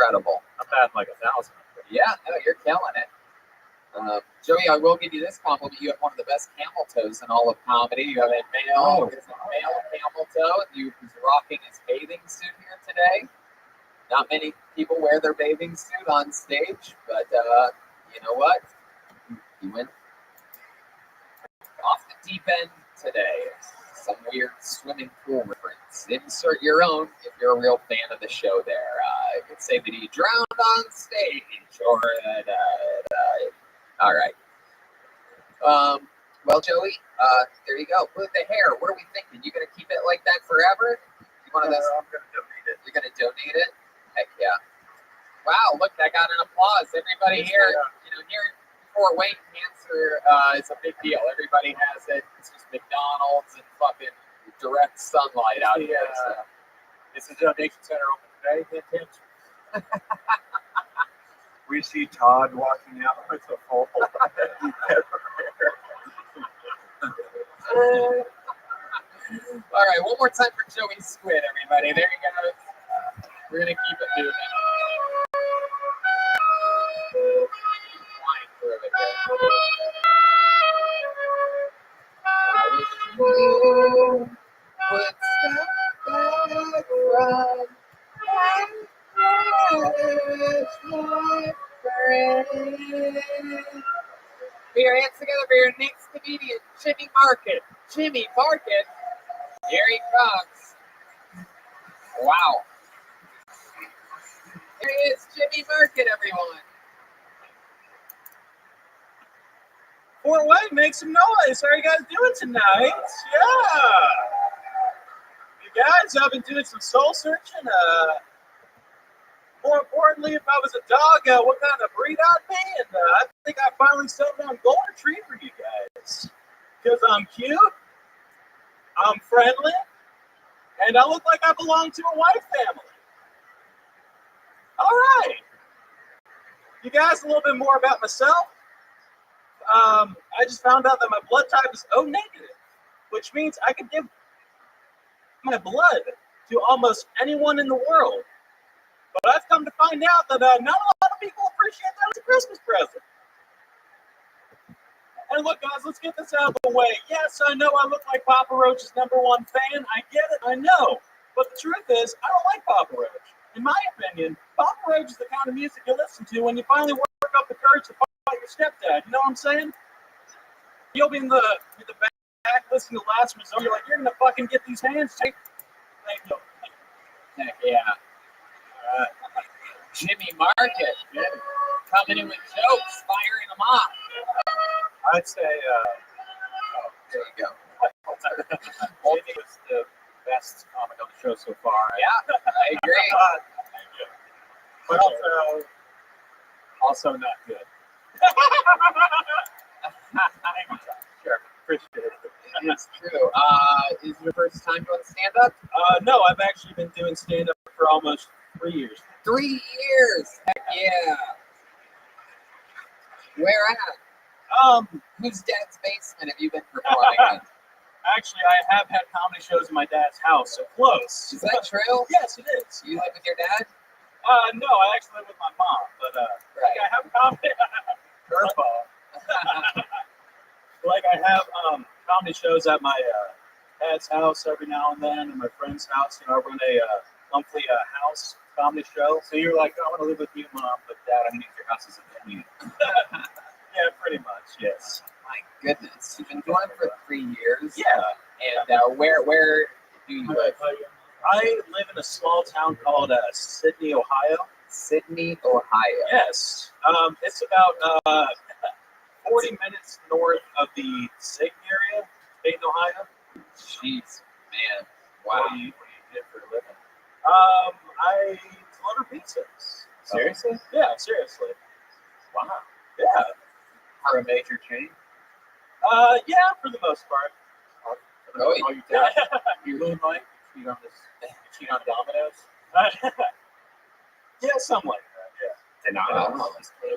incredible. I've had like 1,000. Yeah, no, you're killing it. Joey, I will give you this compliment. You have one of the best camel toes in all of comedy. You have a male camel toe. He's rocking his bathing suit here today. Not many people wear their bathing suit on stage, but you know what? You went off the deep end today. Some weird swimming pool reference. Insert your own if you're a real fan of the show there. You could say that he drowned on stage, or all right. Well, Joey, there you go. With the hair, what are we thinking? You gonna keep it like that forever? You one of those? I'm gonna donate it. You're gonna donate it? Heck yeah! Wow, look, I got an applause. Everybody here, here for weight cancer, it's a big deal. Everybody has it. It's just McDonald's and fucking direct sunlight out here. So. This is donation center open today. We see Todd walking out with a full. All right, one more time for Joey Squid, everybody. There you go. We're gonna keep it moving. Flying through it Put your hands together for your next comedian, Jimmy Market. Jimmy Market? Here he comes. Wow. Here he is, Jimmy Market, everyone. Fort Wayne, make some noise. How are you guys doing tonight? Yeah. You guys, I've been doing some soul searching. More importantly, if I was a dog, what kind of breed I'd be. And I think I finally settled on golden retriever, you guys. Because I'm cute, I'm friendly, and I look like I belong to a white family. All right. You guys, a little bit more about myself. I just found out that my blood type is O negative, which means I can give my blood to almost anyone in the world. But I've come to find out that not a lot of people appreciate that as a Christmas present. And look, guys, let's get this out of the way. Yes, I know I look like Papa Roach's #1 fan. I get it, I know. But the truth is, I don't like Papa Roach. In my opinion, Papa Roach is the kind of music you listen to when you finally work up the courage to fight your stepdad. You know what I'm saying? You'll be in the back listening to Last Resort. You're like, you're going to fucking get these hands, Jake. Thank you. Heck yeah. Jimmy Market. Coming in with jokes, firing them off. I'd say, there you go. Jimmy was the best comic on the show so far. Yeah, I agree. Thank you. But also not good. Sure, appreciate it. It's true. Is it your first time doing stand-up? No, I've actually been doing stand-up for almost 3 years. 3 years. Heck yeah. Where at? Whose dad's basement have you been performing in? Actually, I have had comedy shows in my dad's house, so close. Is that true? Yes, it is. You live with your dad? No, I actually live with my mom, but right. I have comedy. Like I have comedy shows at my dad's house every now and then, and my friend's house. You know, I run a monthly house comedy show. So you're like, I want to live with you, Mom, but Dad, I need your house as a venue. Yeah, pretty much, yes. My goodness, you've been doing it for 3 years. Yeah. And where do you live? I live in a small town called Sydney, Ohio. Sydney, Ohio. Yes. It's about 40 minutes north of the Dayton area, Dayton, Ohio. Jeez, man. Wow. What do you do for a living? I deliver pizzas. Seriously? Yeah, seriously. Wow. Yeah. For a major chain? Yeah, for the most part. Oh, you dad? You really like? You cheat on Domino's? Yeah, something like that. Yeah.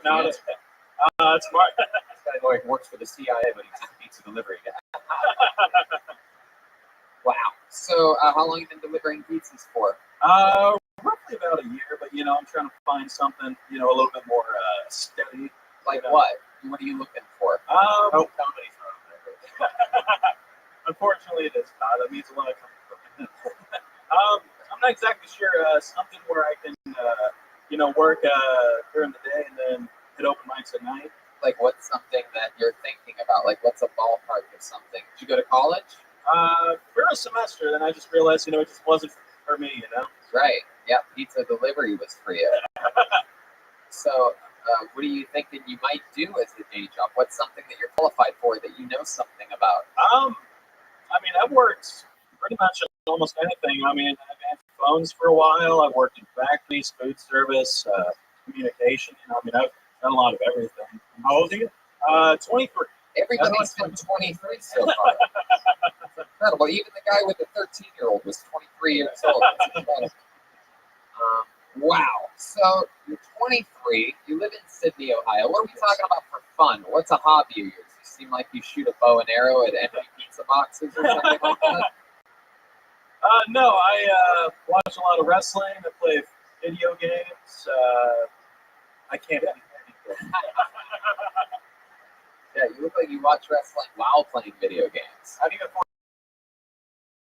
No, it's smart. This guy like works for the CIA, but he's a pizza delivery guy. Wow. So, how long have you been delivering pizzas for? Roughly probably about a year, but I'm trying to find something a little bit more steady. Like what? What are you looking for? Comedy's not on there. Unfortunately, it is not. That means a lot coming from it. I'm not exactly sure. Something where I can, work during the day and then hit open mics at night. Like, what's something that you're thinking about? Like, what's a ballpark of something? Did you go to college? For a semester, then I just realized, it just wasn't for me, Right. Yeah, pizza delivery was for you. So, what are you thinking you might do as a day job? What's something that you're qualified for that you know something about? I've worked pretty much almost anything. I've had phones for a while. I've worked in factories, food service, communication. I've done a lot of everything. How old are you? 23. Everybody's been 23 so far. That's incredible. Even the guy with the 13-year-old was 23 years old. That's incredible. Wow. So you're 23. You live in Sydney, Ohio. What are we talking about for fun? What's a hobby of yours? You seem like you shoot a bow and arrow at empty pizza boxes or something like that. No, I watch a lot of wrestling. I play video games. I can't do anything. Yeah, you look like you watch wrestling while playing video games. How do you afford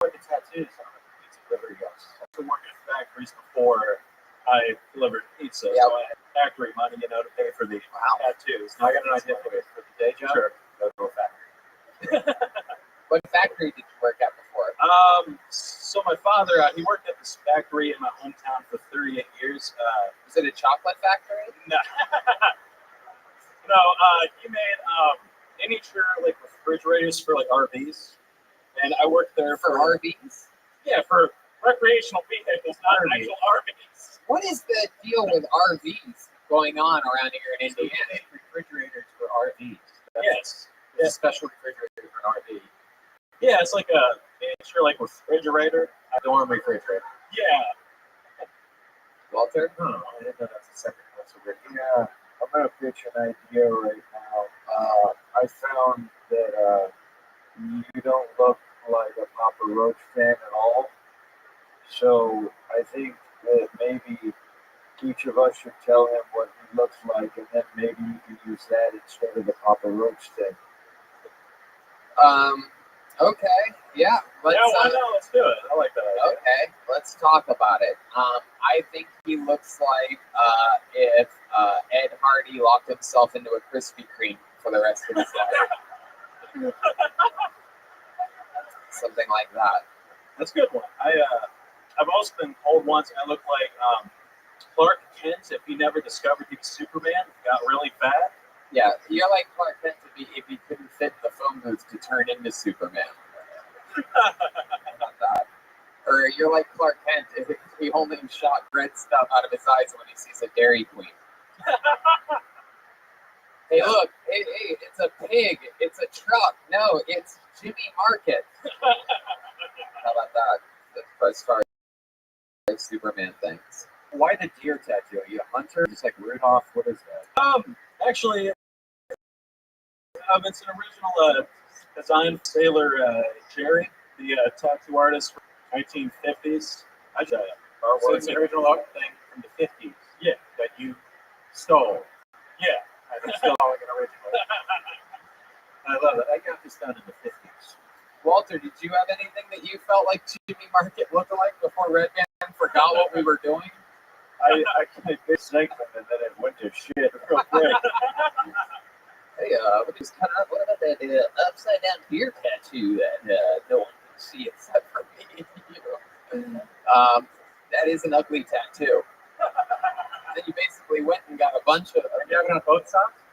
the tattoos on the pizza delivery guys? I used to work at factories before I delivered pizza, Yeah. so I had factory money, to pay for the tattoos. Now I got an idea for the day job. Sure, go to a factory. What factory did you work at before? So my father, he worked at this factory in my hometown for 38 years. Was it a chocolate factory? No. No, he made miniature refrigerators for RVs, and I worked there For RVs? Yeah, for recreational vehicles, not actual RVs. What is the deal with RVs going on around here in Indiana? They make refrigerators for RVs. Yes, It's a special refrigerator for an RV. yeah, it's like a miniature refrigerator, a dorm refrigerator. Yeah. Walter? Oh, I didn't know that's a second answer. Yeah. I'm going to pitch an idea right now. I found that you don't look like a Papa Roach fan at all. So I think that maybe each of us should tell him what he looks like, and then maybe you can use that instead of the Papa Roach thing. Okay. Yeah. Why not? Let's do it. I like that idea. Okay. Let's talk about it. I think he looks like if Ed Hardy locked himself into a Krispy Kreme for the rest of his life. Something like that. That's a good one. I've also been told once I look like Clark Kent if he never discovered he was Superman, got really fat. Yeah, you're like Clark Kent if he couldn't fit in the phone booth to turn into Superman. Not that. Or you're like Clark Kent if he only shot red stuff out of his eyes when he sees a Dairy Queen. Hey, look, hey, it's a pig, it's a truck. No, it's Jimmy Market. How about that? As far as Superman things. Why the deer tattoo? Are you a hunter? Just like Rudolph? What is that? Actually, it's an original design Sailor Jerry, the tattoo artist from the 1950s. So it's an original art thing from the 50s. Yeah, that you stole. Yeah, I'm still an original. I love it. I got this done in the 50s. Walter, did you have anything that you felt like Jimmy Market looked like before Redman forgot what we were doing? I did this segment and then it went to shit real quick. Hey, what about that upside down deer tattoo that no one can see except for me? That is an ugly tattoo. Then you basically went and got a bunch of. Are you having on both sides?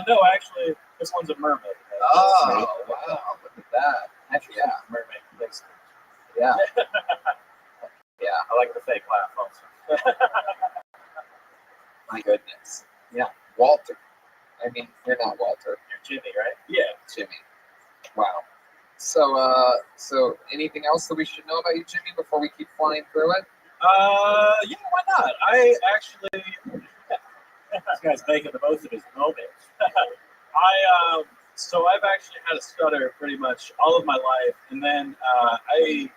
No, actually, this one's a mermaid. Oh, wow! Look at that. Actually, yeah, mermaid. Thanks. Yeah. Yeah. I like the fake laugh also. My goodness. Yeah, Walter. I mean, you're not Walter. You're Jimmy, right? Yeah, Jimmy. Wow. So, so anything else that we should know about you, Jimmy, before we keep flying through it? Yeah, why not? I actually, this guy's making the most of his moment. So I've actually had a stutter pretty much all of my life, and then I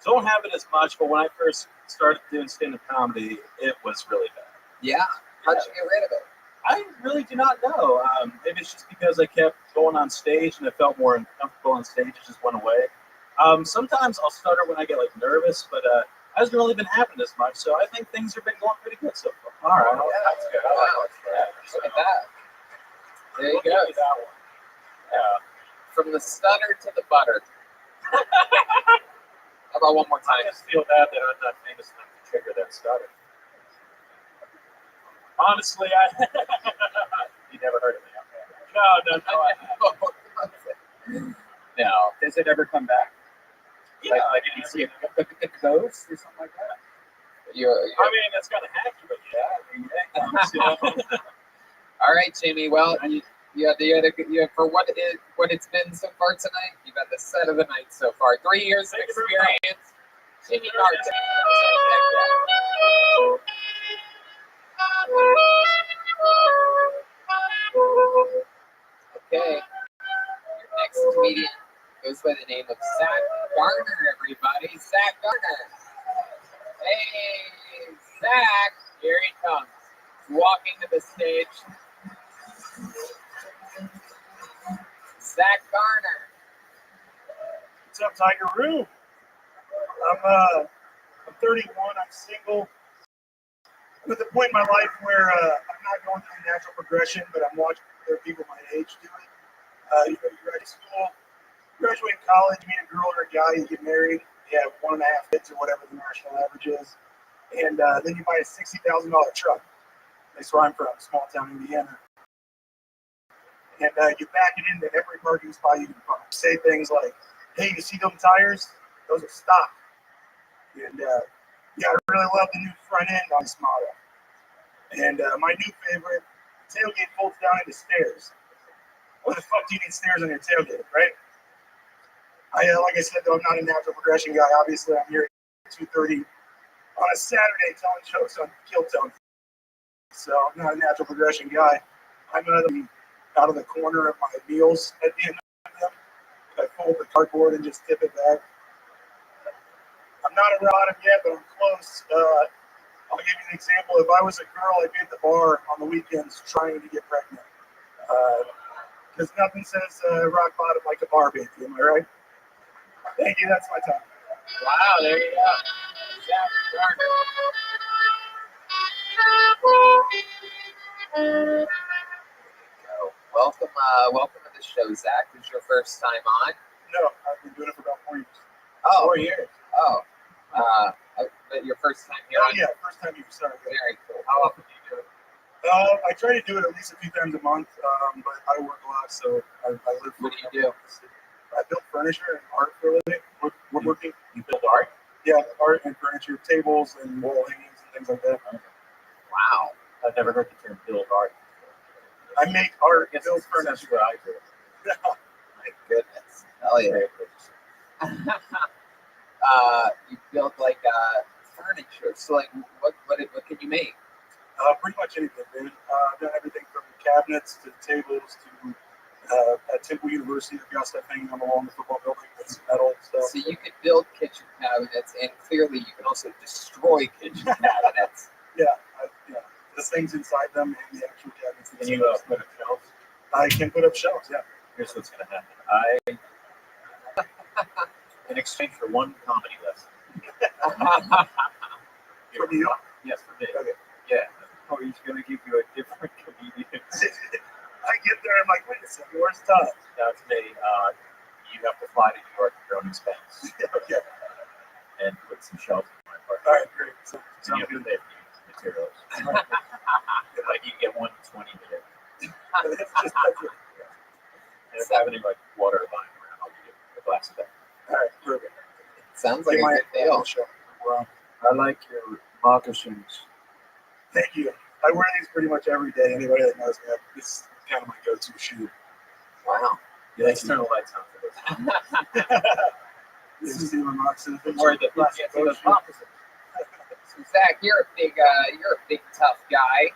Don't have it as much, but when I first started doing stand-up comedy, it was really bad. Yeah. How'd you get rid of it? I really do not know. Maybe it's just because I kept going on stage and I felt more uncomfortable on stage. It just went away. Sometimes I'll stutter when I get like nervous, but hasn't really been happening as much. So I think things have been going pretty good so far. All right, that's good. I like that. Look at that. There you Look go. at that one. Yeah. From the stutter to the butter. How about one more I time? just feel bad that I'm not famous enough to trigger that stutter. Honestly, you never heard of me. Okay. No. No. Does it ever come back? Yeah. Like if you see a ghost or something like that? You're I mean, that's kind of hacky, but yeah. I mean, yeah, it comes, you know. all right, Jamie. Well, for what it's been so far tonight, you've had the set of the night so far. 3 years of Thank you very much. experience. Jamie Carter. Okay. Your next comedian goes by the name of Zach Garner, everybody. Zach Garner. Hey, Zach. Here he comes. Walking to the stage. Zach Garner. What's up, Tiger Roo? I'm 31. I'm single. I'm at the point in my life where I'm not going through the natural progression, but I'm watching other people my age do it. You graduate school, graduate college, meet a girl or a guy, you get married, you have 1.5 kids or whatever the national average is, and then you buy a $60,000 truck. That's where I'm from, small town Indiana. And you back it into every parking spot you can find. Say things like, "Hey, you see them tires? Those are stock." And yeah, I really love the new front end on this model. And my new favorite, tailgate folds down into stairs. What the fuck do you need stairs on your tailgate, right? Like I said, though, I'm not a natural progression guy. Obviously, I'm here at 2:30 on a Saturday telling jokes on Kill Tone. So I'm not a natural progression guy. I'm out of the corner of my meals at the end of them. I fold the cardboard and just tip it back. I'm not a bottom yet, but I'm close. I'll give you an example. If I was a girl, I'd be at the bar on the weekends trying to get pregnant. Because nothing says rock bottom like a bar baby, am I right? Thank you, that's my time. Wow, there you go. Zach Garner. Welcome to the show, Zach. This is your first time on? No, I've been doing it for about 4 years. Oh, 4 years. Oh, but your first time here? Oh, yeah, first time you started. Very cool. How often do you do it? I try to do it at least a few times a month, but I work a lot, so I live. What do you do? I build furniture and art for a living. Woodworking. You build art? Yeah, art and furniture, tables and wall hangings and things like that. Wow. I've never heard the term build art. I make art, Yes, build that's furniture. what I do. My goodness. Hell yeah. You build like furniture. So like, what can you make? Pretty much anything, man. I've done everything from cabinets to tables to at Temple University, I've got stuff hanging on the wall in the football building. That's metal stuff. So you can build kitchen cabinets, and clearly you can also destroy kitchen cabinets. Yeah, the things inside them and the actual cabinets. Can you put up shelves? I can put up shelves, yeah. Here's what's going to happen. In exchange for one comedy lesson. From you? Yes, for me. Okay. Yeah. Oh, he's going to give you a different comedian. I get there, I'm like, wait a second, where's Todd? That's me. You have to fly to New York at your own expense Okay. and put some shelves in my apartment. All right, great. So, And you have to pay for materials. Like you get 120 minutes. that's it. And if I have any like water lying around, I'll give you a glass of that. All right, perfect. Sounds like a good deal. Well, I like your moccasins. thank you. I wear these pretty much every day. Anybody that knows me, this is kind of my go-to shoe. Wow. Let's turn the lights on for this. This is even moccasins. Or the plastic boat shoe. moccasins. So Zach, you're a big tough guy.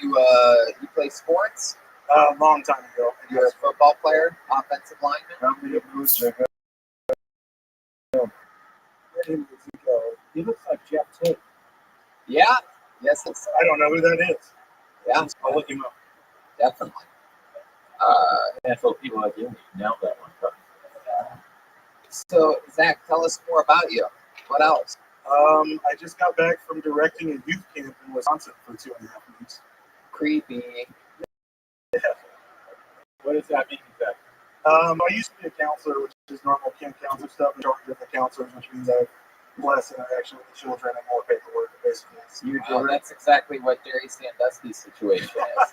You play sports. Long time ago. You're a football player, offensive lineman. How many moves are name is Zico. He looks like Jeff Tate. Yeah. Yes, it's I don't know who that is. yeah, I'll look him up. definitely. Handful of people like you nailed that one. So Zach, tell us more about you. What else? I just got back from directing a youth camp in Wisconsin for 2.5 weeks. Creepy. What does that mean exactly? I used to be a counselor, which is normal camp counselor stuff, in charge of the counselors, which means I have less interaction with the children and more paperwork, basically. Well, that's exactly what Jerry Sandusky's situation is.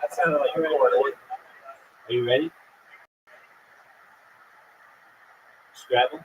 That sounded like a court. Are you ready? Scrabble?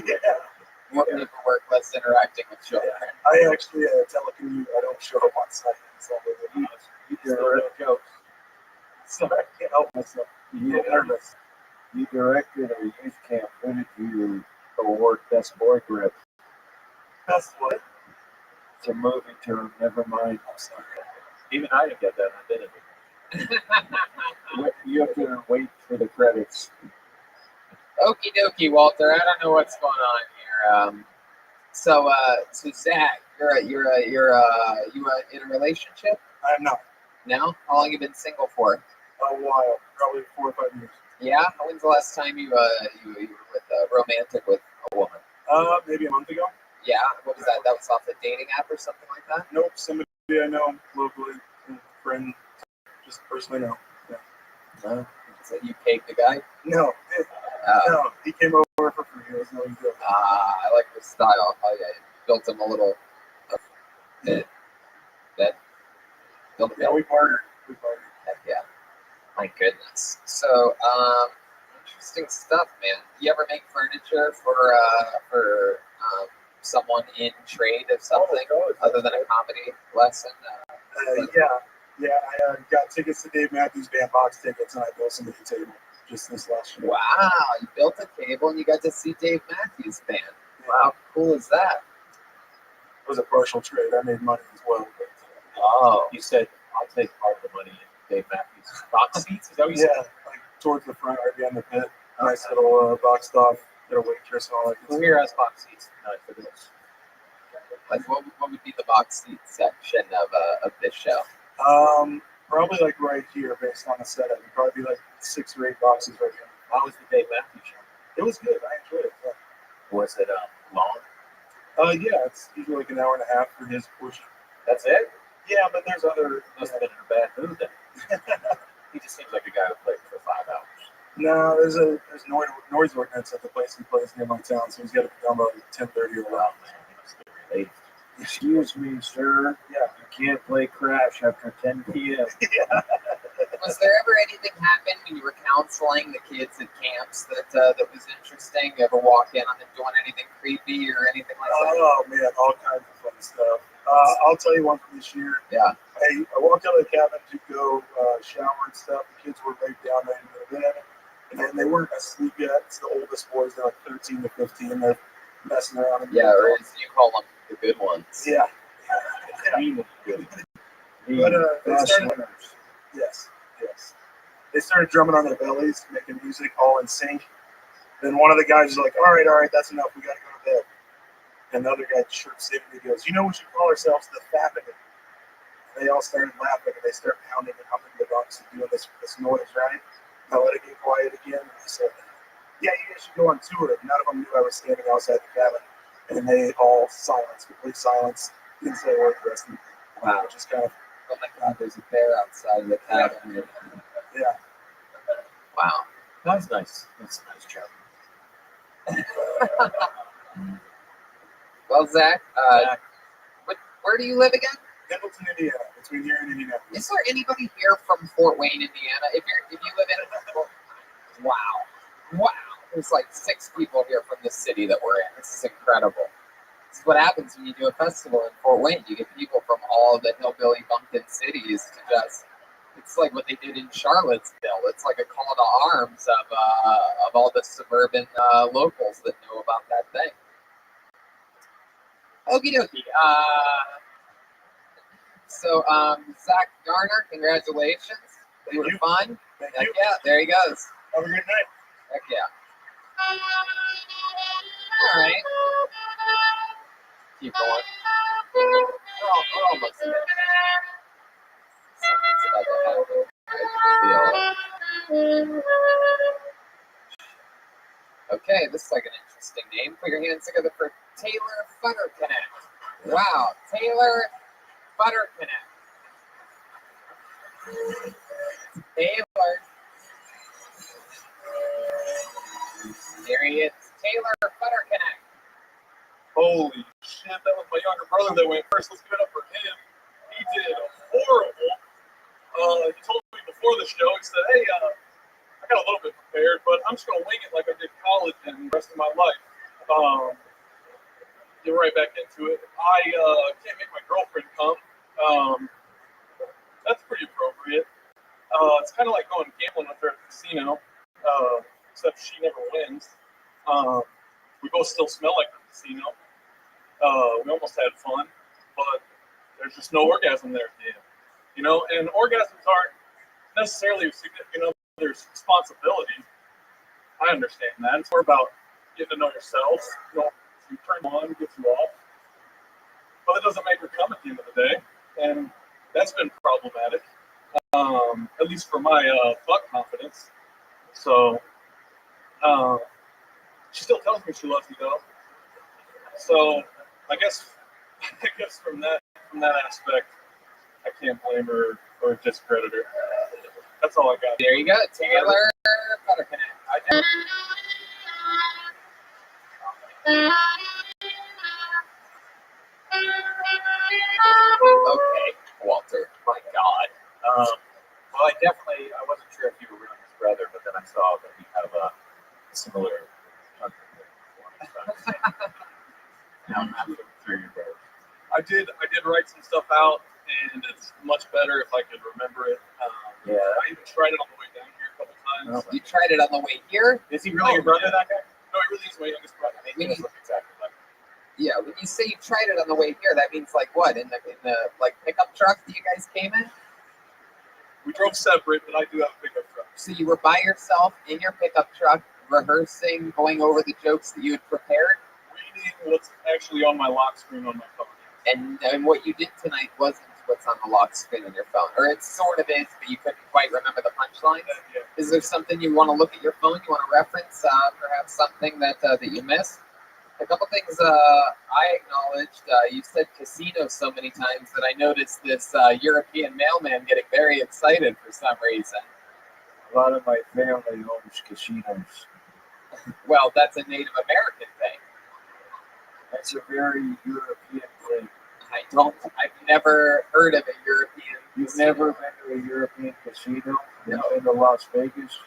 Yeah, More paperwork, less interacting with children. I actually telecommute. I don't show up on site. So You direct jokes. so I can't help myself. I'm nervous. You directed a youth camp. Who did you award Best Boy Grip? That's what. It's a movie term. Never mind. I'm sorry. Even I didn't get that. I did it. You have to wait for the credits. Okie dokie, Walter. I don't know what's going on here. So Zach, you're in a relationship I'm not. now? How long you been single for? A while, probably 4 or 5 years. Yeah. When's the last time you were with romantic with a woman? Maybe a month ago. Yeah. What was that? That was off the dating app or something like that? Nope, somebody I know locally, a friend, just personally know. Yeah. No. So you caked the guy? No, no, he came over for free. It was no big deal. I like the style. I built him a little bed. Built a bed. Yeah, we bartered. Heck yeah. My goodness. So, interesting stuff, man. You ever make furniture for someone in trade of something other than a comedy lesson? Yeah. I got tickets to Dave Matthews Band box tickets, and I built somebody a table just this last year. Wow, you built a table and you got to see Dave Matthews Band. Wow, how cool is that? It was a partial trade. I made money as well. But, Oh, You said, I'll take part of the money in Dave Matthews. Box seats? Is that what you yeah, like towards the front, right behind the pit. Nice little boxed off, get a waitress and all that. said? Who here has box seats tonight for this? like what would be the box seat section of this show? Probably like right here, based on the setup. It'd probably be like 6 or 8 boxes right here. How was the Dave Matthews show? It was good. I enjoyed it. Was it long? Yeah, it's usually like an hour and a half for his portion. That's it? Yeah, but there's other. Must have been in a bad mood then. He just seems like a guy who played for 5 hours. No, there's noise ordinance at the place he plays near my town, so he's got to be done by 10:30 or around. Hey, excuse me, sir. Yeah. You can't play Crash after 10 p.m. Yeah. Was there ever anything happen when you were counseling the kids at camps that was interesting? You ever walk in on them doing anything creepy or anything like that? Oh man, all kinds of fun stuff. I'll tell you one from this year. Yeah. I walked out of the cabin to go shower and stuff. The kids were laid down ready to go to bed, and they weren't asleep yet. It's the oldest boys. They're like 13 to 15. They're messing around. Yeah, or as you call them, the good ones. Yeah. But yes. They started drumming on their bellies, making music all in sync. Then one of the guys was like, all right, that's enough. We got to go to bed. And the other guy chirps in and he goes, you know, we should call ourselves the Family. They all started laughing and they started pounding and humming the bunks and doing this noise, right? I let it get quiet again. And I said, yeah, you guys should go on tour. None of them knew I was standing outside the cabin. And they all silence, complete silence. Didn't say a word the rest of the day. Wow. Just kind of, Oh my God, there's a bear outside of the cabin. yeah. Wow. That's nice. That's a nice job. Well, Zach, Where do you live again? Pendleton, Indiana, between here and Indianapolis. Is there anybody here from Fort Wayne, Indiana? If you live in wow. There's like 6 people here from this city that we're in. This is incredible. This is what happens when you do a festival in Fort Wayne. You get people from all the hillbilly bumpkin cities to just. It's like what they did in Charlottesville. It's like a call to arms of all the suburban locals that know about that thing. Okie dokie. So Zach Garner, congratulations. You were fun. Thank Heck you. yeah, there he goes. Have a good night. Heck yeah. All right. Keep going. We're almost there. Something's about to happen. I can feel it. Okay, this is like an interesting name. Put your hands together for Taylor Futterconnect. Wow, Taylor Futterconnect. Taylor. Here he is, Taylor Futterconnect. Holy shit, that was my younger brother that went first. Let's give it up for him. He did horrible. He told me before the show, he said, hey, I got a little bit prepared, but I'm just going to wing it like I did college and the rest of my life. Get right back into it. I can't make my girlfriend come. That's pretty appropriate. It's kind of like going gambling with her at the casino, except she never wins. We both still smell like the casino. We almost had fun, but there's just no orgasm there at the end. You know, and orgasms aren't necessarily a significant other's responsibility. I understand that. It's more about getting to know yourself. You know, you turn on, get you off. But it doesn't make her come at the end of the day. And that's been problematic. At least for my fuck confidence. So she still tells me she loves me though. So I guess from that aspect, I can't blame her or discredit her. That's all I got. There you go, Taylor Futterconnect. Okay, Walter, my God. Well, I wasn't sure if you were really his brother, but then I saw that we have a similar now I'm sure your brother. I did write some stuff out, and it's much better if I could remember it. Yeah. I even tried it on the way down here a couple times. You tried it on the way here? Is he really your brother, that guy? No, he really is my youngest brother. He does look exactly like him. Yeah, when you say you tried it on the way here, that means like what? In the like pickup truck that you guys came in? We drove separate, but I do have a pickup truck. So you were by yourself in your pickup truck, rehearsing, going over the jokes that you had prepared? Reading what's actually on my lock screen on my phone. And what you did tonight wasn't what's on the lock screen on your phone. Or it sort of is, but you couldn't quite remember the punchline. Yeah. Is there something you want to look at your phone? You want to reference perhaps something that you missed? A couple things I acknowledged. You said casino so many times that I noticed this European mailman getting very excited for some reason. A lot of my family owns casinos. Well, that's a Native American thing. That's a very European thing. I've never heard of a European. You've casino. never been to a European casino? No. You've been to Las Vegas?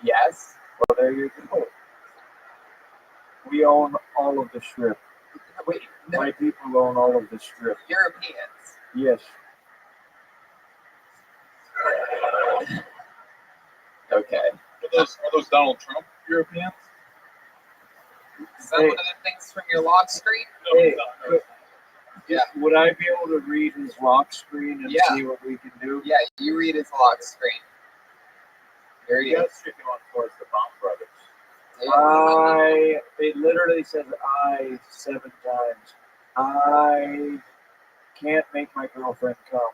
Yes. Well, there you go. We own all of the strip. Wait, no, My people own all of the strip. Europeans. Yes. Okay. Are those Donald Trump Europeans? Is that one of the things from your lock screen? No, Hey, it's not. No, it's not. Yeah. Would I be able to read his lock screen and Yeah. see what we can do? Yeah, you read his lock screen. There he is. That's chicken on towards the Bond Brothers. It literally says I 7 times. I can't make my girlfriend come.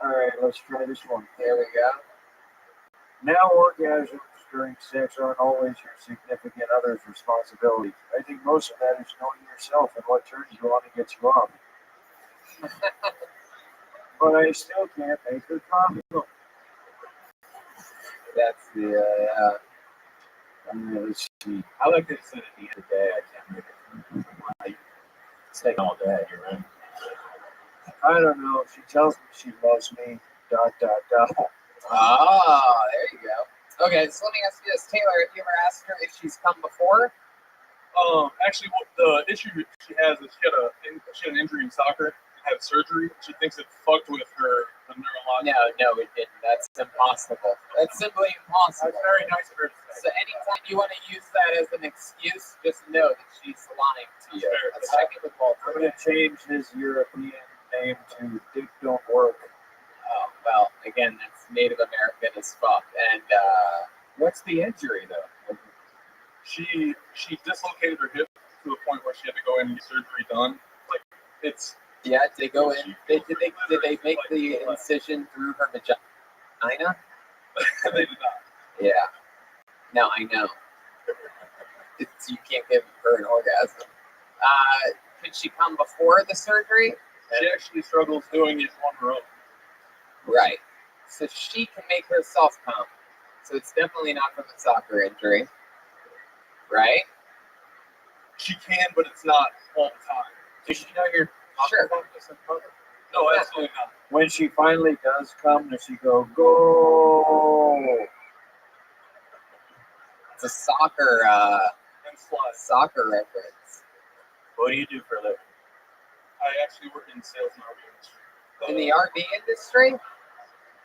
All right, let's try this one. There we go. Now, orgasms during sex aren't always your significant other's responsibility. I think most of that is knowing yourself and what turns you on and gets you off. but I still can't make her come. That's the Let's see. I like to say at the end of the day, I can't make it. It's taking all day, you're right. I don't know. She tells me she loves me. ... Ah, there you go. Okay, so let me ask you this, Taylor. Have you ever asked her if she's come before? Actually, what the issue she has is she had an injury in soccer, had surgery. She thinks it fucked with her neurological. No, it didn't. That's impossible. That's simply impossible. That's very nice of her to say. So anytime you want to use that as an excuse, just know that she's lying to you. Fair. Let's check it with Walter. I'm going to change his European name to Dick Don't Work. Oh, well, again, that's Native American as fuck. And what's the injury, though? She dislocated her hip to the point where she had to go in and get surgery done. Like it's Yeah, did they go in? Did they make the incision through her vagina? they did not. Yeah. No, I know. You can't give her an orgasm. Could she come before the surgery? She actually struggles doing it on her own. Right. So she can make herself come. So it's definitely not from a soccer injury. Right? She can, but it's not all the time. Does she know you're Sure. No, absolutely not. When she finally does come, does she go It's a soccer And slides. soccer reference. What do you do for a living? I actually work in sales and RV industry. In the RV industry?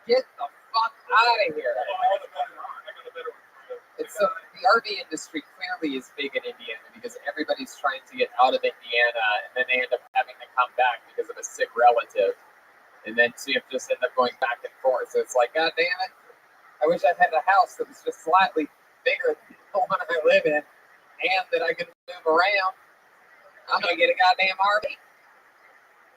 Get the fuck out of here. I got a better one for you. It's so the RV industry clearly is big in Indiana because everybody's trying to get out of Indiana and then they end up having to come back because of a sick relative. And then so you just end up going back and forth. So it's like, God damn it. I wish I had a house that was just slightly bigger than the one I live in and that I could move around. I'm gonna get a goddamn RV.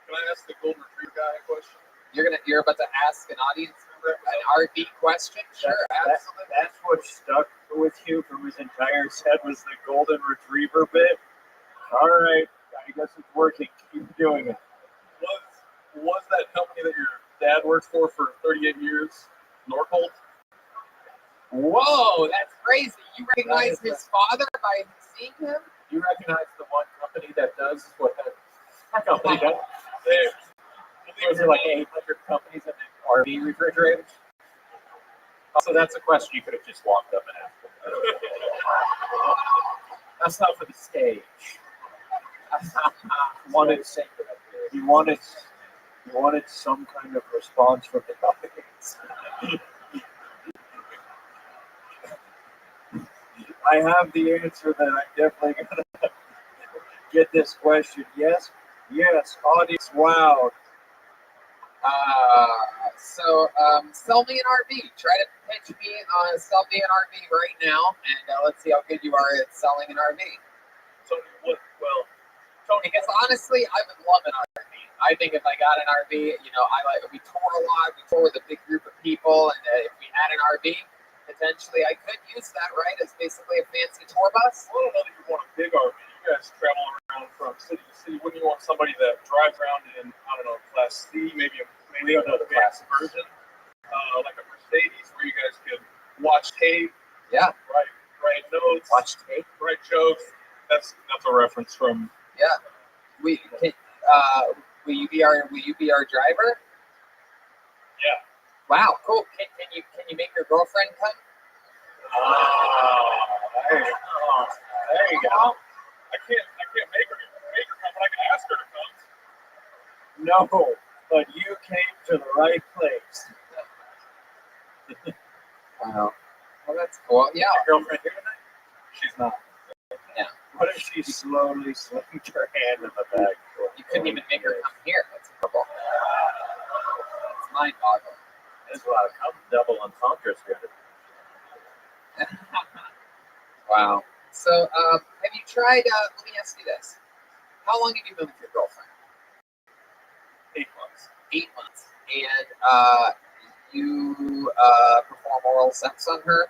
Can I ask the golden retriever guy a question? You're about to ask an audience member an RV question? Sure, absolutely. That's what stuck with you from his entire set was the golden retriever bit. All right, I guess it's working. Keep doing it. Was that company that your dad worked for 38 years, Norcold? Whoa, that's crazy. You recognize his father by seeing him? You recognize the one company that does what that company does? Was there like 800 companies in the RV refrigerators? So that's a question you could have just walked up and asked. That's not for the stage. He wanted some kind of response from the audience. I have the answer that I'm definitely gonna get this question. Yes, audience, wow. Sell me an RV. Try to pitch me on sell me an RV right now, and let's see how good you are at selling an RV. Tony, because honestly, I would love an RV. I think if I got an RV, we tour a lot. We tour with a big group of people, and if we had an RV, potentially I could use that, right, as basically a fancy tour bus. I don't know that you want a big RV. You guys travel around from city to city. Wouldn't you want somebody that drives around in, I don't know, Class C, maybe a classic version, like a Mercedes, where you guys could watch tape, write notes, Watch tape, write jokes. That's a reference from. Yeah. Will you be our driver? Yeah. Wow, cool. Can you make your girlfriend come? There you go. I can't make her come, but I can ask her to come. No, but you came to the right place. Wow. Well, that's cool. Yeah. Your girlfriend here tonight? She's not. Yeah. What if she slowly slipped her hand in the bag? You couldn't even make her come here. That's horrible. It's mind-boggling. There's a lot of double entendres here. Wow. So, have you tried? Let me ask you this: how long have you been with your girlfriend? 8 months. 8 months. And you perform oral sex on her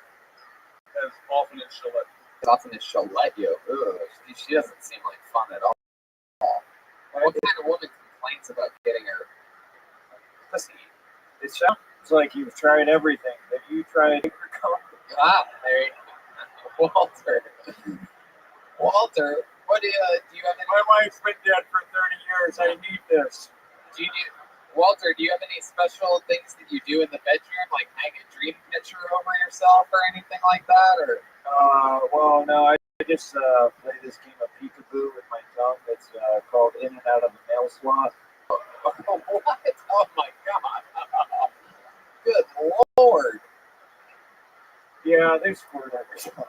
As often as she'll let me. as often as she'll let you. Ugh, she doesn't seem like fun at all. What kind of woman complains about getting her pussy. It sounds like you've tried everything. Have you tried? Ah, there you go. Walter. Walter, what do you have any? My wife's been dead for 30 years. I need this. Walter, do you have any special things that you do in the bedroom, like hang a dream picture over yourself or anything like that? Or Well, no, I just play this game of peekaboo with my tongue. It's called In and Out of the Mail Slot. what? Oh my God! Good Lord! Yeah, they scored every time.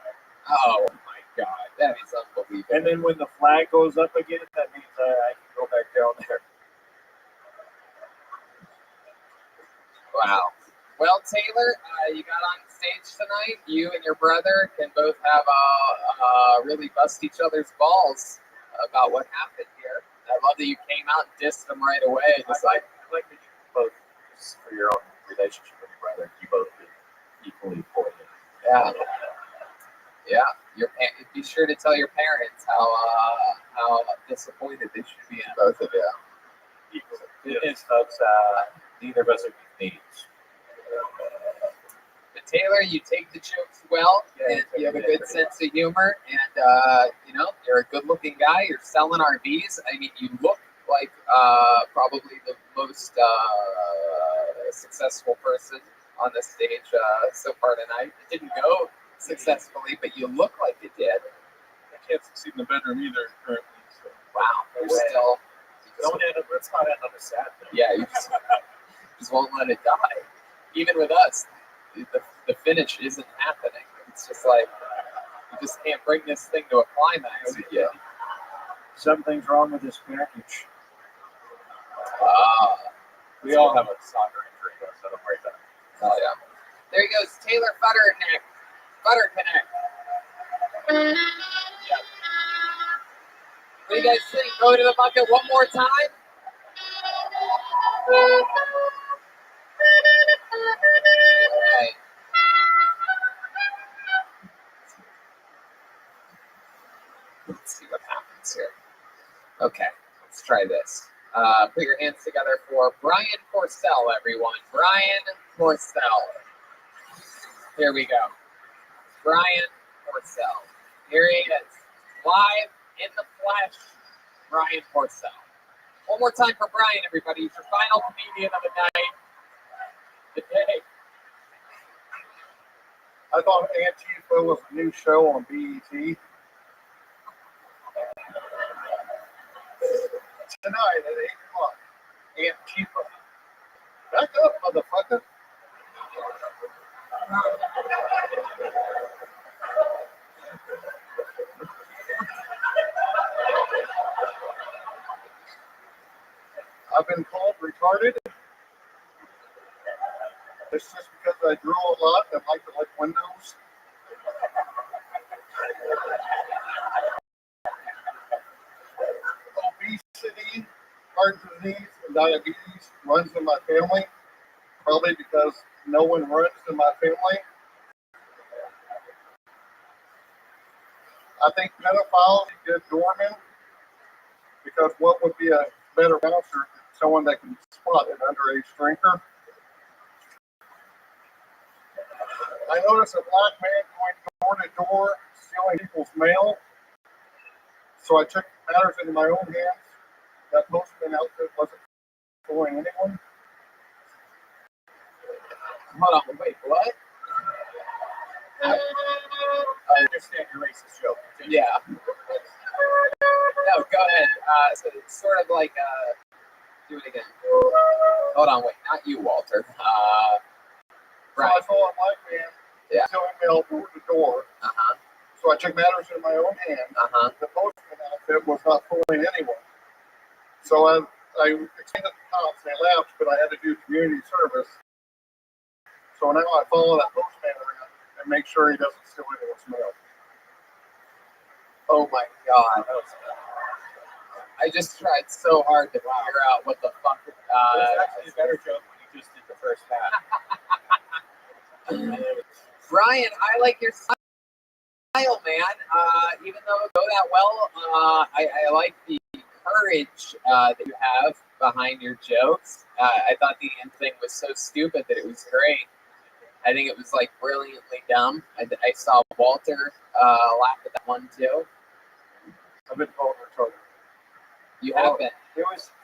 Oh my God, that is unbelievable. And then when the flag goes up again, that means I can go back down there. Wow. Well, Taylor, you got on stage tonight. You and your brother can both have really bust each other's balls about what happened here. I love that you came out and dissed them right away. Just I like that you both, just for your own relationship with your brother, you both did equally poorly. yeah, yeah. Be sure to tell your parents how disappointed they should be in both of you. It is, folks. Neither of us are thieves. But Taylor, you take the jokes well, Yeah, and you have a good sense of humor, and you're a good-looking guy. You're selling RVs. I mean, you look like probably the most successful person on the stage so far tonight. It didn't go successfully, but you look like it did. I can't succeed in the bedroom either currently. So. Wow, you're still. Let's not end on a sad note. Yeah, you just won't let it die. Even with us, the finish isn't happening. It's just like you just can't bring this thing to a climax. Yeah. Something's wrong with this package. We all have a soccer injury, though, so don't worry about it. Oh yeah. There he goes, Taylor Butter Connect. Yeah. What do you guys think? Go to the bucket one more time. Right. Let's see what happens here. Okay, let's try this. Put your hands together for Brian Porcel, everyone. Brian Porcel. Here we go. Brian Porcel. Here he is. Live in the flesh, Brian Porcel. One more time for Brian, everybody. He's your final comedian of the night. Today. I thought Antifa was a new show on BET. Tonight at 8 o'clock. Antifa. Back up, motherfucker. I've been called retarded. It's just because I drew a lot and like to lick windows. Obesity, heart disease, and diabetes runs in my family. Probably because no one runs in my family. I think pedophiles are good doormen because what would be a better bouncer than someone that can spot an underage drinker? I noticed a black man going door to door stealing people's mail. So I took matters into my own hands. That postman outfit wasn't fooling anyone. Hold on, wait, what? I understand your racist joke. Yeah. No, go ahead. So it's sort of like, do it again. Hold on, wait, not you, Walter. So I saw a black man stealing mail door to door. Uh-huh. So I took matters into my own hands. Uh-huh. The postman outfit was not fooling anyone. So I extended the cops. They laughed, but I had to do community service. So now I follow that postman around and make sure he doesn't steal anyone's mail. Oh my God. I just tried so hard to figure out what the fuck. It's actually a better joke when you just did the first half. Brian, I like your style, man. Even though it go that well, I like the courage that you have behind your jokes. I thought the end thing was so stupid that it was great. I think it was like brilliantly dumb. I saw Walter laugh at that one too. I've been told her trouble. You have been.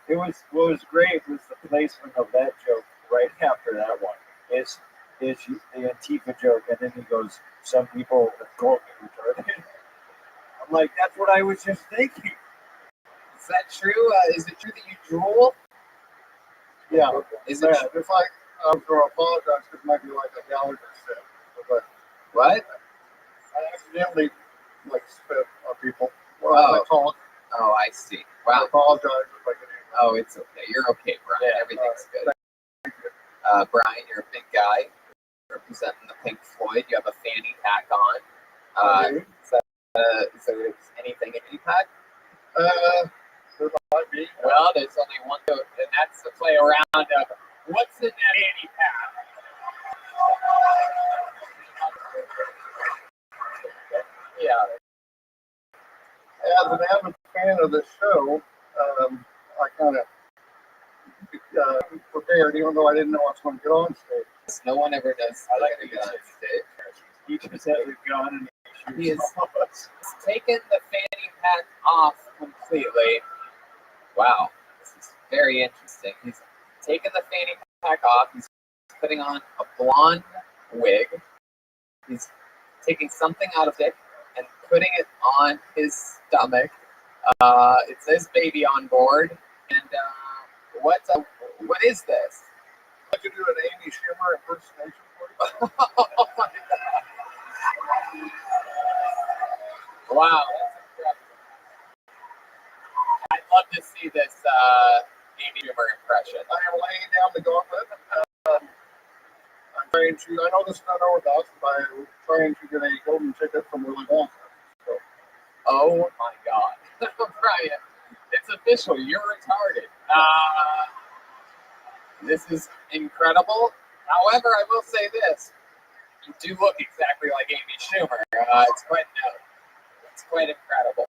What was great was the placement of that joke right after that one. It's the Antifa joke, and then he goes, "Some people call me retarded." I'm like, that's what I was just thinking. Is that true? Is it true that you drool? Yeah. Is it Yeah, just like I was going to apologize because it might be like a Gallagher said. But what? I accidentally like spit on people. Oh. I talk. Oh, I see. I Wow. apologize if I can. Oh, it's okay. You're okay, Brian. Yeah, Everything's good. Brian, you're a big guy representing the Pink Floyd. You have a fanny pack on. Is there anything in your pack? There might be. Well, there's only one, and that's the play around of what's in that fanny pack. Yeah. As an avid fan of this show, I kind of prepared, even though I didn't know I was going to get on stage. No one ever does. I like the the gun stage. He just has a gun and He has taken the fanny pack off completely. Wow, this is very interesting. He's taken the fanny pack off. He's putting on a blonde wig. He's taking something out of it and putting it on his stomach. It says "baby" on board. And what is this? I could do an Amy Schumer impersonation for you. Oh my God. Wow, that's incredible. I'd love to see this Amy Schumer impression. I am laying down the gauntlet. I'm trying to, I know this is not orthodox, but I'm trying to get a golden ticket from Willy Wonka. So, Oh my God. Brian, it's official. You're retarded. This is incredible. However, I will say this. You do look exactly like Amy Schumer. It's quite incredible.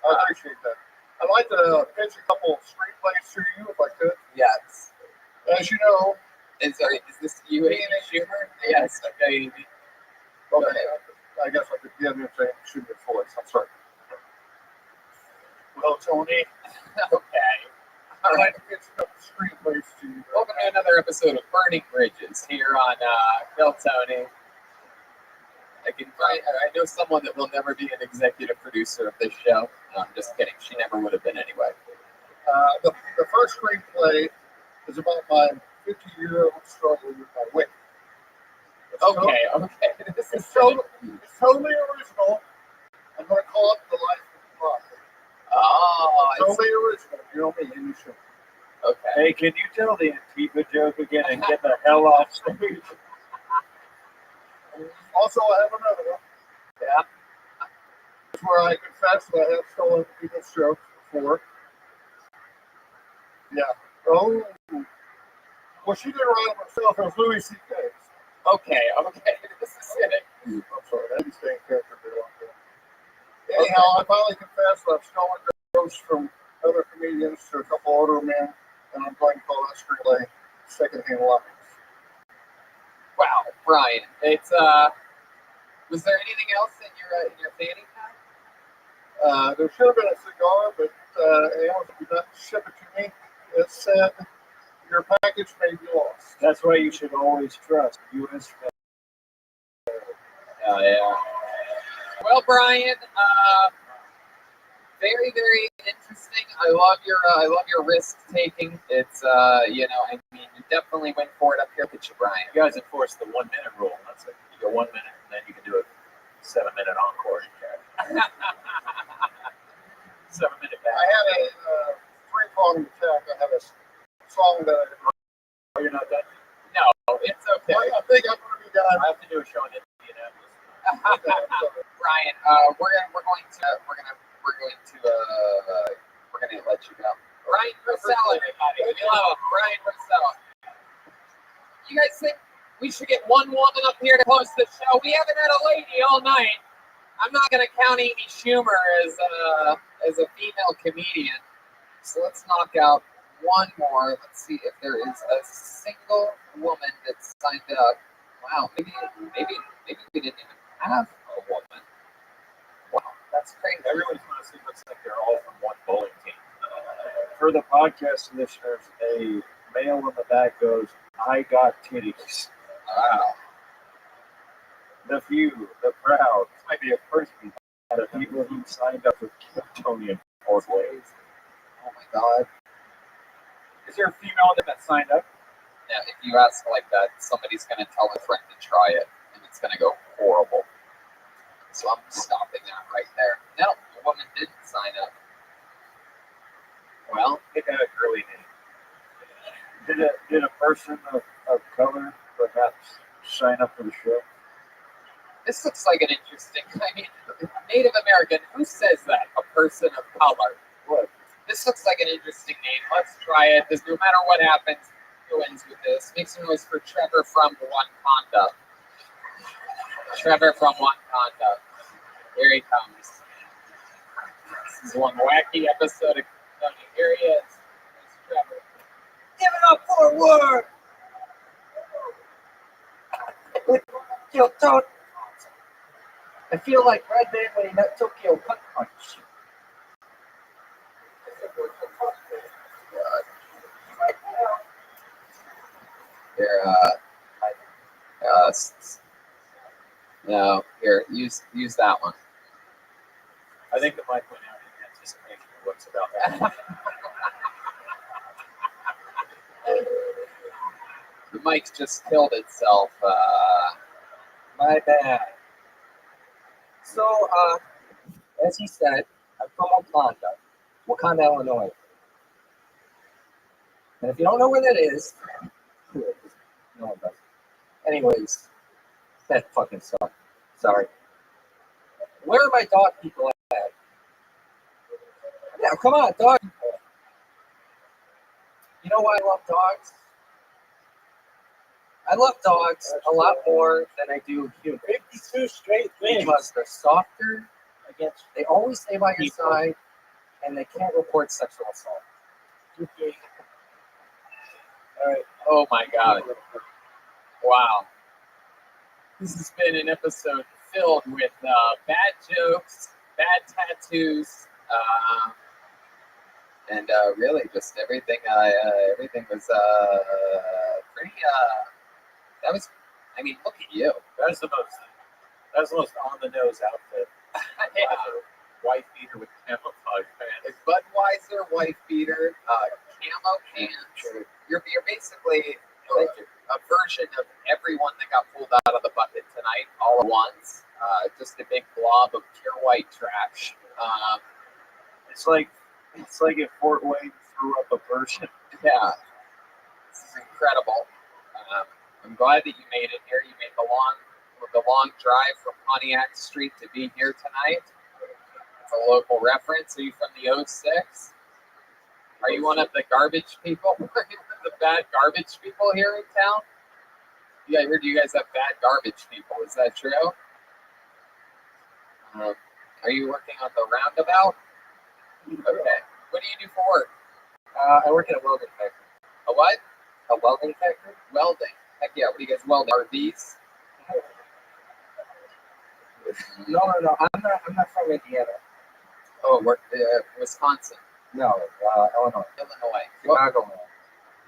I appreciate that. I'd like to pitch a couple of screenplays to you if I could. Yes. As you know, Is this you, Amy Schumer? Yes. Okay, Amy. okay, I guess I could get into Amy Schumer's voice. I'm sorry. well, Tony. Okay. All I'd right. like to pitch a couple of screenplays to you. Welcome to another episode of Burning Bridges here on Kill Tony. I know someone that will never be an executive producer of this show. No, I'm just kidding. She never would have been anyway. The first screenplay is about my 50-year-old struggle with my weight. Okay. This is It's totally original. I'm going to call it The Life of Rothschild. Oh, I see. Totally original. You know me, Amy Schumer. Okay. Hey, can you tell the Antifa joke again and get the hell off stage? Also, I have another one. Yeah. It's where I confess that I have stolen people's jokes before. Yeah. Oh. Well, she didn't write them herself. It was Louis C.K.'s. Okay. This is it. I'm sorry. I didn't stay in character very long. Anyhow, I finally confessed that I've stolen jokes from other comedians to a couple older men, and I'm going to call that screenplay Secondhand Lines. Wow, Brian. It's Was there anything else in your fanny pack? There should have been a cigar, but Amazon did not ship it to me. It said, your package may be lost. That's why you should always trust U.S. Yeah. Well, Brian, very, very interesting. I love your risk taking. It's you definitely went for it up here. Look at you, Brian. You guys enforce the 1 minute rule. That's it. You go 1 minute, and then you can do a 7 minute encore. 7 minute back. I had a three-pronged attack. I had a song that Oh, you're not done? No, it's okay. I think I'm going to be done. I have to do a show in Indianapolis. Brian, we're going to let you go. Brian Purcell, everybody. We love him. Brian Purcell. You guys think we should get one woman up here to host the show? We haven't had a lady all night. I'm not going to count Amy Schumer as a female comedian. So let's knock out one more. Let's see if there is a single woman that signed up. Wow, maybe we didn't even have a woman. Wow, that's crazy. Everyone's honestly looks like they're all from one bowling team. For the podcast listeners, a male in the back goes, "I got titties." Wow. The few, the proud, might be a first people, the people who signed up with Tony and Fort Wayne. Oh my God. Is there a female that signed up? Yeah, if you ask like that, somebody's going to tell a friend to try it, and it's going to go horrible. So I'm stopping that right there. No, the woman didn't sign up. Well, They got a girly name. Did a person of color perhaps sign up for the show? this looks like an interesting. I mean, Native American. Who says that? A person of color. What? This looks like an interesting name. Let's try it. Because no matter what happens, who wins with this? Make some noise for Trevor from Wakanda. Trevor from Wakanda. Here he comes. This is one wacky episode of Kentucky. Here he is. There's Trevor. Give it up for word. Yo, don't. I feel like Red Man when he met Tokyo Cut Punch. Here, no, here, use that one. I think the mic went out in anticipation of what's about that. The mic just killed itself. My bad. So, as he said, I'm from Wakanda, Illinois. And if you don't know where that is, no one does. Anyways, that fucking sucked. Sorry. Where are my dog people at? Yeah, come on, dog people. You know why I love dogs? I love dogs a lot more than I do humans. 52 straight wins. Because they're softer, they always stay by your side, and they can't report sexual assault. All right. Oh my God. Wow. This has been an episode filled with bad jokes, bad tattoos, and really just everything. Everything was pretty. That was. I mean, look at you. That was the most on the nose outfit. Yeah. White beater with camouflage pants. A Budweiser wife beater, camo pants. You're basically a version of everyone that got pulled out of the bucket tonight, all at once. Just a big blob of pure white trash. It's like if Fort Wayne threw up a version. Yeah, this is incredible. I'm glad that you made it here. You made the long drive from Pontiac Street to be here tonight. It's a local reference. Are you from the 06? Are you one of the garbage people? Are you one of the bad garbage people here in town? Yeah, I heard you guys have bad garbage people. Is that true? Are you working on the roundabout? Okay. What do you do for work? I work in a welding factory. A what? A welding factory? Welding. Heck yeah. What do you guys weld? RVs? No. I'm not from Indiana. Oh, Wisconsin. No, Illinois. Illinois. Chicago.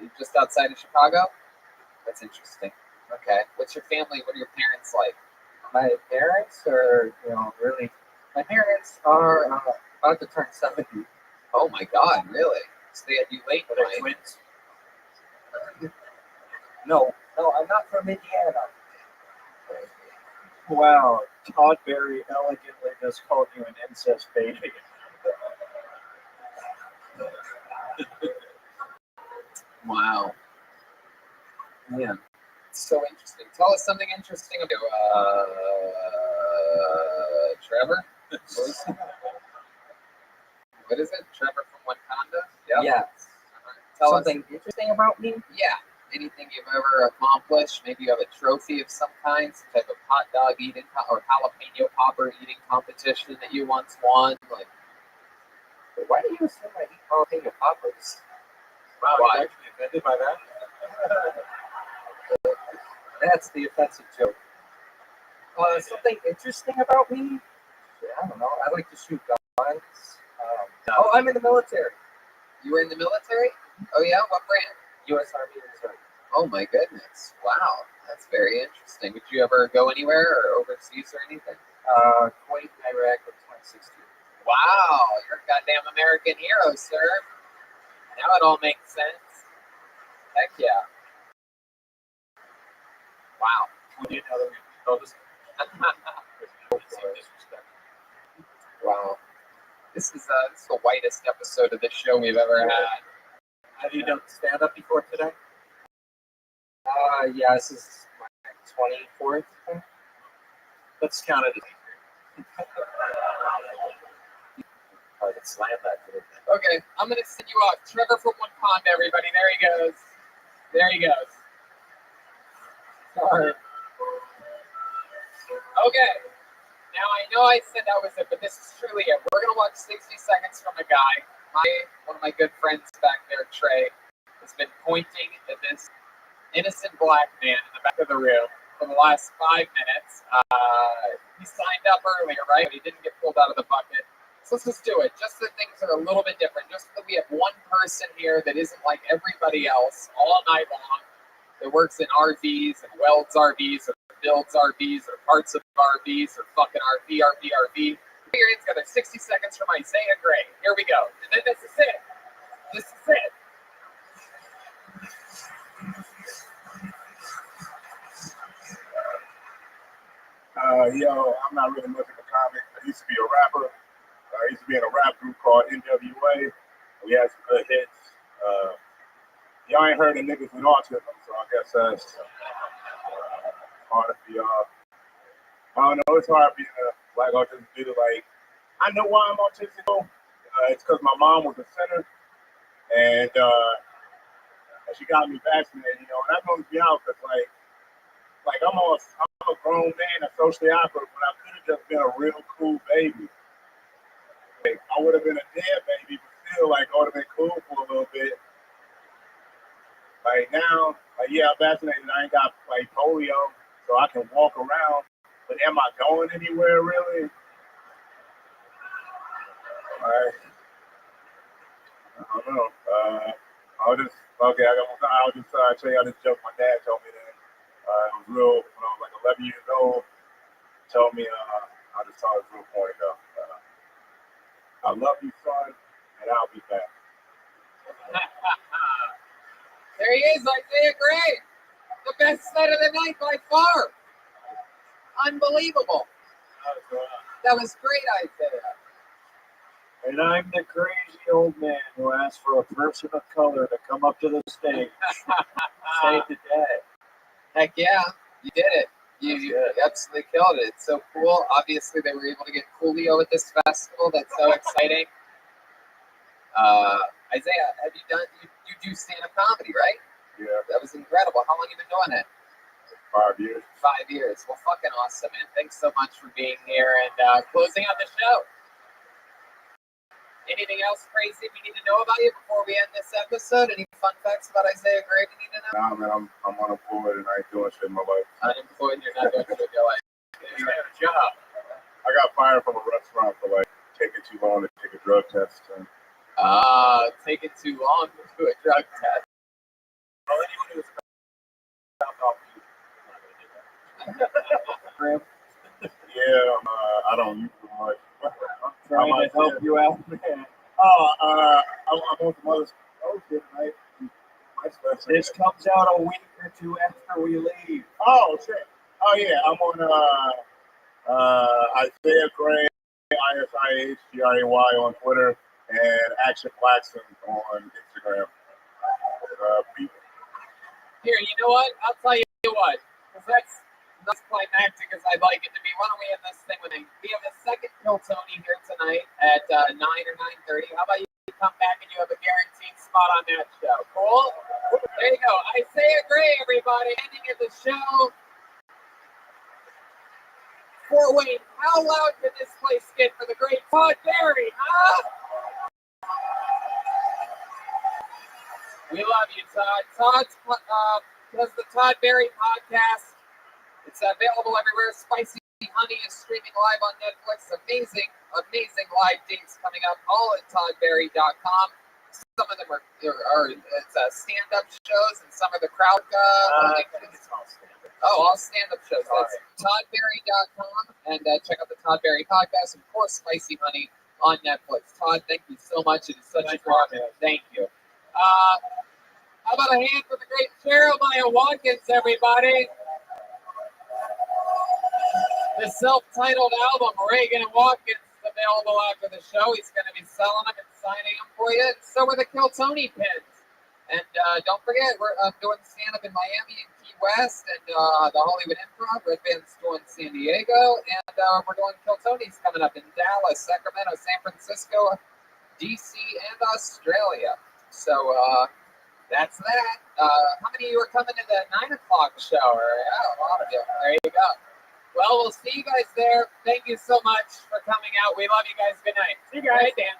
You just outside of Chicago? That's interesting. Okay. What's your family? What are your parents like? My parents are, really. My parents are about to turn 70. Oh my God, really? So they had you late Are they tonight. twins? No, I'm not from Indiana. Wow, Todd Berry elegantly just called you an incest baby. Wow. Yeah. So interesting. Tell us something interesting about Trevor. What is it? Trevor from Wakanda? Yep. Yes. Tell Something interesting about me? us. Yeah. Anything you've ever accomplished? Maybe you have a trophy of some kind, some type of hot dog eating or jalapeno popper eating competition that you once won. Like, Why do you assume I eat jalapeno poppers? Wow, Why? you're actually offended by that? That's the offensive joke. Something interesting about me? Yeah, I don't know. I like to shoot guns. Oh, I'm in the military. You were in the military? Oh yeah, what brand? U.S. Army Reserve. Oh my goodness! Wow, that's very interesting. Did you ever go anywhere or overseas or anything? Kuwait and Iraq in 2016. Wow, you're a goddamn American hero, sir. Now it all makes sense. Heck yeah! Wow. We didn't know that we told us. Disrespect. Wow. This is the whitest episode of this show we've ever had. Have you done stand up before today? Yeah, this is my 24th. Let's count it as I could slam that today. Okay, I'm gonna send you off. Trevor from One Pond, everybody. There he goes. There he goes. Sorry. Okay. Now I know I said that was it, but this is truly it. We're gonna watch 60 seconds from a guy. One of my good friends back there, Trey, has been pointing at this innocent black man in the back of the room for the last 5 minutes. He signed up earlier, right? But he didn't get pulled out of the bucket. So let's just do it. Just so things are a little bit different. Just so that we have one person here that isn't like everybody else all night long, that works in RVs and welds RVs or builds RVs or parts of RVs or fucking RV. Put your hands together. 60 seconds from Isaiah Gray. Here we go. And then this is it. This is it. Yo, I'm not really much of a comic. I used to be a rapper. I used to be in a rap group called NWA. We had some good hits. Y'all ain't heard of niggas with autism, so I guess that's hard for y'all. I don't know, it's hard being a black autistic dude. Like, I know why I'm autistic, though. It's because my mom was a sinner, and she got me vaccinated, you know, and that bums me out because, like I'm a grown man, a socially awkward, but I could have just been a real cool baby. Like, I would have been a dead baby, but still, like, I would have been cool for a little bit. Like, now, like, yeah, I'm vaccinated. I ain't got, like, polio, so I can walk around. But am I going anywhere, really? Like, I don't know. I'll just tell y'all this joke my dad told me that. It was real, when I was like 11 years old. He told me, I just thought it was real funny though. I love you, son, and I'll be back. There he is, Isaiah Gray. The best set of the night by far. Unbelievable. That was great, Isaiah. And I'm the crazy old man who asked for a person of color to come up to the stage. Save the day. Heck yeah, you did it. You absolutely killed it. It's so cool. Obviously, they were able to get Coolio at this festival. That's so exciting. Isaiah, have you done? You do stand-up comedy, right? Yeah. That was incredible. How long have you been doing it? 5 years. 5 years. Well, fucking awesome, man. Thanks so much for being here and closing out the show. Anything else crazy we need to know about you before we end this episode? Any fun facts about Isaiah Gray we need to know? Nah, man, I'm unemployed and I ain't doing shit in my life. Unemployed, you're not doing shit in your life. you have a job. I got fired from a restaurant for like taking too long to take a drug test. And Taking too long to do a drug test. Well, anyone who's dropped off you. yeah, I don't use it much. I'm trying to help you out, man. I'm on some other shit, right? This comes out a week or two after we leave. Oh, shit. Oh, yeah. I'm on Isaiah Gray, ISIHGRAY on Twitter, and Action Blackson on Instagram. Here, you know what? I'll tell you what. Because that's climactic as I'd like it to be. Why don't we end this thing with a... We have a second Kill Tony here tonight at 9 or 9:30. How about you come back and you have a guaranteed spot on that show? Cool? There you go. Isaiah Gray, everybody. Ending of the show. Fort Wayne, how loud can this place get for the great Todd Berry, huh? We love you, Todd. Todd does the Todd Berry podcast. It's available everywhere. Spicy Honey is streaming live on Netflix. Amazing live dates coming up. All at toddberry.com. Some of them are stand-up shows, and some are the crowd. All stand-up shows. That's toddberry.com, and check out the Todd Berry podcast. And of course, Spicy Honey on Netflix. Todd, thank you so much. It is such a honor. Thank you. How about a hand for the great Jeremiah Watkins, everybody? The self-titled album, Reagan and Watkins, is available after the show. He's going to be selling them and signing them for you. So are the Kiltony pins. And don't forget, we're doing stand-up in Miami and Key West, and the Hollywood Improv. Red Band's doing San Diego, and we're doing Kiltony's coming up in Dallas, Sacramento, San Francisco, DC, and Australia. So that's that. How many of you are coming to the 9 o'clock show? Yeah, a lot of you. There you go. Well, we'll see you guys there. Thank you so much for coming out. We love you guys. Good night. See you guys. Right, Dan.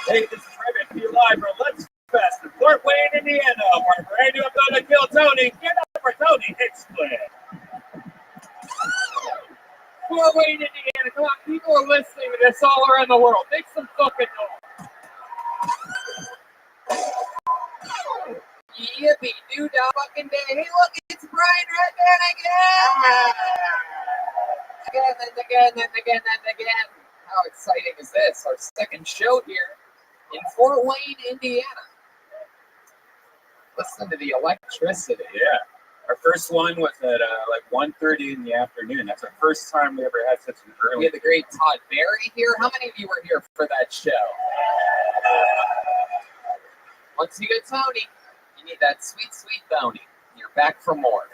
Hey, this is Rabbi live from Let's Fest in Fort Wayne, Indiana. We're brand new about to kill Tony. Get up for Tony Explain. Fort Wayne, Indiana. Come on, people are listening to this all around the world. Make some fucking noise. Yippee doo dah fucking day. Hey, look, it's Brian right there again. Again and again. How exciting is this? Our second show here in Fort Wayne, Indiana. Listen to the electricity. Yeah. Our first one was at like 1:30 in the afternoon. That's our first time we ever had such an early. We had the great Todd Berry here. How many of you were here for that show? Once you get Tony, you need that sweet, sweet Tony. You're back for more.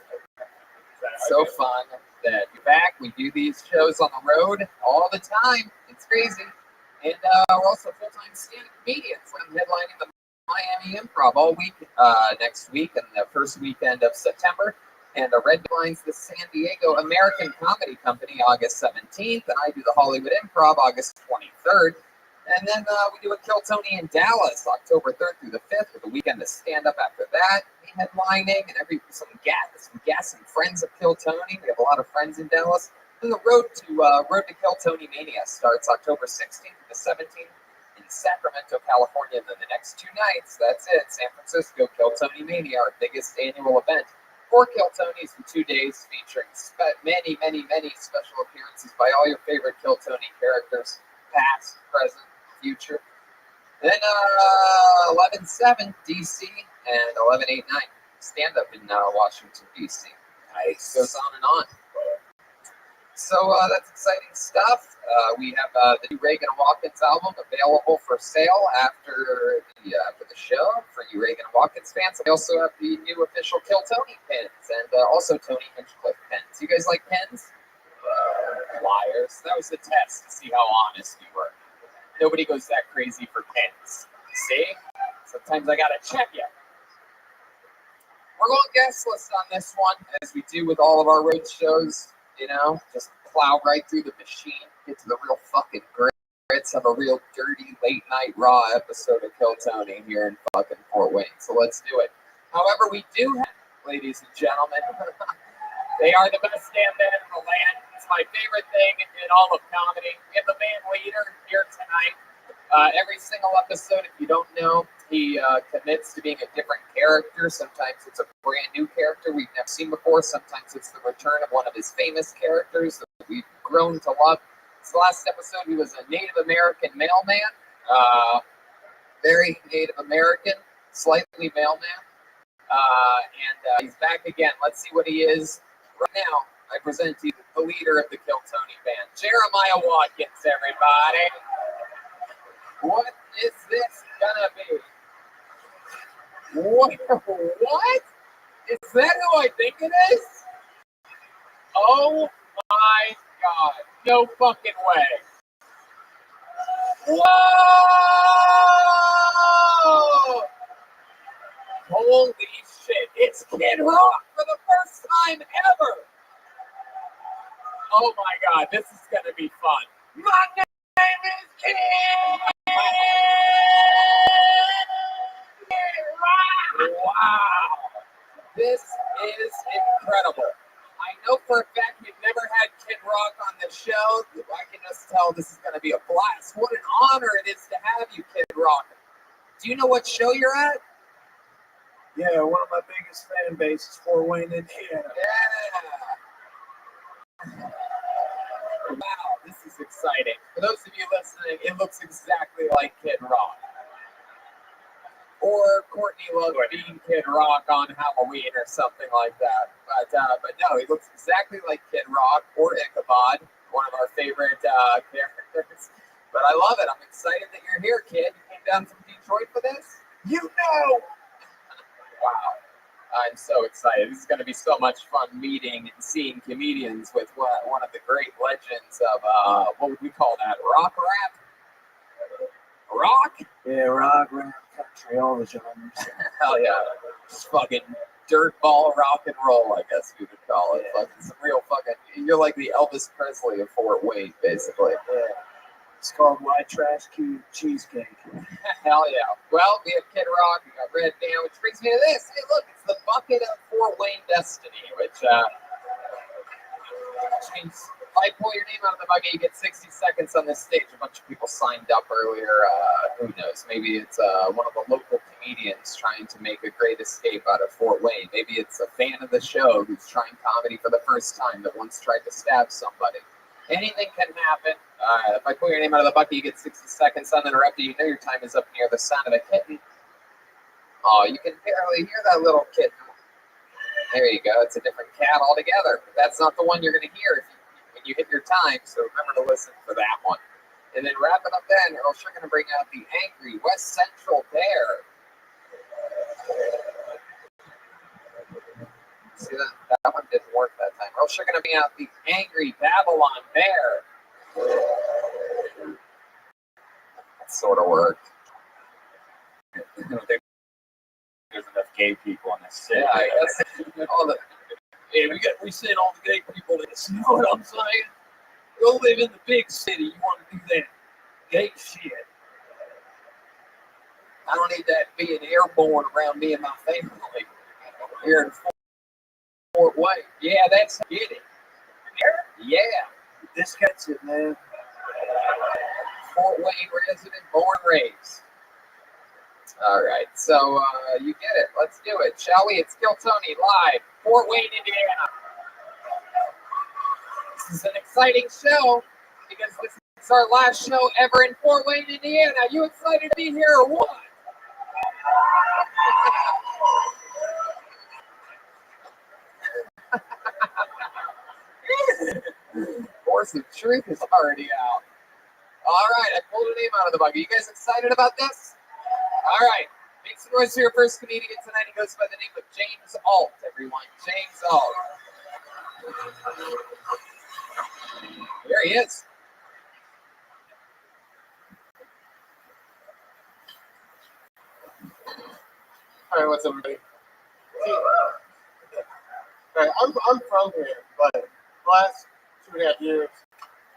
It's so fun that you're back. We do these shows on the road all the time. It's crazy. And we're also full-time stand-up comedians. I'm headlining the Miami Improv all week next week and the first weekend of September. And the Red Lines the San Diego American Comedy Company August 17th. And I do the Hollywood Improv August 23rd. And then we do a Kill Tony in Dallas October 3rd through the 5th with a weekend of stand-up after that. Headlining and some gas and friends of Kill Tony. We have a lot of friends in Dallas. And the road to Kill Tony Mania starts October 16th to the 17th in Sacramento, California. And then the next 2 nights, that's it. San Francisco, Kill Tony Mania, our biggest annual event. 4 Kill Tonys in 2 days, featuring many special appearances by all your favorite Kill Tony characters, past, present, future. Then 11/7 DC and 11/8/9 stand up in Washington DC. Nice. Goes on and on. That's exciting stuff. We have the new Reagan and Watkins album available for sale after the show for you Reagan and Watkins fans. We also have the new official Kill Tony pins and also Tony Hinchcliffe pins. You guys like pins? Liars. That was the test to see how honest you were. Nobody goes that crazy for pins. See? Sometimes I gotta check you. We're going guestless on this one, as we do with all of our road shows. You know, just plow right through the machine, get to the real fucking grits of a real dirty late night raw episode of Kill Tony here in fucking Fort Wayne. So let's do it. However, we do have, ladies and gentlemen, they are the best damn band in the land. It's my favorite thing in all of comedy. We have the band leader here tonight. Every single episode, if you don't know, he commits to being a different character. Sometimes it's a brand new character we've never seen before. Sometimes it's the return of one of his famous characters that we've grown to love. This last episode, he was a Native American mailman. Very Native American, slightly mailman. And he's back again. Let's see what he is. Right now, I present to you the leader of the Kill Tony band, Jeremiah Watkins, everybody. What is this gonna be? What? Is that who I think it is? Oh my God. No fucking way. Whoa! Holy shit. It's Kid Rock for the first time ever. Oh my God. This is gonna be fun. My name is Kid Wow. This is incredible. I know for a fact we've never had Kid Rock on the show. I can just tell this is going to be a blast. What an honor it is to have you, Kid Rock. Do you know what show you're at? Yeah, one of my biggest fan bases, Fort Wayne, Indiana. Yeah. Wow, this is exciting. For those of you listening, it looks exactly like Kid Rock. Or Courtney Love being Kid Rock on Halloween or something like that. But no, he looks exactly like Kid Rock or Ichabod, one of our favorite characters. But I love it. I'm excited that you're here, kid. You came down from Detroit for this? You know! Wow. I'm so excited. This is going to be so much fun meeting and seeing comedians with one of the great legends of, what would we call that? Rock rap? Rock? Yeah, rock, rap, country, all the genres. Hell yeah. Just fucking dirtball rock and roll, I guess we would call it. Yeah. Fucking some real fucking, you're like the Elvis Presley of Fort Wayne, basically. Yeah. It's called White Trash Cheesecake. Hell yeah. Well, we have Kid Rock, we got Red Band, which brings me to this. Hey, look, it's the bucket of Fort Wayne destiny, which means if I pull your name out of the bucket, you get 60 seconds on this stage. A bunch of people signed up earlier. Who knows? Maybe it's one of the local comedians trying to make a great escape out of Fort Wayne. Maybe it's a fan of the show who's trying comedy for the first time that once tried to stab somebody. Anything can happen. If I pull your name out of the bucket, you get 60 seconds uninterrupted. You know your time is up near the sound of a kitten. Oh, you can barely hear that little kitten. There you go. It's a different cat altogether. But that's not the one you're going to hear when you hit your time, so remember to listen for that one. And then wrap it up then, Earl Sugar going to bring out the angry West Central Bear. See that? That one didn't work that time. Earl Sugar going to bring out the angry Babylon Bear. That sort of worked. I don't think there's enough gay people in this city. Yeah, I guess. We sent all the gay people this. You know what I'm saying? Go live in the big city. You want to do that gay shit. I don't need that being airborne around me and my family here in Fort Wayne. Yeah, that's it. Yeah. This gets it, man. Fort Wayne resident, born and raised. All right, so you get it. Let's do it, shall we? It's Kill Tony live, Fort Wayne, Indiana. This is an exciting show because this is our last show ever in Fort Wayne, Indiana. Are you excited to be here or what? source of truth is already out. All right, I pulled a name out of the bucket. You guys excited about this? All right, make some noise for your first comedian tonight. He goes by the name of James Alt, everyone. James Alt. There he is. All right, what's up, everybody? All right, I'm from here, but the last 2.5 years,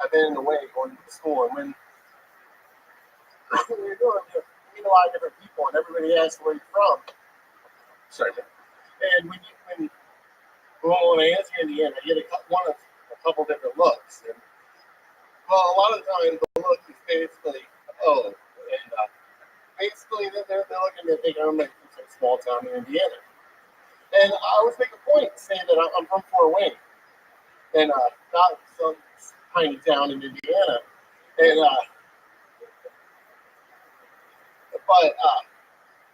I've been away going to school, and when you're doing, you meet a lot of different people, and everybody asks where you're from. Sorry, and when I answer Indiana, I get a couple different looks, and well, a lot of the time the look is basically, oh, and basically they're looking at thinking I'm like from some small town in Indiana. And I always make a point saying that I'm from Fort Wayne, and not some tiny town in Indiana. And but I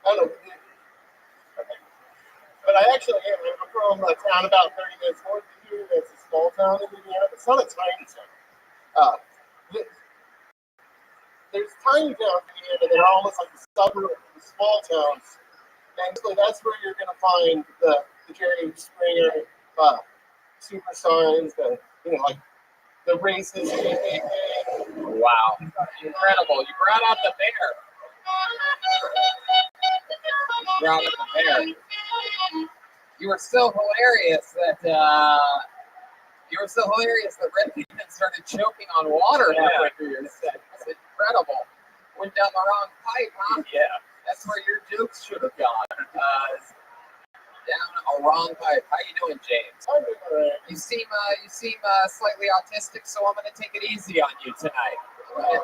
don't know. But I actually am. I'm from a town about 30 minutes north of here. That's a small town in Indiana. It's not a tiny town. There's tiny towns in Indiana that are almost like the suburb of the small towns. And so that's where you're going to find the Jerry Springer super signs, like the racist. Wow, incredible! You brought out the bear. You were so hilarious that Red Demon started choking on water halfway through your set. That's incredible. Went down the wrong pipe, huh? Yeah. That's where your jokes should have gone. Down a wrong pipe. How you doing, James? I'm doing all right. You seem slightly autistic, so I'm gonna take it easy on you tonight. Right?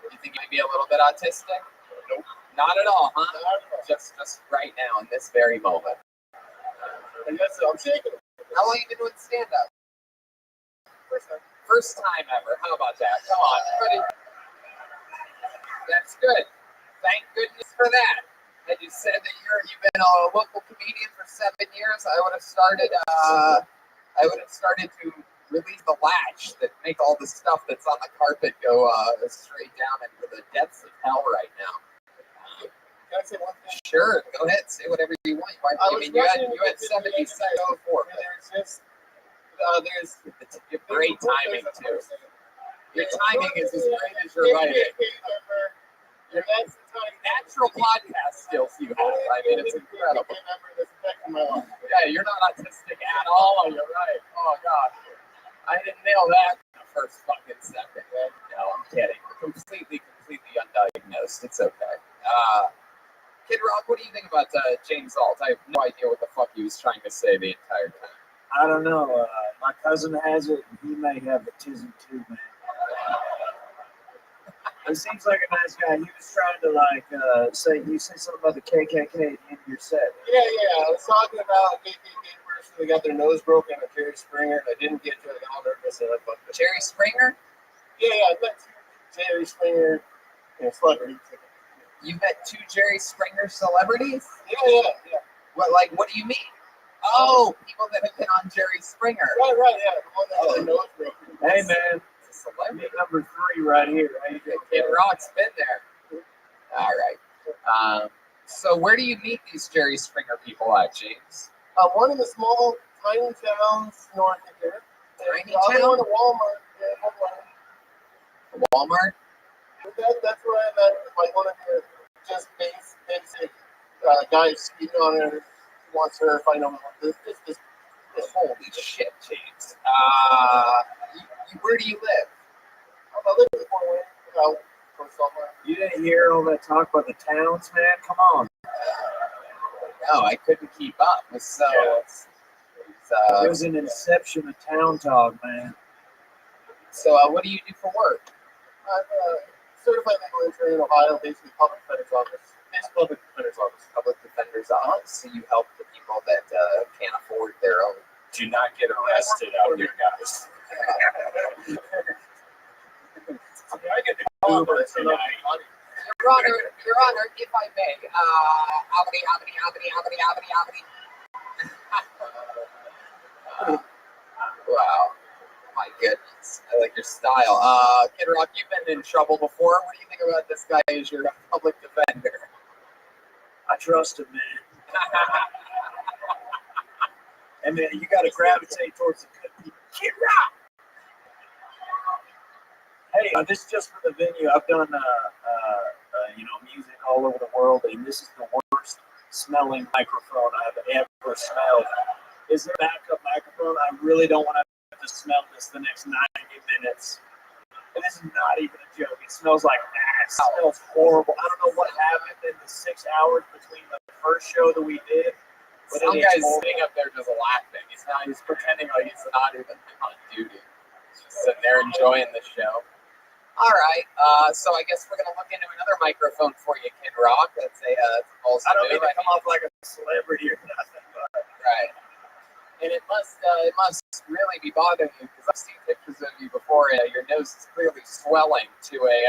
You think you might be a little bit autistic? Nope. Not at all, huh? Just right now in this very moment. And that's I'm shaking. How long have you been doing stand-up? First time. First time ever. How about that? Come on, everybody. That's good. Thank goodness for that. And you said that you've been a local comedian for 7 years. I would have started to release the latch that make all the stuff that's on the carpet go straight down into the depths of hell right now. Can I say one thing? Sure, go ahead. Say whatever you want. You had 70 seconds before. There's Great timing too. Your timing is as great as your writing. Your natural podcast skills you have. I mean, it's incredible. Yeah, you're not autistic at all. You're right. Oh God, I didn't nail that in the first fucking second. No, I'm kidding. Completely undiagnosed. It's okay. Kid Rock, what do you think about James Alt? I have no idea what the fuck he was trying to say the entire time. I don't know. My cousin has it, and he may have autism too, man. He seems like a nice guy. He was trying to say something about the KKK in your set. Yeah. I was talking about a KKK person that got their nose broken at Jerry Springer, and I didn't get to it. I got all nervous. And I fucked it. Jerry Springer? Yeah. I met Jerry Springer, celebrities. You met 2 Jerry Springer celebrities? Yeah. What do you mean? Oh, people that have been on Jerry Springer. Right, yeah. The one that had their nose broken. Hey, man. It's a celebrity. Number 3 right here. Kid Rock's been there. All right. So where do you meet these Jerry Springer people at, James? One in the small, tiny towns north of here. Tiny town? town? One at Walmart. Walmart? That's where I met one of the just basic guys speaking on her. Wants her if I know this. Holy shit, James. Where do you live? I live in Fort Wayne. You didn't hear all that talk about the towns, man? Come on. No, I couldn't keep up. It was an inception of town talk, man. So what do you do for work? I'm a certified legal intern in Ohio, basically public defender's office. Public defender's office. So you help the people that can't afford their own. Do not get arrested out here, guys. I get the Uber tonight. Your Honor, if I may, Wow. My goodness. I like your style. Kid Rock, you've been in trouble before. What do you think about this guy as your public defender? I trust him, man. And man, you got to gravitate towards the good people. Kid Rock. Hey, this is just for the venue. I've done, music all over the world, and this is the worst smelling microphone I've ever smelled. Is there a backup microphone? I really don't want to have to smell this the next 90 minutes. And this is not even a joke. It smells like ass. It smells horrible. I don't know what happened in the 6 hours between the first show that we did. But some guy's sitting up there just laughing. He's pretending like he's not even on duty. He's just sitting there enjoying the show. All right, so I guess we're gonna look into another microphone for you, Kid Rock. That's a false. I don't mean to come off like a celebrity or nothing, but right. And it must really be bothering you because I've seen pictures of you before. Your nose is clearly swelling to a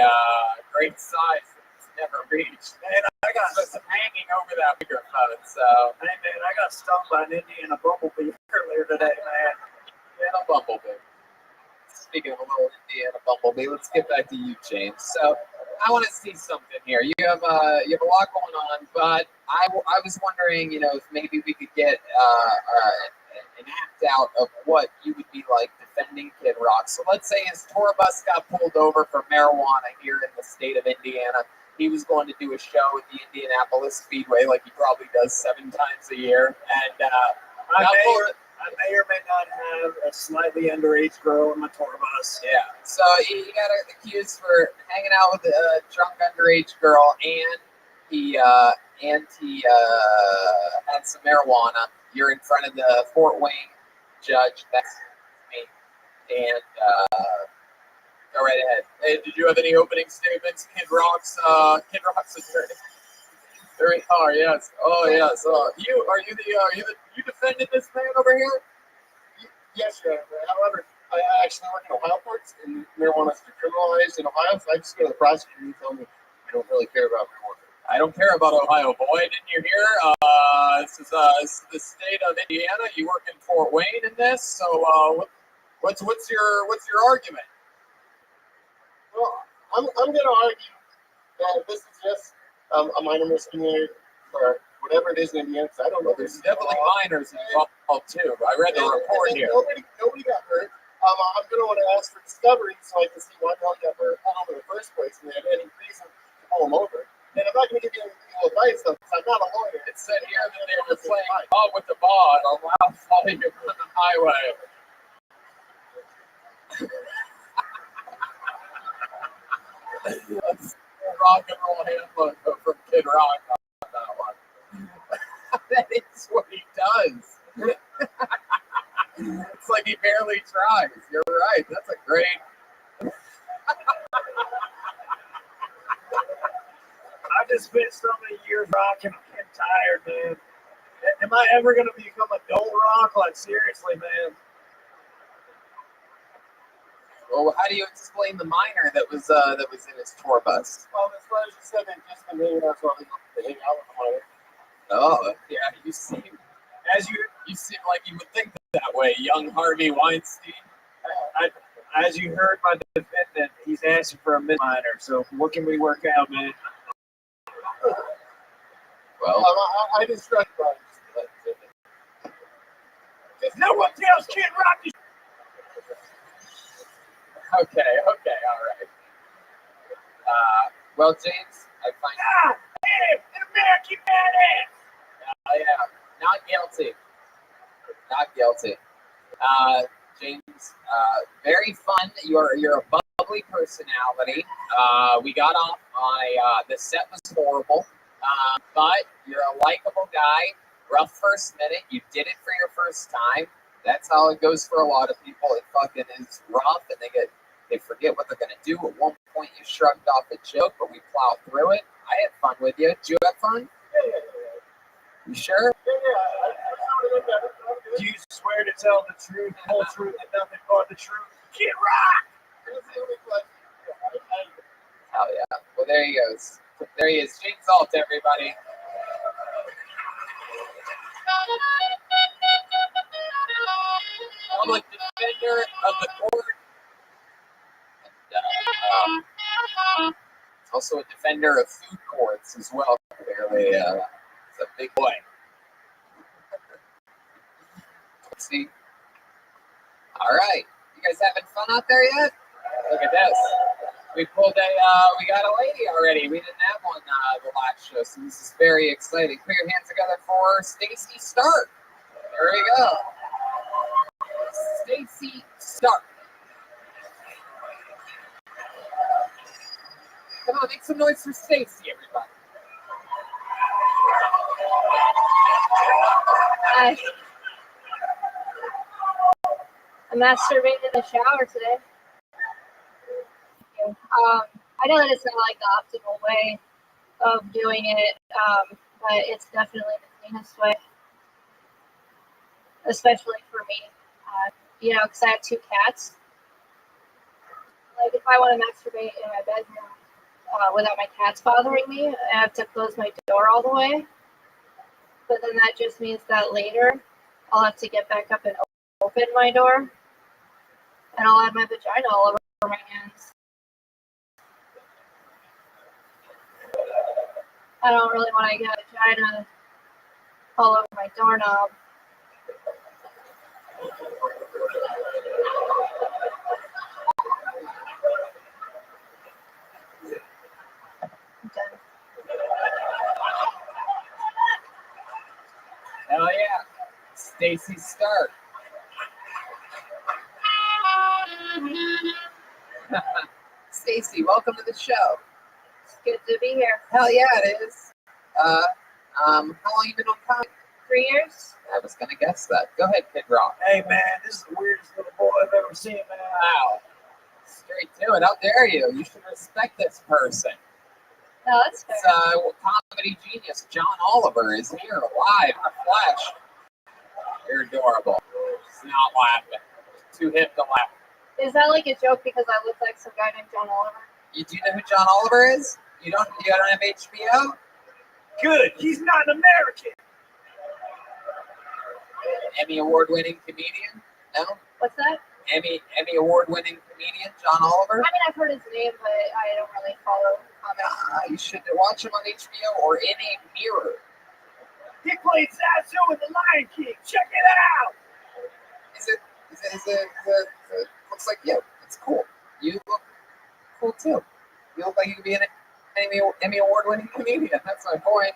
great size that it's never reached. Man, I got just hanging over that microphone. So, hey man, I got stung by an Indiana bumblebee earlier today, man. Yeah, a bumblebee. Speaking of a little Indiana bumblebee, let's get back to you, James. So I want to see something here. You have a lot going on, but I was wondering, if maybe we could get an act out of what you would be like defending Kid Rock. So let's say his tour bus got pulled over for marijuana here in the state of Indiana. He was going to do a show at the Indianapolis Speedway, like he probably does 7 times a year, and I may or may not have a slightly underage girl in my tour bus. Yeah. So he got accused for hanging out with a drunk underage girl, and he had some marijuana. You're in front of the Fort Wayne judge. That's me. And go right ahead. Hey, did you have any opening statements? Kid Rock's attorney. There we are. Yes. Oh, yes. You defended this man over here? Yes, Your Honor. However, I actually work in Ohio courts, and marijuana is decriminalized in Ohio, so I just go to the prosecutor and he tells me I don't really care about marijuana. I don't care about Ohio, boy. Didn't you hear? This is the state of Indiana. You work in Fort Wayne in this, so what's your argument? Well, I'm going to argue that this is just a minor misdemeanor for whatever it is in Indiana, because I don't know. There's definitely minors involved too. I read the report here. Nobody got hurt. I'm going to want to ask for discovery so I can see why no one got hurt in the first place and they had any reason to pull them over. And I'm not going to give you any legal advice, though, because I'm not a lawyer. It said here that they were playing ball with the ball and a loud volume on the highway. That's rock and roll handbook from Kid Rock on that one. That is what he does. It's like he barely tries. You're right. That's a great. I just spent so many years rocking. I'm getting tired, man. Am I ever going to become a don't rock? Like, seriously, man. Well, how do you explain the minor that was in his tour bus? Well, as far as you said, they've just been hanging out, so they hang out with the minor. Oh, yeah. You seem like you would think that way, young Harvey Weinstein. As you heard my defendant, he's asking for a misdemeanor. So what can we work out, man? Well, I just tried to Because no one tells Kid Rock. Okay, all right. Well, James, I find Hey, an American badass. yeah, not guilty. James, very fun. You're a bubbly personality. We got off. The set was horrible, but you're a likable guy. Rough first minute. You did it for your first time. That's how it goes for a lot of people. It fucking is rough, and they forget what they're gonna do. At one point, you shrugged off a joke, but we plowed through it. I had fun with you. Did you have fun? Yeah. You sure? Do you swear to tell the truth, the whole truth, and nothing but the truth? Kid Rock! Hell yeah. Well, there he goes. There he is. James Alt, everybody. Public defender of the court. And, also a defender of food courts as well. Clearly, he's a big boy. Let's see. All right, you guys having fun out there yet? Look at this. We pulled we got a lady already. We didn't have one the last show, so this is very exciting. Put your hands together for Stacy Stark. There we go. Stacy Stark. Come on, make some noise for Stacy, everybody. Hi. I masturbated in the shower today. I know that it's not like the optimal way of doing it, but it's definitely the cleanest way, especially for me. Because I have 2 cats. Like, if I want to masturbate in my bedroom without my cats bothering me, I have to close my door all the way. But then that just means that later I'll have to get back up and open my door, and I'll have my vagina all over my hands. I don't really want to get a vagina all over my doorknob. I'm done. Hell yeah. Stacy Stark. Stacy, welcome to the show. It's good to be here. Hell yeah, it is. How long you been on comedy? 3 years? I was gonna guess that. Go ahead, Kid Rock. Hey man, this is the weirdest little boy I've ever seen, man. Wow. Straight to it. How dare you? You should respect this person. No, that's fair. It's comedy genius John Oliver is here live in the flesh. You're adorable. She's not laughing. She's too hip to laugh. Is that like a joke because I look like some guy named John Oliver? You do know who John Oliver is? You don't have HBO? Good, he's not an American. Emmy award-winning comedian? No? What's that? Emmy award-winning comedian John Oliver? I mean, I've heard his name, but I don't really follow comedy. You should watch him on HBO or in a mirror. He played Zazu in The Lion King. Check it out. Is it looks like you. It's cool. You look cool too. You look like you could be an Emmy award-winning comedian. That's my point.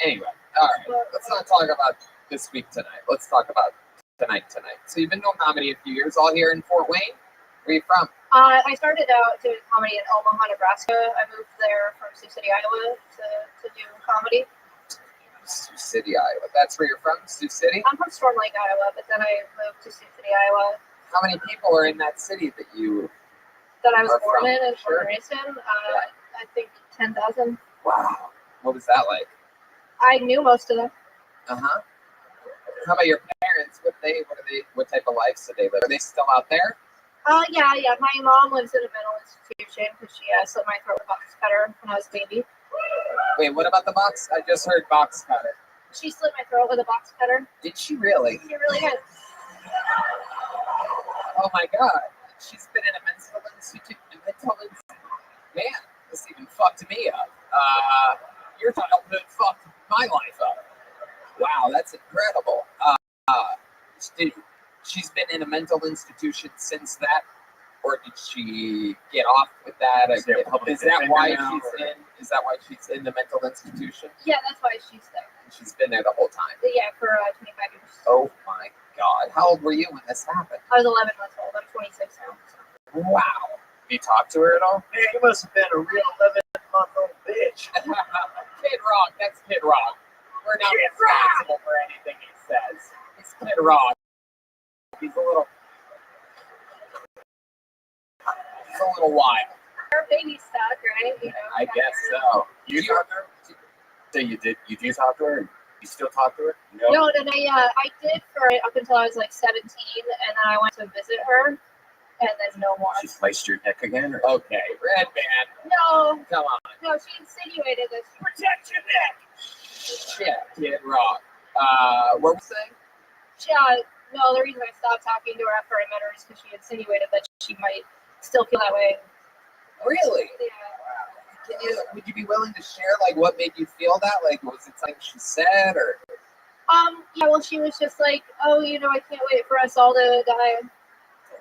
Anyway, all right. Let's not talk about this week tonight. Let's talk about tonight. So you've been doing comedy a few years, all here in Fort Wayne. Where are you from? I started out doing comedy in Omaha, Nebraska. I moved there from Sioux City, Iowa to do comedy. Sioux City, Iowa. That's where you're from? Sioux City? I'm from Storm Lake, Iowa, but then I moved to Sioux City, Iowa. How many people are in that city that you That I was are born from? in and Sure. born and raised in. I think 10,000. Wow. What was that like? I knew most of them. Uh-huh. How about your parents? What type of lives did they live? Are they still out there? Yeah. My mom lives in a mental institution because she slit my throat with a box cutter when I was a baby. Wait, what about the box? I just heard box cutter. She slit my throat with a box cutter. Did she really? She really did. Oh my God. She's been in a mental institution. Man, this even fucked me up. Your childhood fucked my life up. Wow, that's incredible. She's been in a mental institution since that, or did she get off with that? Is that why she's in the mental institution? Yeah, that's why she's there. She's been there the whole time. Yeah, for 25 years. Oh my God. How old were you when this happened? I was 11 months old. I'm 26 now. So. Wow. Did you talk to her at all? Man, you must have been a real 11-month-old bitch. Kid Rock. That's Kid Rock. We're not responsible for anything he says. He's Kid Rock. He's a little wild. Her baby stuck, right? I guess so. You talked to her? So you do talk to her? You still talk to her? No, then I did for it up until I was like 17, and then I went to visit her, and then no more. She sliced your neck again? Or? Okay, Red Man. No, Come on. no, she insinuated this. Protect your neck! Shit, Kid Rock. What were we saying? Yeah, No, the reason I stopped talking to her after I met her is because she insinuated that she might still feel that way. Really? Yeah. Would you be willing to share like what made you feel that? Like, was it something she said or? Yeah, well, she was just like, oh, I can't wait for us all to die.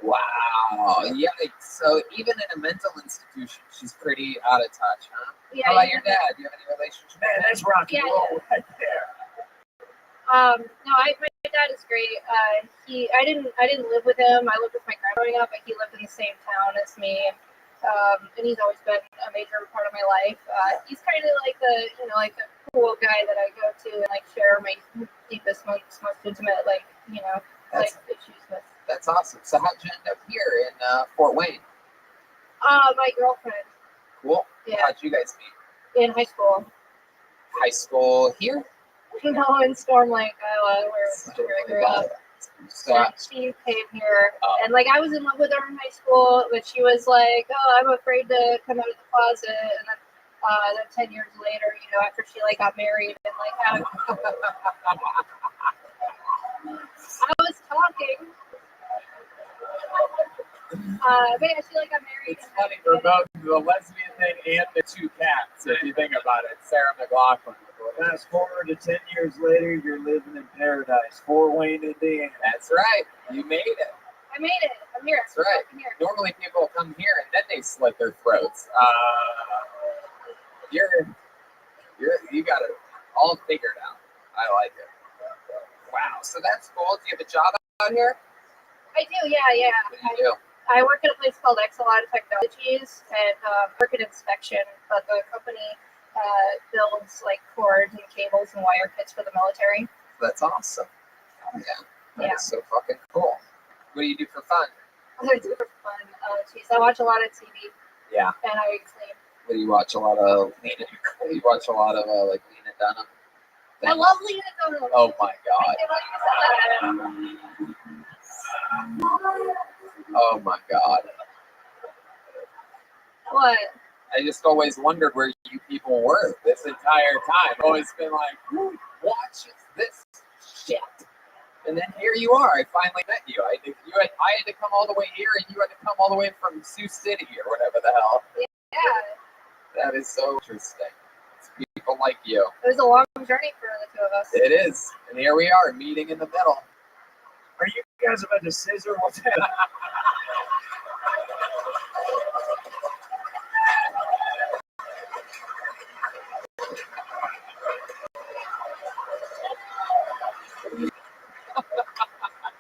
Wow. Yeah. So even in a mental institution, she's pretty out of touch, huh? Yeah. How about your dad? Do you have any relationship? Man, that's rock and roll right there. No, my dad is great. I didn't live with him. I lived with my grandma growing up, but he lived in the same town as me. And he's always been a major part of my life. He's kind of like the cool guy that I go to and like share my deepest, most intimate, life issues with. That's awesome. So how'd you end up here in Fort Wayne? My girlfriend. Cool. Yeah. How'd you guys meet? In high school. High school here? No, in Storm Lake, Iowa, where I grew up. So, And she came here, and like I was in love with her in high school, but she was like, "Oh, I'm afraid to come out of the closet." And then 10 years later, after she like got married and like had, I was talking. But yeah, she like got married. It's funny for both the lesbian thing and the two cats, if you think about it. Sarah McLaughlin. Fast forward to 10 years later, you're living in paradise, Fort Wayne, Indiana. that's right. You made it. I made it. I'm here. That's right. I'm here. Normally people come here and then they slit their throats. You got it all figured out. I like it. Wow. So that's cool. Do you have a job out here? I do. Yeah. What do you do? I work at a place called Exelon Technologies and work in inspection, but the company builds like cords and cables and wire kits for the military. That's awesome. Oh, yeah. That's Yeah. so fucking cool. What do you do for fun? I do for fun. I watch a lot of TV. Yeah. And I clean. What do you watch? A lot of Lena. You watch a lot of like Lena Dunham. I love Lena Dunham. Oh my god. Oh my god. What? I just always wondered where you people were this entire time. I've always been like, who watches this shit? And then here you are. I finally met you. I had to come all the way here, and you had to come all the way from Sioux City or whatever the hell. Yeah. That is so interesting. It's people like you. It was a long journey for the two of us. It is. And here we are, meeting in the middle. Are you guys about to scissor? What's that?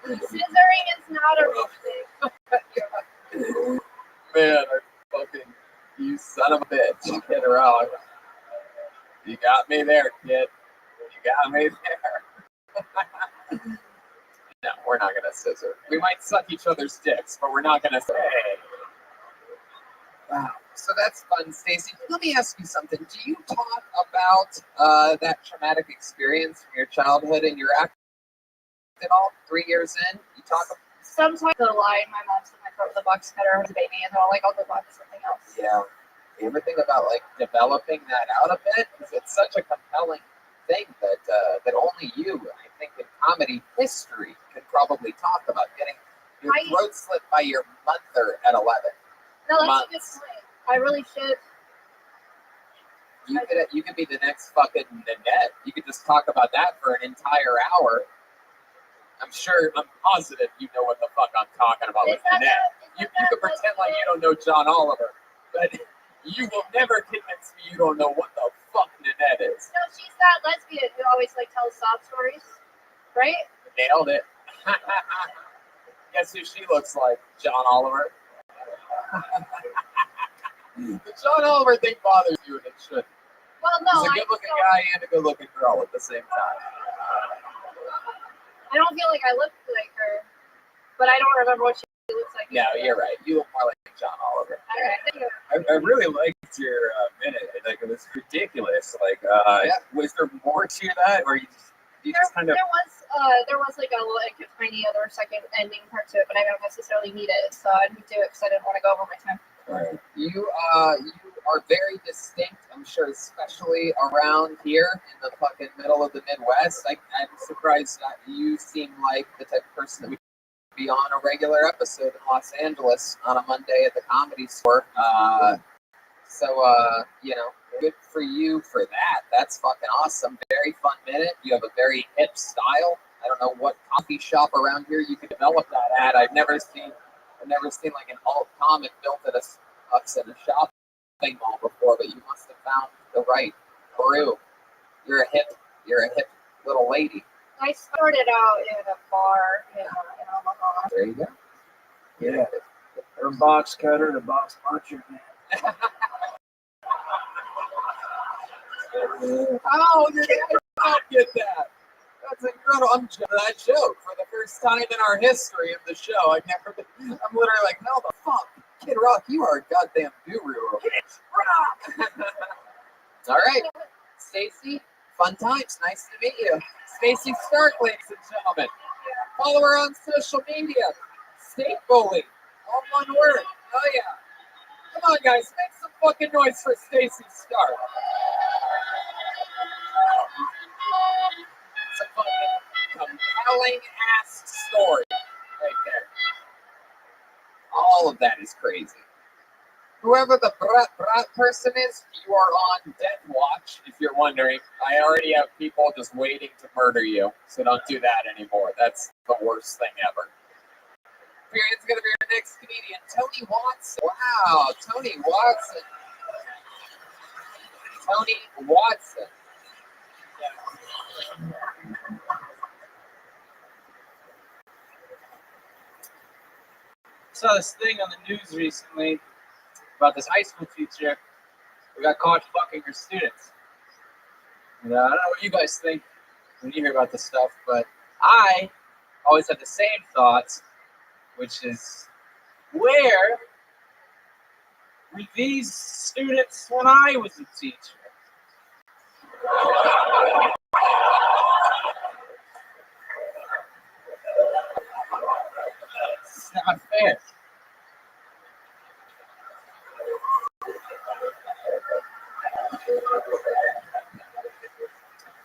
Scissoring is not a real thing. Man, you son of a bitch. Kid around. You got me there, kid. You got me there. No, we're not going to scissor. We might suck each other's dicks, but we're not going to say. Wow. So that's fun, Stacey. Let me ask you something. Do you talk about that traumatic experience from your childhood and your act at all? 3 years in? You talk about Sometimes the line my mom said my throat with a box cutter as a baby, and then I'll go on to something else. Yeah. You ever think about like developing that out a bit? Because it's such a compelling thing that only you, I think, in comedy history can probably talk about getting your throat slit by your mother at 11. No, that's months. a good point. I really should. You could be the next fucking Nanette. You could just talk about that for an entire hour. I'm positive you know what the fuck I'm talking about with Nanette. You can pretend like you don't know John Oliver, but you will never convince me you don't know what the fuck Nanette is. No, she's that lesbian who always tells sob stories, right? Nailed it. Guess who she looks like? John Oliver. The John Oliver thing bothers you, and it should. Well, no. He's a good-looking guy and a good-looking girl at the same time. I don't feel like I look like her, but I don't remember what she looks like. No, you're right. You look more like John Oliver. I really liked your minute. Like, it was ridiculous. Like, was there more to that, or you just kind of? There was like a tiny other second ending part to it, but I don't necessarily need it, so I didn't do it because I didn't want to go over my time. Right. You are very distinct. I'm sure, especially around here in the fucking middle of the Midwest. I'm surprised that you seem like the type of person that would be on a regular episode in Los Angeles on a Monday at the Comedy Store. Good for you for that. That's fucking awesome. Very fun minute. You have a very hip style. I don't know what coffee shop around here you could develop that at. I've never seen like an alt comic built at a shopping mall before, but you must have found the right brew. You're a hip little lady. I started out in a bar in Omaha. There you go. Yeah. Her box cutter, the box puncher, man. Oh, did I not get that? That's incredible. I'm that joke for the first time in our history of the show. I'm literally like, no, the fuck, Kid Rock, you are a goddamn guru. Kid Rock. All right, Stacy, fun times. Nice to meet you, Stacy Stark, ladies and gentlemen. Follow her on social media. State Bully, all one word. Oh yeah. Come on, guys, make some fucking noise for Stacy Stark. It's a fucking compelling ass story right there. All of that is crazy. Whoever the brat person is, you are on death watch, if you're wondering. I already have people just waiting to murder you, so don't do that anymore. That's the worst thing ever. It's going to be our next comedian, Tony Watson. Wow, Tony Watson. Tony Watson. Saw this thing on the news recently about this high school teacher who got caught fucking her students. And, I don't know what you guys think when you hear about this stuff, but I always have the same thoughts, which is, where were these students when I was a teacher? It's not fair.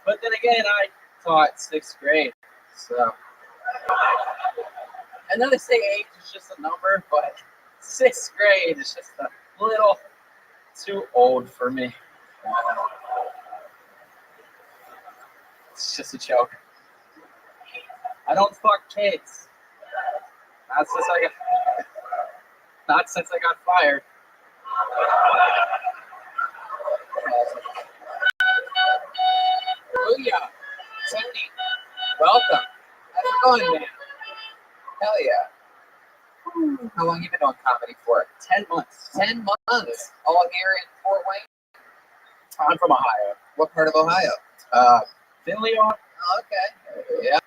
But then again, I taught 6th grade, so I know they say age is just a number, but 6th grade is just a little too old for me. It's just a joke. I don't fuck kids. Not since I got fired. Booyah. Tony, welcome. How's it going, man? Hell yeah. How long you been doing comedy for? 10 months. 10 months. All here in Fort Wayne? I'm from Ohio. What part of Ohio? Finley, Ohio. Oh, okay. Yeah.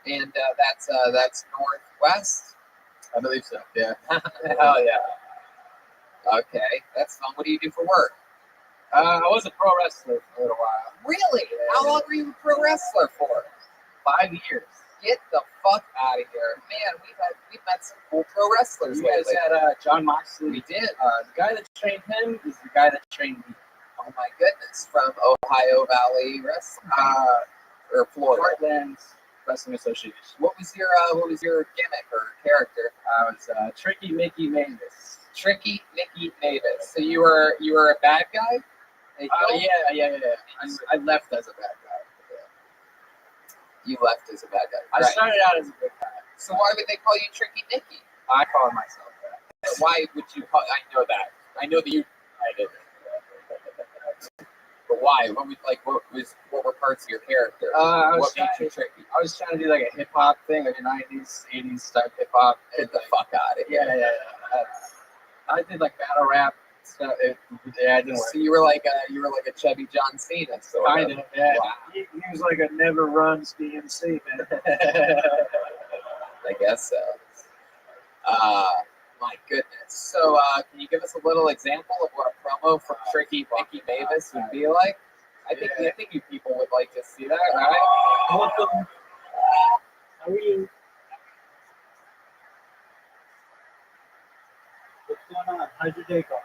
And that's northwest? I believe so. Yeah. Hell yeah. Okay. That's fun. What do you do for work? I was a pro wrestler for a little while. Really? How long were you a pro wrestler for? 5 years. Get the fuck out of here. Man, we've met some cool pro wrestlers You guys lately. had John Moxley. We did. The guy that trained him is the guy that trained me. Oh my goodness. From Ohio Valley Wrestling. Or Florida. Heartland Wrestling Association. What was your gimmick or character? I was Tricky Mickey Mavis. Tricky Mickey Mavis. So you were a bad guy? Yeah. I left as a bad guy. You left as a bad guy. I Right. started out as a good guy. So why would they call you Tricky Mickey? I call myself that. Why would you call? I know that. I know that you. I did. But why? What were parts of your character? What made you tricky? I was trying to do like a hip hop thing, like a 90s, 80s type hip hop. Get the fuck out of here. Yeah. I did like battle rap stuff. It didn't work. So you were like a chubby John Cena. So Kind of, yeah. Wow. He was like a never runs DMC, man. I guess so. My goodness. So, can you give us a little example of what a promo from Tricky Mickey Mavis would be like? I think you people would like to see that, right? Welcome. How are you? What's going on? How's your day going?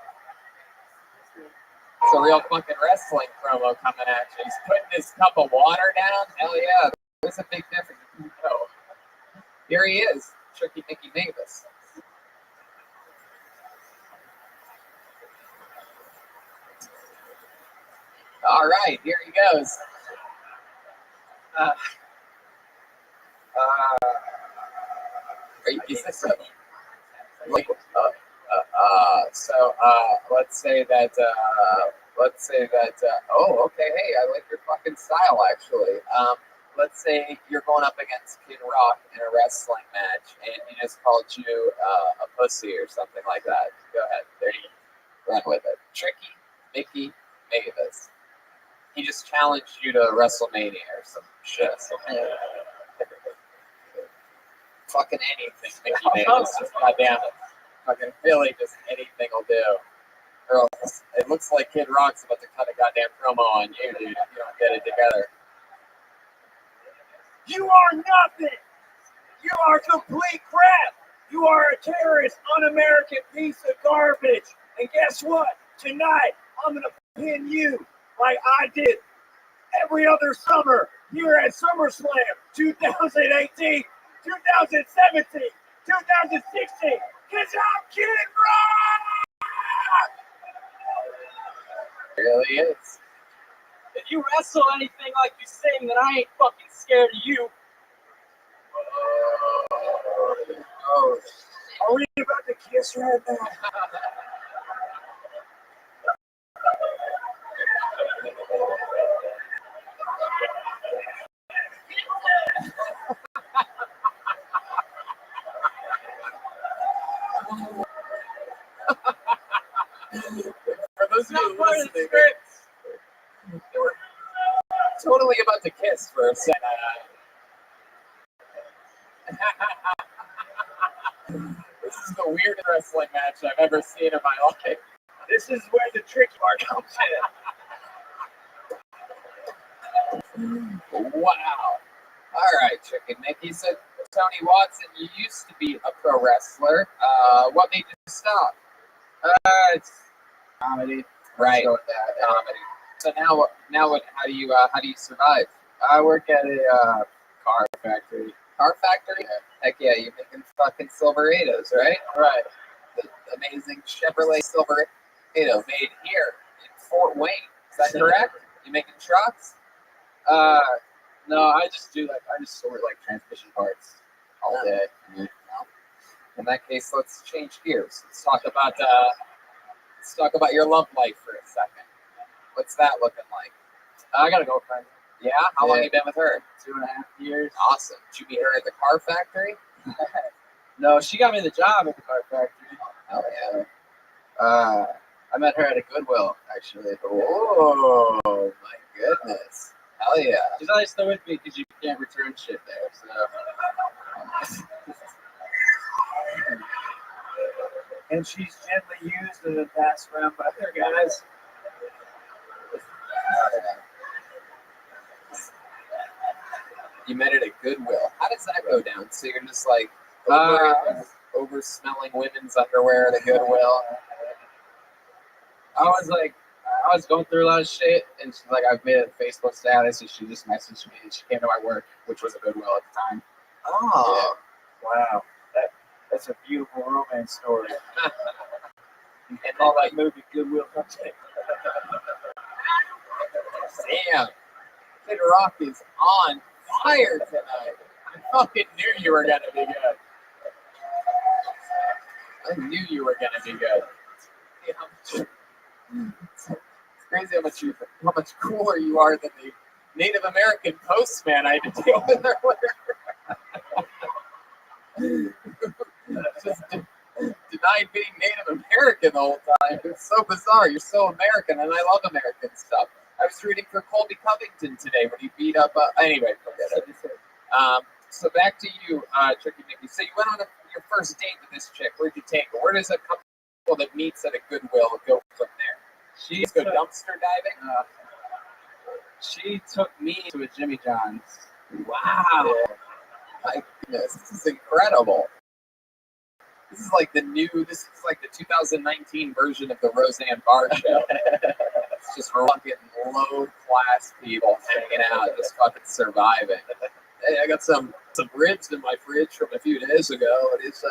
It's a real fucking wrestling promo coming at you. He's putting his cup of water down. Hell yeah. There's a big difference. Oh, here he is, Tricky Mickey Mavis. All right, here he goes. Is this a, like, let's say that, oh, okay, hey, I like your fucking style, actually. Let's say you're going up against Kid Rock in a wrestling match, and he just called you a pussy or something like that. Go ahead, there you go. Run with it. Tricky Mickey Mavis. He just challenged you to WrestleMania or some shit. Fucking anything, Mickey Mavis. Just goddamn it. Fucking really just anything will do. Or else it looks like Kid Rock's about to cut a goddamn promo on you, dude, if you don't get it together. You are nothing. You are complete crap. You are a terrorist, un-American piece of garbage. And guess what? Tonight, I'm going to pin you like I did every other summer here at SummerSlam 2018, 2017, 2016. Because I'm Kid Rock! It really is. If you wrestle anything like you sing, then I ain't fucking scared of you. Oh, Are we about to kiss right now? for those of you listening, they were totally about to kiss for a second. This is the weirdest wrestling match I've ever seen in my life. This is where the tricky part comes in. Wow. All right, Chicken Mickey. So, Tony Watson, you used to be a pro wrestler. What made you stop? It's comedy. Right. Go with that. Comedy. So now what? How do you survive? I work at a car factory. Car factory? Yeah. Heck yeah, you're making fucking Silverados, right? Right. The amazing Chevrolet Silverado made here in Fort Wayne. Is that correct? You making trucks? No, I just sort like transmission parts all day. Mm-hmm. In that case, let's change gears. Let's talk about your love life for a second. What's that looking like? I got a girlfriend. Yeah? How long you been with her? 2.5 years. Awesome. Did you meet her at the car factory? No, she got me the job at the car factory. Hell yeah. I met her at a Goodwill, actually. Oh, my goodness. Hell yeah. She's always still with me because you can't return shit there. So. And she's gently used and then passed around by other guys. You met it at Goodwill. How does that go down? So you're just like over smelling women's underwear at a Goodwill? I was going through a lot of shit, and she's like, I've made a Facebook status, and she just messaged me, and she came to my work, which was a Goodwill at the time. Oh. Wow. That's a beautiful romance story. And All then, that movie Goodwill Hunting. Damn. Kid Rock is on fire tonight. I fucking knew you were going to be good. I knew you were going to be good. It's crazy how much cooler you are than the Native American postman I had to deal with earlier. Just denied being Native American the whole time. It's so bizarre. You're so American, and I love American stuff. I was rooting for Colby Covington today when he beat up. Anyway, forget it. So back to you, Tricky Mickey. So you went on your first date with this chick. Where'd you take her? Where does a couple that meets at a Goodwill go from there? She's go dumpster diving. She took me to a Jimmy John's. Wow. Yeah. My goodness, this is incredible. This is like the 2019 version of the Roseanne Barr show. just fucking low-class people hanging out, just fucking surviving. Hey, I got some ribs in my fridge from a few days ago. What do you say?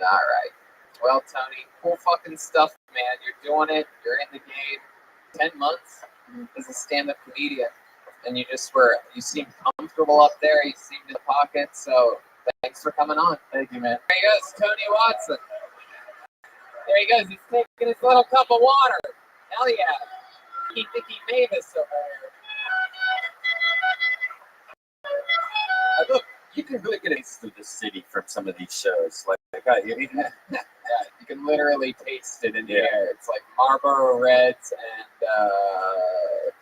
All right. Well, Tony, cool fucking stuff, man. You're doing it. You're in the game. 10 months as a stand-up comedian, and you seem comfortable up there. You seem in the pocket. So thanks for coming on. Thank you, man. There he goes, Tony Watson. There he goes. He's taking his little cup of water. Hell yeah. Mickey Mavis over here. Look, you can really get a taste of the city from some of these shows. Like you can literally taste it in the air. It's like Marlboro Reds and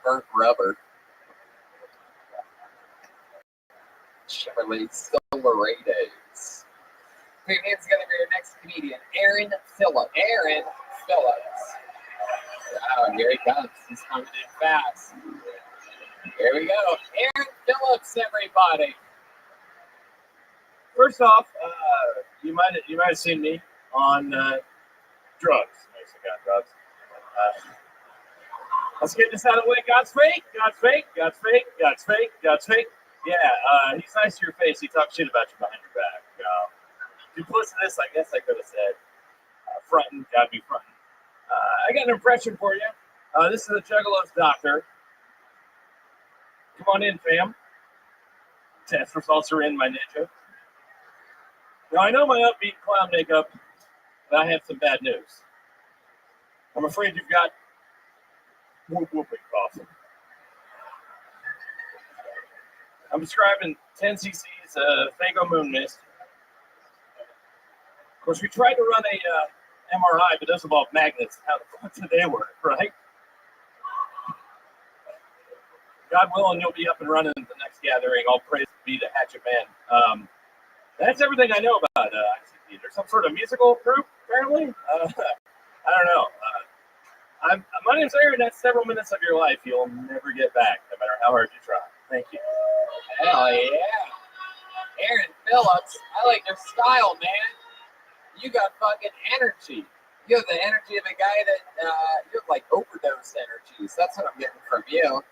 burnt rubber. Chevrolet Silverados. Put your hands together for your next comedian, Aaron Phillips. Aaron Phillips. Oh, here he comes. He's coming in fast. Here we go. Aaron Phillips, everybody. First off, you might have seen me on drugs. I got drugs. Let's get this out of the way. God's fake. God's fake. God's fake. God's fake. God's fake. Yeah, he's nice to your face. He talks shit about you behind your back. Duplicitous, I guess I could have said. Fronting, gotta be fronting. I got an impression for you. This is the Juggalo's doctor. Come on in, fam. Test results are in, my ninja. Now, I know my upbeat clown makeup, but I have some bad news. I'm afraid you've got whooping cough. I'm prescribing 10 cc's Fago Moon Mist. Of course, we tried to run a MRI, but those involve magnets. How the fuck do they work, right? God willing, you'll be up and running at the next gathering. All praise be to Hatchet Man. That's everything I know about ICP. There's some sort of musical group, apparently. I don't know. My name's Aaron. That's several minutes of your life you'll never get back, no matter how hard you try. Thank you. Hell yeah. Aaron Phillips, I like your style, man. You got fucking energy. You have the energy of a guy that, you have like overdose energies. That's what I'm getting from you. You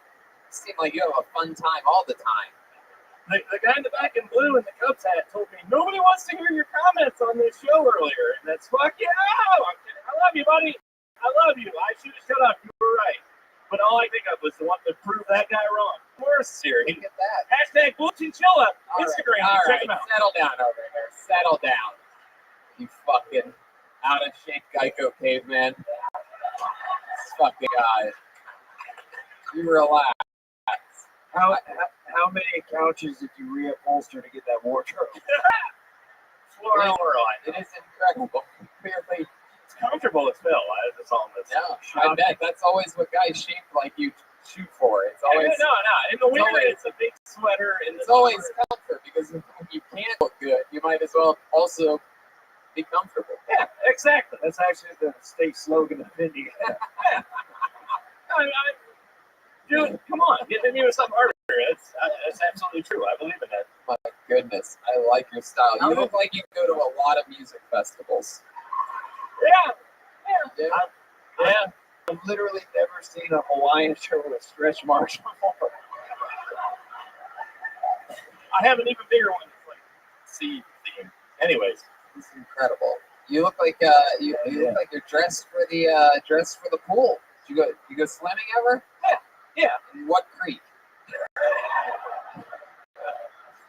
seem like you have a fun time all the time. The guy in the back in blue in the Cubs hat told me nobody wants to hear your comments on this show earlier. And that's fuck yeah. I'm kidding. I love you, buddy. I love you. I should have shut up. You were right. But all I think of was the one to prove that guy wrong. Worse here. Look at that. Hashtag Bullchinchilla. Instagram. All Check right. him out. Settle down over here. Settle down. You fucking out of shape Geico caveman. This fucking guy. You relax. How many couches did you reupholster to get that wardrobe? Floral. It is incredible. Clearly, It's comfortable as hell. That's all I'm saying. yeah, I bet that's always what guys shaped like you shoot for. It's always No. In the winter, always- it's a big sweater. In the it's always summer, comfort because if you can't look good, you might as well also be comfortable. yeah, exactly. That's actually the state slogan of India. Dude, come on. Get me with something harder. That's absolutely true. I believe in that. My goodness, I like your style. You look like you go to a lot of music festivals. Yeah. I've literally never seen a Hawaiian show with a stretch march before. I have an even bigger one. It's like sea theme. Anyways, It's incredible. You look like you look like you're dressed for the pool. Did you go swimming ever? yeah. In what creek?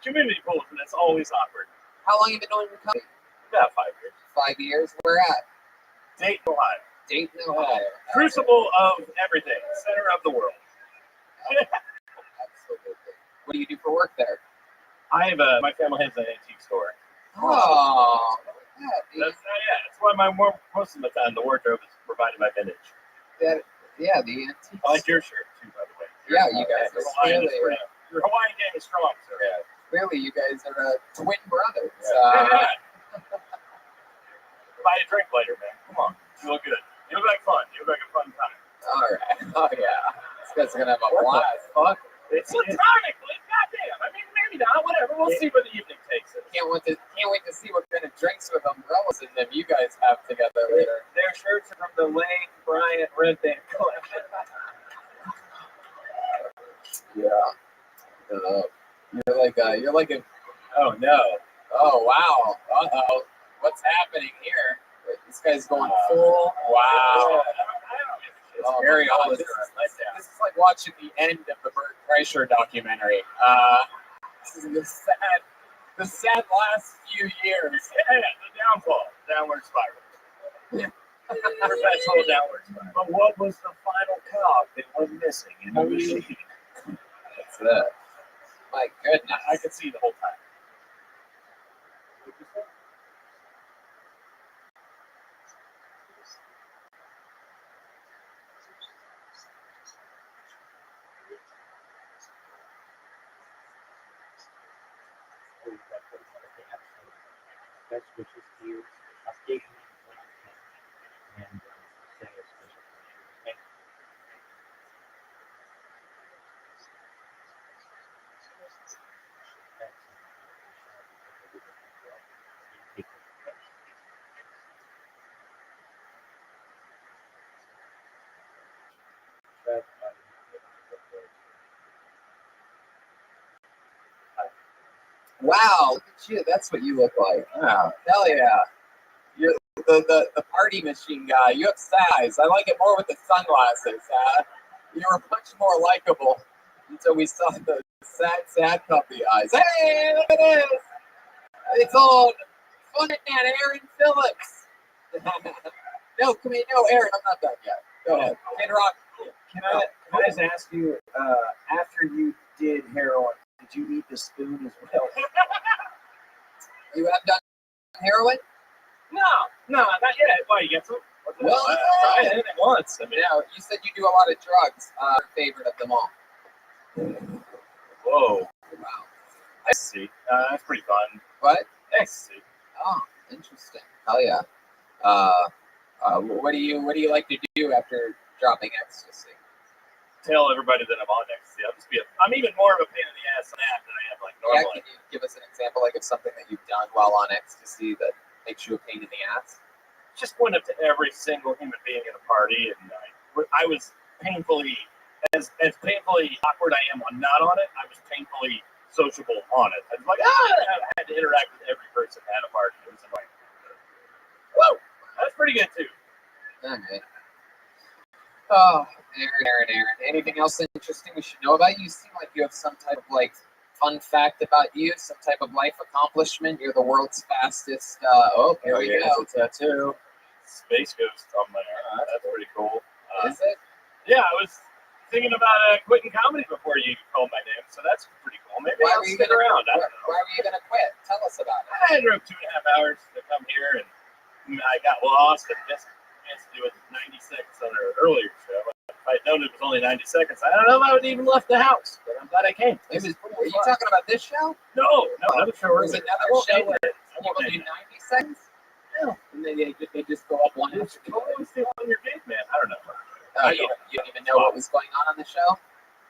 Community pools, and that's always awkward. How long you been doing your company? About 5 years. 5 years. Where at? Dayton, Ohio. Dayton, Ohio. Crucible of everything. Center of the world. Absolutely. What do you do for work there? I have my family has an antique store. Oh, That's why most of the time the wardrobe is provided by vintage. the antiques. I like your shirt too, by the way. Yeah, you guys Your are Hawaiian is clearly, great. Your Hawaiian game is strong, sir. clearly you guys are twin brothers. Buy a drink later, man. Come on. You look good. You look like fun. You look like a fun time. All right. Oh yeah. This guy's gonna have a blast. It's platonic. Like, goddamn. I mean, maybe not. Whatever. We'll see where the evening takes us. can't wait to see what kind of drinks with umbrellas in them you guys have together later. Their shirts are from the Lane Bryant Red Band collection. Yeah. You're like a. Oh no. Oh wow. Uh-oh. What's happening here? This guy's going full. Wow. It's Oh very my God, odd. this is like watching the end of the Bert Kreischer documentary. This is the sad last few years. Yeah, the downfall, downward spiral. Perpetual downward spiral. But what was the final cog that went missing in the machine? That's it. My goodness. I could see the whole time. That switches gears, updating and say a special function. Wow, look at you. That's what you look like. Wow. Hell yeah. You're the party machine guy. You have size. I like it more with the sunglasses. You were much more likable until we saw the sad puppy eyes. Hey, look at this. It's on Fun and Aaron Phillips. No, come here. No, Aaron, I'm not done yet. Go ahead. Kid Rock. Can I just ask you, after you did heroin, did you eat the spoon as well? You have done heroin? No, not yet. Why, you get some? Well, I tried it once. I mean, You said you do a lot of drugs. Favorite of them all. whoa. Wow. Ecstasy. That's pretty fun. What? Ecstasy. Oh, interesting. Hell yeah. What do you like to do after dropping ecstasy? Tell everybody that I'm on ecstasy. I'm even more of a pain in the ass than that than I am like Yeah, normally. can you give us an example, like of something that you've done while on ecstasy that makes you a pain in the ass? Just went up to every single human being at a party, and I was painfully, as painfully awkward I am when not on it, I was painfully sociable on it. I was like, I had to interact with every person at a party. It was like, whoa, that's pretty good too. All right. Oh, Aaron. Anything else interesting we should know about you? You seem like you have some type of like fun fact about you, some type of life accomplishment. You're the world's fastest. Here we go. It's a tattoo. Space Ghost on there. That's pretty cool. Is it? Yeah, I was thinking about quitting comedy before you called my name, so that's pretty cool. Maybe Why I'll were you stick gonna- around. I don't know. Why were you gonna quit? Tell us about it. I drove 2.5 hours to come here, and I got lost and missed to do it 90 seconds on an earlier show. If I'd known it was only 90 seconds, I don't know if I would even left the house, but I'm glad I came. Were you talking about this show? No, another show. Or is it another show where people do 90 seconds? Yeah. And they just go up one after the other. Always feel on your gate, man. I don't know. You didn't even know what was going on the show?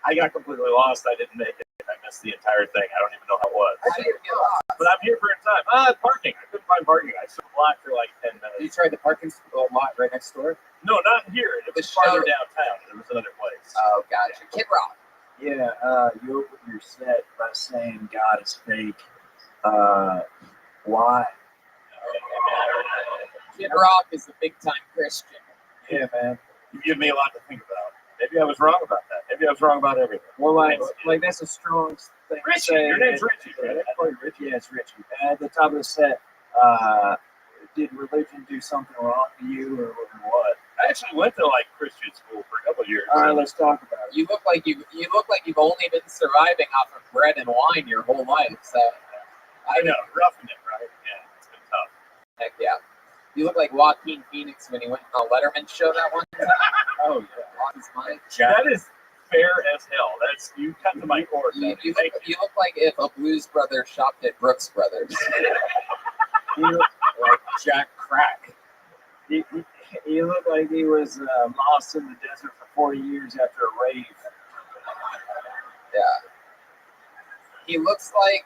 I got completely lost. I didn't make it. I missed the entire thing. I don't even know how it was. How did you get lost? But I'm here for a time. Parking. I couldn't find parking. I stood blocked for like 10 minutes. You tried the parking lot right next door? No, not here. It was farther downtown. There was another place. Oh, gotcha. Kid Rock. Yeah, you opened your set by saying God is fake. Why? Kid Rock is a big-time Christian. Yeah, man. You give me a lot to think about. Maybe I was wrong about that. Maybe I was wrong about everything. Well, like that's a strong thing to Richie, say. your name's Richie, right? I call you Richie. Yeah, it's Richie. At the top of the set, did religion do something wrong to you, or what? I actually went to like Christian school for a couple of years. All right, let's talk about it. You look like you've only been surviving off of bread and wine your whole life. So I know, roughing it, right? Yeah, it's been tough. heck yeah. You look like Joaquin Phoenix when he went on a Letterman show that one time. Oh yeah, Lost his mind. that is fair as hell. That's you cut to my core. You Thank look like if a Blues Brothers shopped at Brooks Brothers. You look, Like Jack Crack. he looked like he was lost in the desert for 40 years after a rave. Yeah. He looks like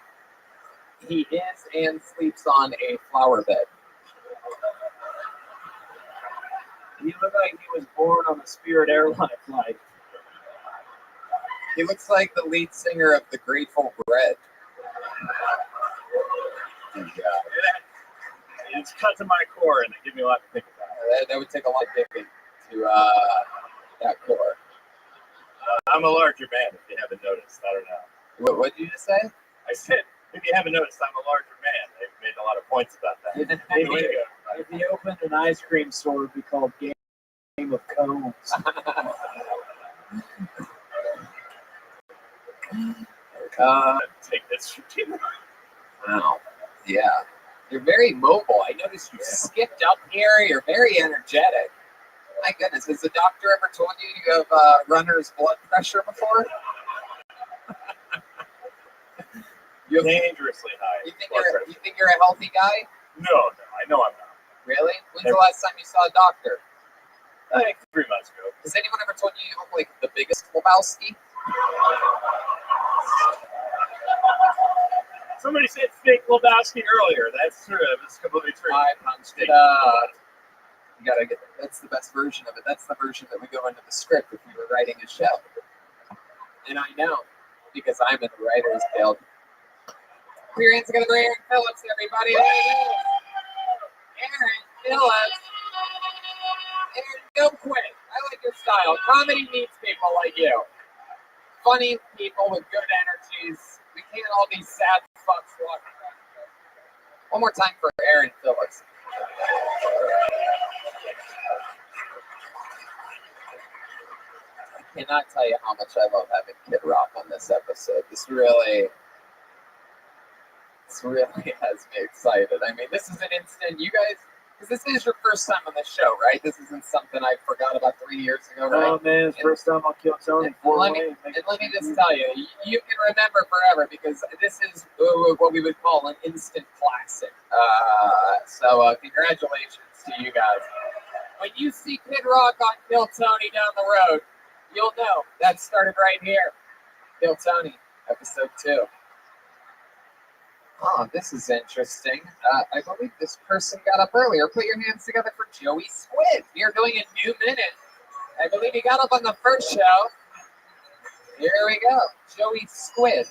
He is and sleeps on a flower bed. He looked like he was born on a Spirit Airline flight. He looks like the lead singer of the Grateful Dead. It's cut to my core, and it gave me a lot to think about. That would take a lot of digging to that core. I'm a larger man, if you haven't noticed. I don't know. What did you just say? I said, if you haven't noticed, I'm a larger man. They've made a lot of points about that. If he opened an ice cream store, it'd be called Game of Cones. Take this from you. Wow. Yeah. You're very mobile. I noticed you skipped up here. You're very energetic. My goodness. Has the doctor ever told you you have runner's blood pressure before? You're dangerously high. You think you're a healthy guy? No, I know I'm not. Really? When's the last time you saw a doctor? I think 3 months ago. Has anyone ever told you you look like the biggest Lebowski? Somebody said fake Lebowski earlier. That's true. It's completely true. I punched it up. You gotta get that's the best version of it. That's the version that would go into the script if we were writing a show. And I know because I'm in the Writers Guild. Put your hands together for Aaron Phillips, everybody. Aaron Phillips. Aaron, don't quit. I like your style. Comedy needs people like you. Funny people with good energies. We can't all be sad fucks walking around here. One more time for Aaron Phillips. I cannot tell you how much I love having Kid Rock on this episode. This really has me excited. I mean, this is an instant. You guys, because this is your first time on the show, right? This isn't something I forgot about 3 years ago, right? Oh man, it's first time I'll kill Tony. And let me just tell you, you can remember forever because this is what we would call an instant classic. So congratulations to you guys. When you see Kid Rock on Kill Tony down the road, you'll know that started right here. Kill Tony, episode 2. Oh, this is interesting. I believe this person got up earlier. Put your hands together for Joey Squid. You're doing a new minute. I believe he got up on the first show. Here we go. Joey Squid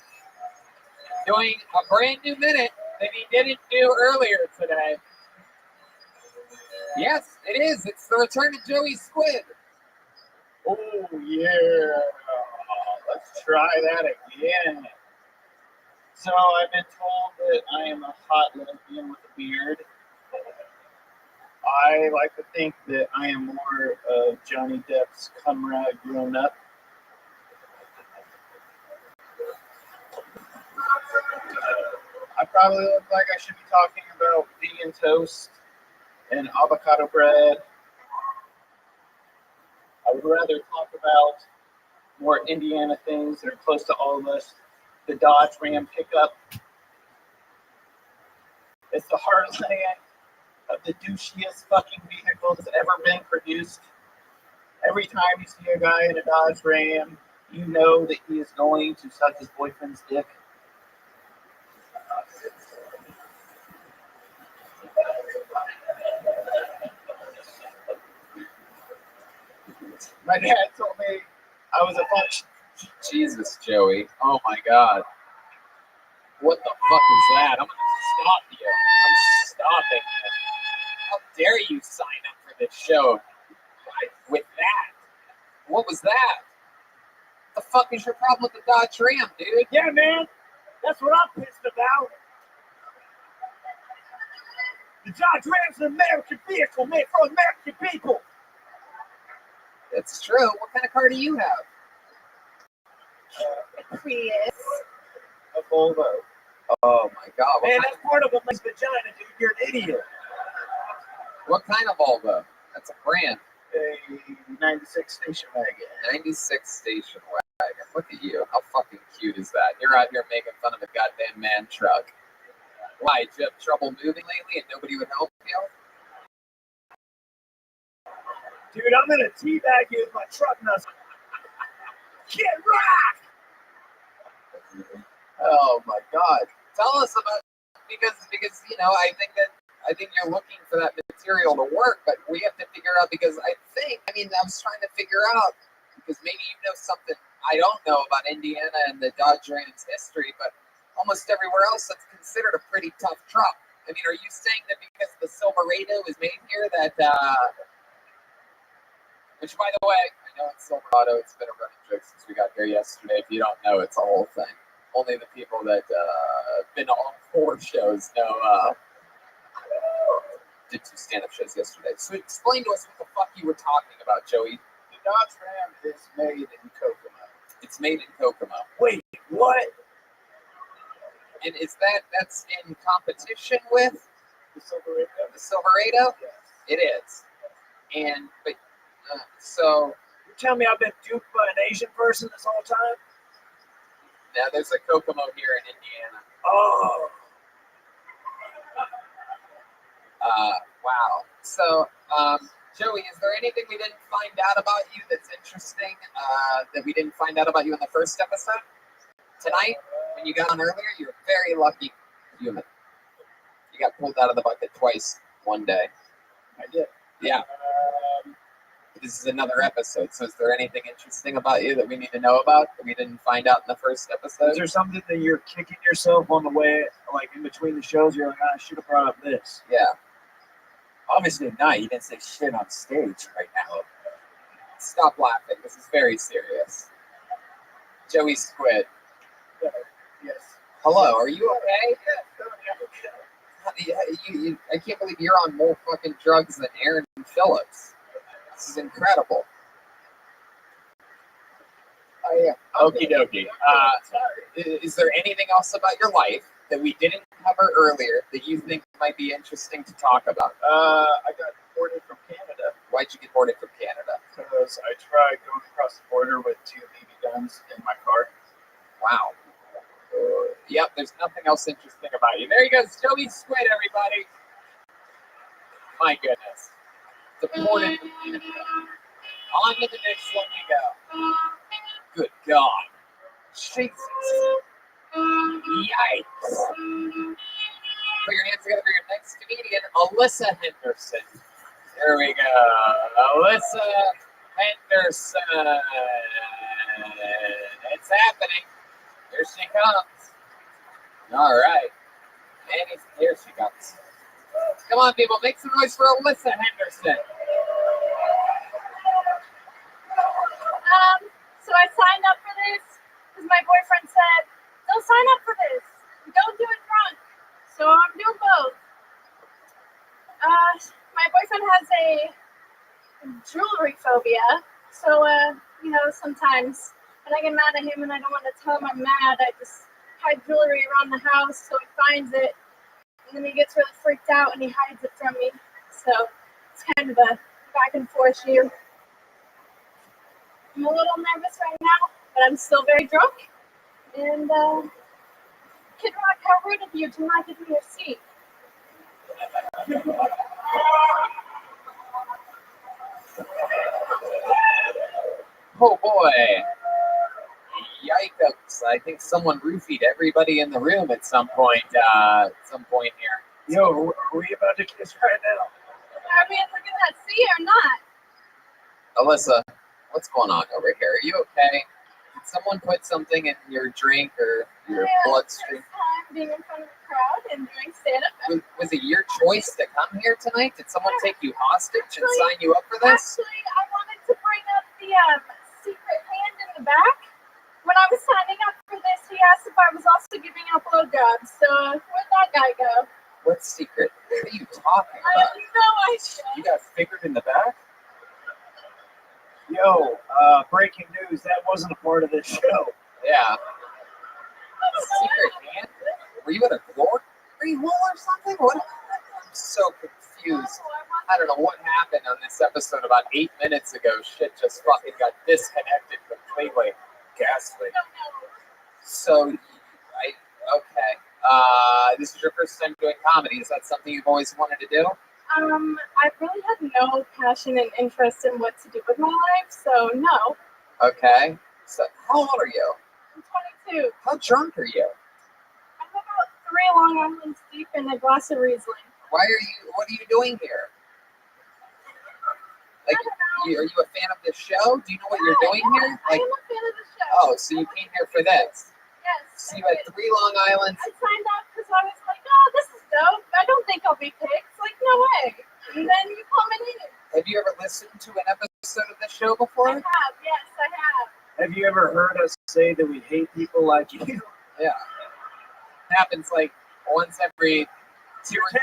doing a brand new minute that he didn't do earlier today. Yes, it is. It's the return of Joey Squid. Oh yeah. Let's try that again. So I've been told that I am a hot lesbian with a beard. I like to think that I am more of Johnny Depp's comrade grown up. I probably look like I should be talking about vegan toast and avocado bread. I would rather talk about more Indiana things that are close to all of us. The Dodge Ram pickup. It's the heartland of the douchiest fucking vehicle that's ever been produced. Every time you see a guy in a Dodge Ram, you know that he is going to suck his boyfriend's dick. My dad told me I was a function. Jesus, Joey. Oh my God. What the fuck is that? I'm gonna stop you. I'm stopping you. How dare you sign up for this show with that? What was that? The fuck is your problem with the Dodge Ram, dude? Yeah, man. That's what I'm pissed about. The Dodge Ram's an American vehicle made for American people. It's true. What kind of car do you have? Prius. A Volvo. Oh my God. Man, that's part of a man's vagina, dude. You're an idiot. What kind of Volvo? That's a brand. A 96 station wagon. 96 station wagon. Look at you. How fucking cute is that? You're out here making fun of a goddamn man truck. Why? Did you have trouble moving lately and nobody would help you? Dude, I'm gonna teabag you with my truck nuts. Kid Rock! Oh my God. Tell us about because I think you're looking for that material to work, but we have to figure out because I was trying to figure out because maybe you know something I don't know about Indiana and the Dodge Rams history, but almost everywhere else that's considered a pretty tough truck. I mean, are you saying that because the Silverado is made here that which, by the way, I know it's Silverado. It's been a running joke since we got here yesterday. If you don't know, it's a whole thing. Only the people that have been on 4 shows know. Did 2 stand-up shows yesterday. So explain to us what the fuck you were talking about, Joey. The Dodge Ram is made in Kokomo. It's made in Kokomo. Wait, what? And that's in competition with The Silverado? the Silverado? Yes. It is. So You tell me I've been duped by an Asian person this whole time? now there's a Kokomo here in Indiana. Oh. Wow. So, Joey, is there anything we didn't find out about you that's interesting that we didn't find out about you in the first episode? Tonight, when you got on earlier, you're a very lucky human. You got pulled out of the bucket twice one day. I did. Yeah. This is another episode, so is there anything interesting about you that we need to know about that we didn't find out in the first episode? Is there something that you're kicking yourself on the way, like in between the shows? You're like, I should have brought up this. Yeah. Obviously not. You didn't say shit on stage right now. Stop laughing. This is very serious. Joey Squid. Yes. Hello, are you okay? I can't believe you're on more fucking drugs than Aaron Phillips. This is incredible. Oh, yeah. Okie dokie. Is there anything else about your life that we didn't cover earlier that you think might be interesting to talk about? I got deported from Canada Why'd you get deported from Canada? because I tried going across the border with 2 BB guns in my car. Wow. Yep, there's nothing else interesting about you. There he goes, Joey Squid, everybody. My goodness. Deported from Canada. On to the next one we go. Good God. Jesus. Yikes. Put your hands together for your next comedian, Alyssa Henderson. There we go. Alyssa Henderson. It's happening. Here she comes. All right. And here she comes. Come on, people. Make some noise for Alyssa Henderson. So I signed up for this because my boyfriend said, don't sign up for this. Don't do it drunk. So I'm doing both. My boyfriend has a jewelry phobia. So, sometimes when I get mad at him and I don't want to tell him I'm mad, I just hide jewelry around the house so he finds it. And then he gets really freaked out and he hides it from me. So it's kind of a back and forth issue. I'm a little nervous right now, but I'm still very drunk. And Kid Rock, how rude of you to not give me your seat. Oh boy. Yikes. I think someone roofied everybody in the room at some point here. Yo, are we about to kiss right now? Are we looking at sea or not? Alyssa, what's going on over here? Are you okay? Did someone put something in your drink or your bloodstream? First time being in front of the crowd and doing stand-up. Was it your choice to come here tonight? Did someone take you hostage and sign you up for this? Actually, I wanted to bring up the secret hand in the back. When I was signing up for this, he asked if I was also giving out blowjobs. So where'd that guy go? What secret? What are you talking I about? have no idea. You got fingered in the back? Yo, breaking news, that wasn't a part of this show. Yeah. Secret hand? Were you at a glory hole or something? What? I'm so confused. I don't know what happened on this episode about 8 minutes ago. Shit just fucking got disconnected completely. Ghastly. So, okay. This is your first time doing comedy. Is that something you've always wanted to do? I really had no passion and interest in what to do with my life, so no. Okay. So, how old are you? I'm 22. How drunk are you? I'm about 3 Long Islands deep and a glass of Riesling. What are you doing here? Like, are you a fan of this show? Do you know what you're doing here? I Like, am a fan of the show. oh, so you came here for this? Yes. So you had 3 Long Islands. I signed up because I was like, oh, this is dope. I don't think I'll be picked. Like, no way. And then you come in. Have you ever listened to an episode of this show before? I have. Yes, I have. Have you ever heard us say that we hate people like you? Yeah. It happens like once every 2 or 3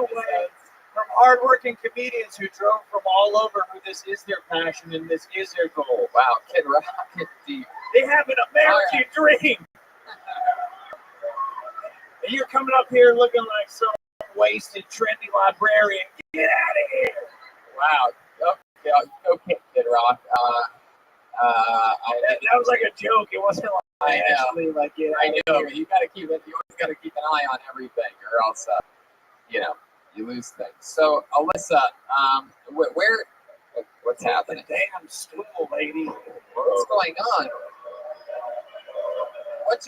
episodes. From hardworking comedians who drove from all over, who this is their passion and this is their goal. Wow, Kid Rock is deep. They have an American dream. And you're coming up here looking like some wasted, trendy librarian. Get out of here. Wow. Okay, Kid Rock. That was like a joke. It wasn't like actually like it. I know. You gotta keep it. You always gotta keep an eye on everything, or else, you lose things. So, Alyssa, what's happening? Damn stool, lady. What's going on? What,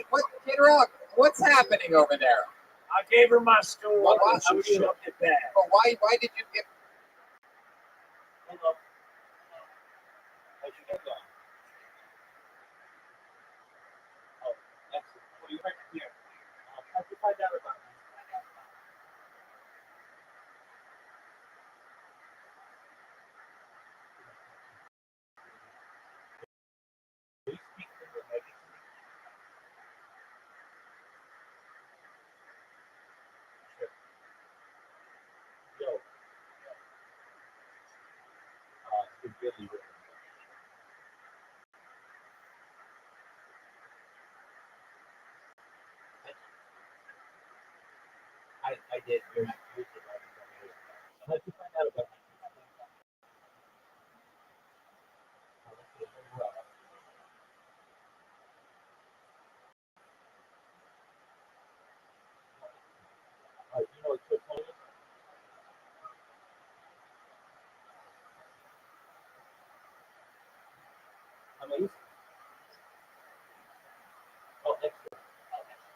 Kid Rock? What's happening over there? I gave her my stool. Well, why I shoved it back. But why did you give? Hello. How'd you get that? Oh, excellent. Well, you're right here. How'd you find out about it? Do you speak to the lady? Sure. Yo. It's really rare. I did. You're not used to that. How'd you find out about it? You know what's so funny? Amazing. Oh, excellent.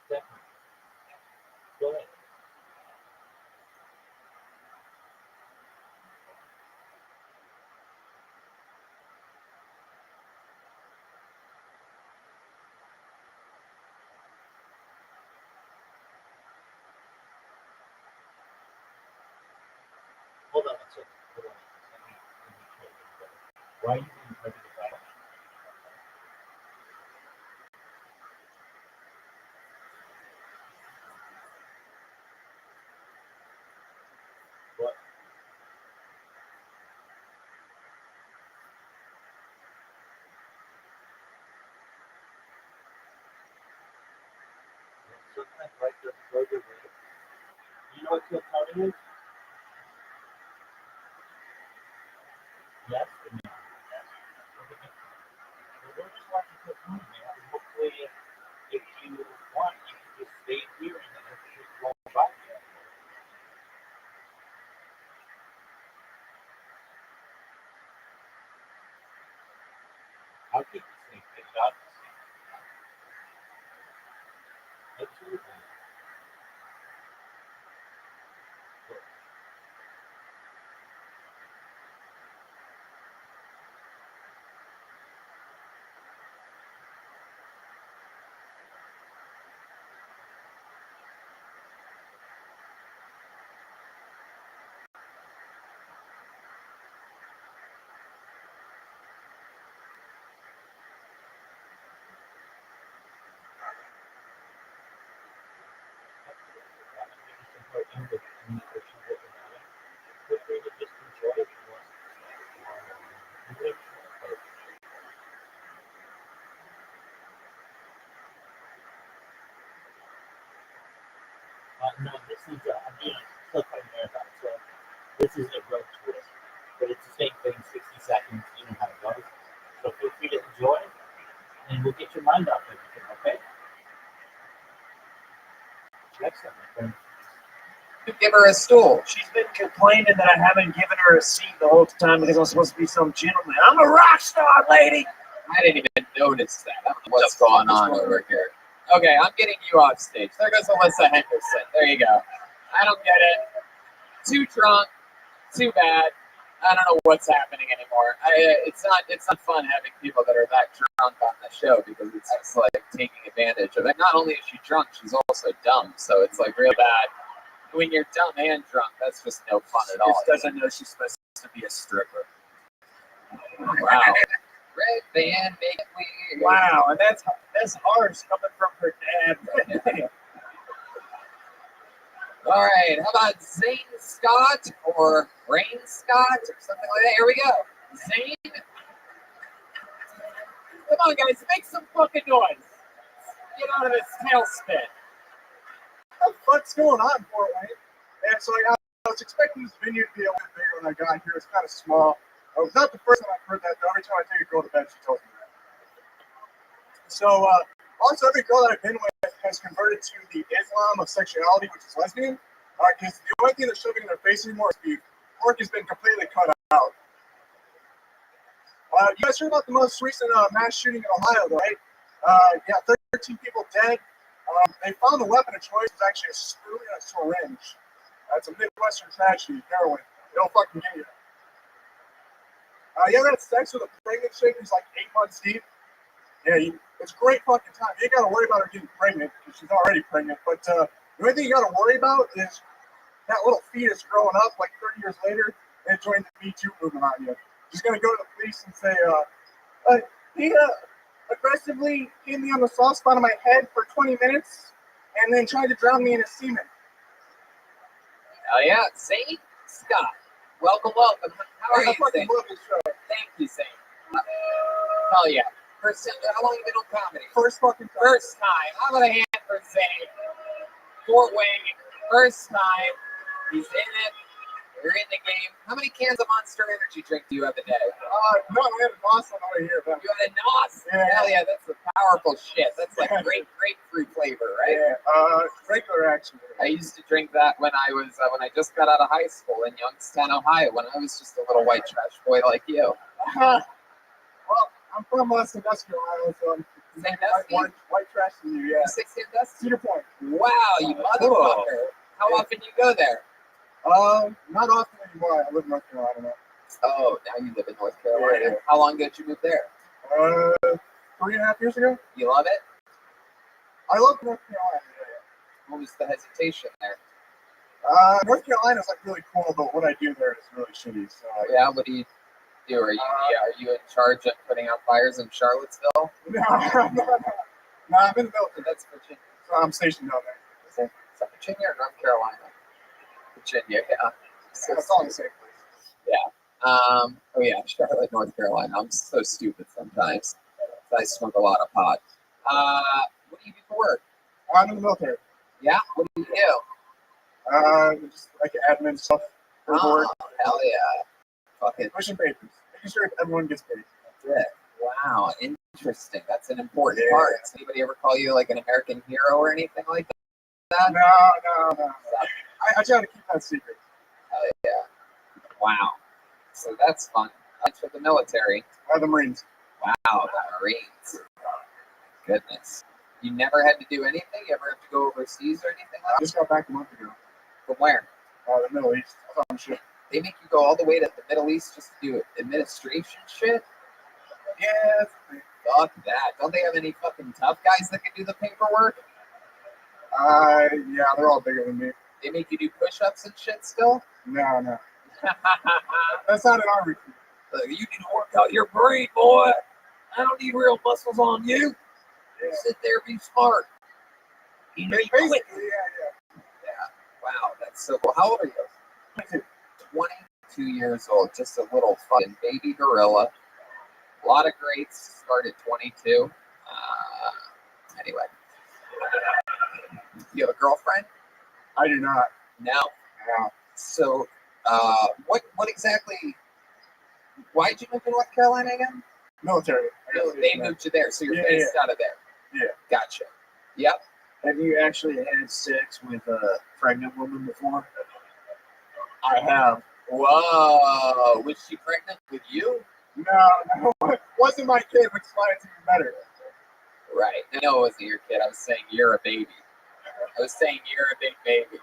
Definitely. Go ahead. Hold on a second. Hold on. Let me try this better. Why are you being pregnant about? What? Sometimes life doesn't go your way. You know what tilting is? Yes or no? Yes. Okay. Well, we're just watching tilting, man. And hopefully, if you want, you can just stay here and then everything will go by. I'll keep the same thing up. Absolutely. No, this is I'm doing a clip marathon, so this is a road twist, but it's the same thing, 60 seconds, you know how it goes. So feel free to enjoy, and we'll get your mind off everything, okay? Excellent, my friend. You give her a stool. She's been complaining that I haven't given her a seat the whole time because I'm supposed to be some gentleman. I'm a rock star, lady. I didn't even notice that. I don't know what's going on over here. Okay, I'm getting you off stage. There goes Alyssa Henderson. There you go. I don't get it. Too drunk. Too bad. I don't know what's happening anymore. It's not fun having people that are that drunk on the show because it's just like taking advantage of it. Not only is she drunk, she's also dumb. So it's like real bad. When you're dumb and drunk, that's just no fun at all. She doesn't know she's supposed to be a stripper. Wow. Red band, make it weird. Wow, and that's harsh coming from her dad. All right, how about Zane Scott or Rain Scott or something like that? Here we go. Zane. Come on, guys, make some fucking noise. Get out of this tailspin. What the fuck's going on, Fort Wayne? And so I was expecting this venue to be a little bigger when I got here. It's kind of small. It was not the first time I've heard that, though. Every time I take a girl to bed, she tells me that. So, also, every girl that I've been with has converted to the Islam of sexuality, which is lesbian. Because the only thing they're shoving in their face anymore is beef. Pork has been completely cut out. You guys heard about the most recent mass shooting in Ohio, though, right? Yeah, 13 people dead. They found the weapon of choice was actually a screw and a syringe. It's a Midwestern tragedy, heroin. They don't fucking get you. You ever had sex with a pregnant chick who's like 8 months deep? Yeah, it's a great fucking time. You ain't got to worry about her getting pregnant because she's already pregnant. But the only thing you got to worry about is that little fetus growing up like 30 years later and joining the Me Too movement on you. She's going to go to the police and say, he aggressively hit me on the soft spot of my head for 20 minutes and then tried to drown me in his semen. Oh, yeah. Zane Scott. Welcome. How are you, Zane? Thank you, Zane. Oh, yeah. First time, how long have you been on comedy? First fucking time. First time. How about a hand for Zane? Fort Wayne. First time. He's in it. You're in the game. How many cans of Monster Energy drink do you have a day? No, we had a NOS on over here. But you had a NOS? Yeah. Hell yeah, that's the powerful shit. That's like grapefruit flavor, right? Yeah. Regular action. I used to drink that when I was when I just got out of high school in Youngstown, Ohio, when I was just a little white trash boy like you. Well, I'm from Sandusky, Ohio, so I'm white trash than you, yeah. 6 Sandusky? Cedar Point. Wow, you motherfucker. How often do you go there? Not often anymore. I live in North Carolina now. Oh, now you live in North Carolina. Yeah. How long did you move there? 3.5 years ago. You love it? I love North Carolina. What was the hesitation there? North Carolina is like really cool, but what I do there is really shitty. So yeah, what do you do? Are you in charge of putting out fires in Charlottesville? No, I'm in the military. That's Virginia. So I'm stationed down there. Is that Virginia or North Carolina? Virginia, yeah. So it's all the same place. Yeah. Oh yeah, Charlotte, North Carolina. I'm so stupid sometimes. I smoke a lot of pot. What do you do for work? I'm in the military. Yeah. What do you do? Just like admin stuff for work. Hell yeah. Fucking pushing papers, making sure everyone gets paid. That's it. Wow, interesting. That's an important part. Does anybody ever call you like an American hero or anything like that? No. I try to keep that secret. Hell yeah. Wow. So that's fun. That's for the military. The Marines. Wow, the Marines. Goodness. You never had to do anything? You ever have to go overseas or anything like that? I just got back a month ago. From where? The Middle East. Oh, shit. They make you go all the way to the Middle East just to do administration shit? Yeah. Fuck that. Don't they have any fucking tough guys that can do the paperwork? Yeah, they're all bigger than me. They make you do push-ups and shit still? No. That's not in our recruit. You need to work out your brain, boy. I don't need real muscles on you. Yeah. Sit there, be smart. You know, Basically, yeah. Wow, that's so cool. How old are you? 22 years old. Just a little fucking baby gorilla. A lot of greats. Started 22. Anyway. You have a girlfriend? I do not. No. So, what exactly? Why'd you move to North Carolina again? Military. They moved you there, so you're based out of there. Yeah. Gotcha. Yep. Have you actually had sex with a pregnant woman before? I have. Whoa. Was she pregnant with you? No. Wasn't my kid, which is why it's even better. Right. I know it wasn't your kid. I was saying you're a baby. I was saying you're a big baby.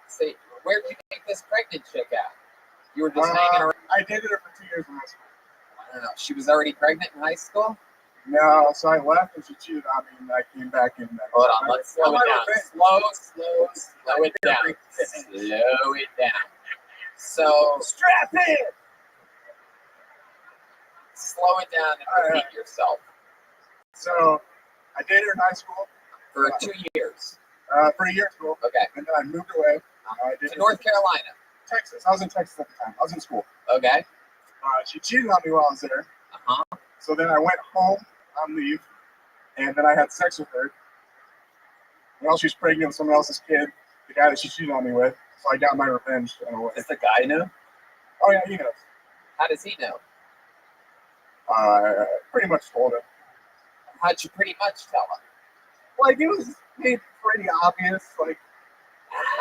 So where did you take this pregnant chick at? You were just hanging around. I dated her for 2 years in high school. I don't know. She was already pregnant in high school? No, so I left and she cheated on me, and I came back and. Hold on, let's slow it down. Slow it down. Slow it down. So Strap in! slow it down and repeat yourself. So I dated her in high school. For 2 years. For a year at school. Okay. And then I moved away. To North Carolina. Texas. I was in Texas at the time. I was in school. Okay. She cheated on me while I was there. Uh-huh. So then I went home on leave, and then I had sex with her. Well, she was pregnant with someone else's kid, the guy that she cheated on me with. So I got my revenge in a way. Does the guy know? Oh yeah, he knows. How does he know? Pretty much told him. How'd you pretty much tell him? Like it was made pretty obvious. Like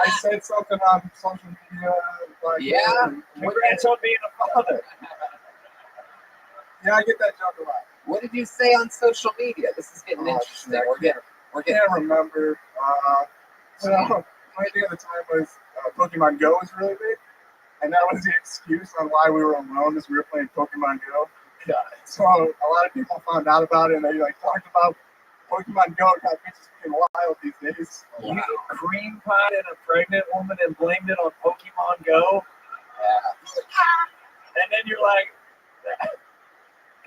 I said something on social media. Like, Yeah. Congrats on being a father. Yeah, I get that joke a lot. What did you say on social media? This is getting interesting. We're getting. I can't remember. So my idea at the time was Pokemon Go was really big, and that was the excuse on why we were alone, is we were playing Pokemon Go. God. So a lot of people found out about it, and they talked about Pokemon Go. Got bitches being wild these days. You cream potted a pregnant woman and blamed it on Pokemon Go? Yeah. And then you're like,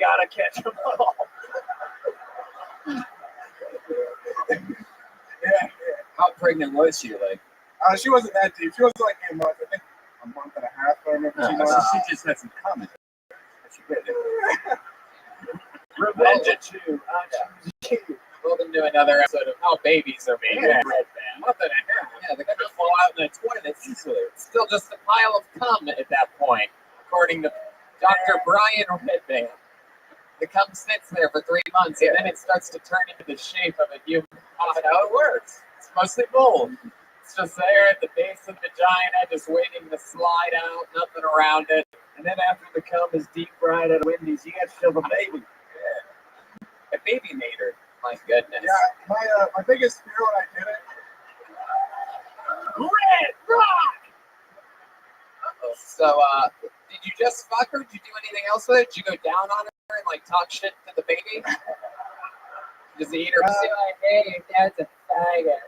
gotta catch them all. Yeah. How pregnant was she? Like, She wasn't that deep. She was like a month, I think a month and a half. I remember. she just had some comments. She did. Revenge at you. Welcome to another episode of How Babies Are Made. Yeah. Nothing to hair. Yeah, they got to fall out in a toilet easily. It's still just a pile of cum at that point, according to Dr. Brian Redband. The cum sits there for 3 months, and then it starts to turn into the shape of a human. That's how it works. It's mostly mold. It's just there at the base of the vagina, just waiting to slide out, nothing around it. And then after the cum is deep fried at Wendy's, you got to shove a baby. A baby mater. My goodness. Yeah, my biggest fear when I did it. Red Rock! So, did you just fuck her? Did you do anything else with it? Did you go down on her and talk shit to the baby? Does he eat her? Hey, that's a faggot.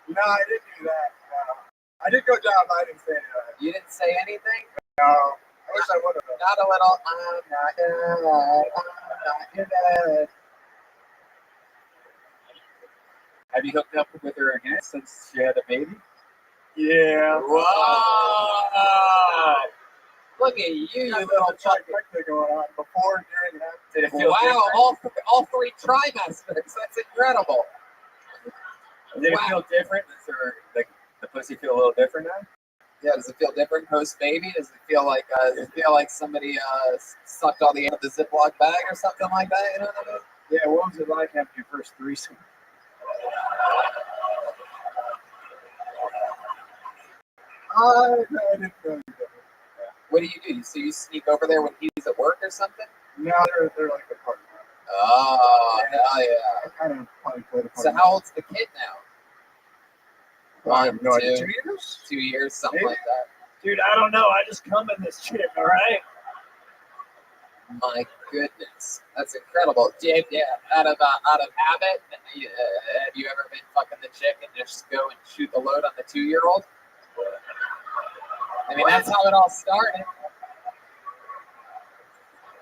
No, I didn't do that. I did go down, but I didn't say anything. You didn't say anything? No, I wish I would have. Not a little. I'm not your dad. Have you hooked up with her again since she had a baby? Yeah. Whoa! Look at you, you little fucker. Going on before, during, and after. Did it feel wow, all 3 trimesters. That's incredible. Did it feel different? Does the pussy feel a little different now? Yeah, does it feel different post baby? Does it feel like somebody sucked all the air out of the Ziploc bag or something like that? You know what I mean? Yeah, what was it like after your first threesome? I didn't feel anything. What do? So you sneak over there when he's at work or something? No, they're like a partner. Oh, hell yeah. I kind of probably played a part. So how old's the kid now? I have no idea. 2 years? 2 years, something Maybe. like that. Dude, I don't know. I just come in this chick, all right? My goodness, that's incredible. Yeah, out of habit, have you ever been fucking the chick and just go and shoot the load on the 2-year-old? I mean, that's how it all started.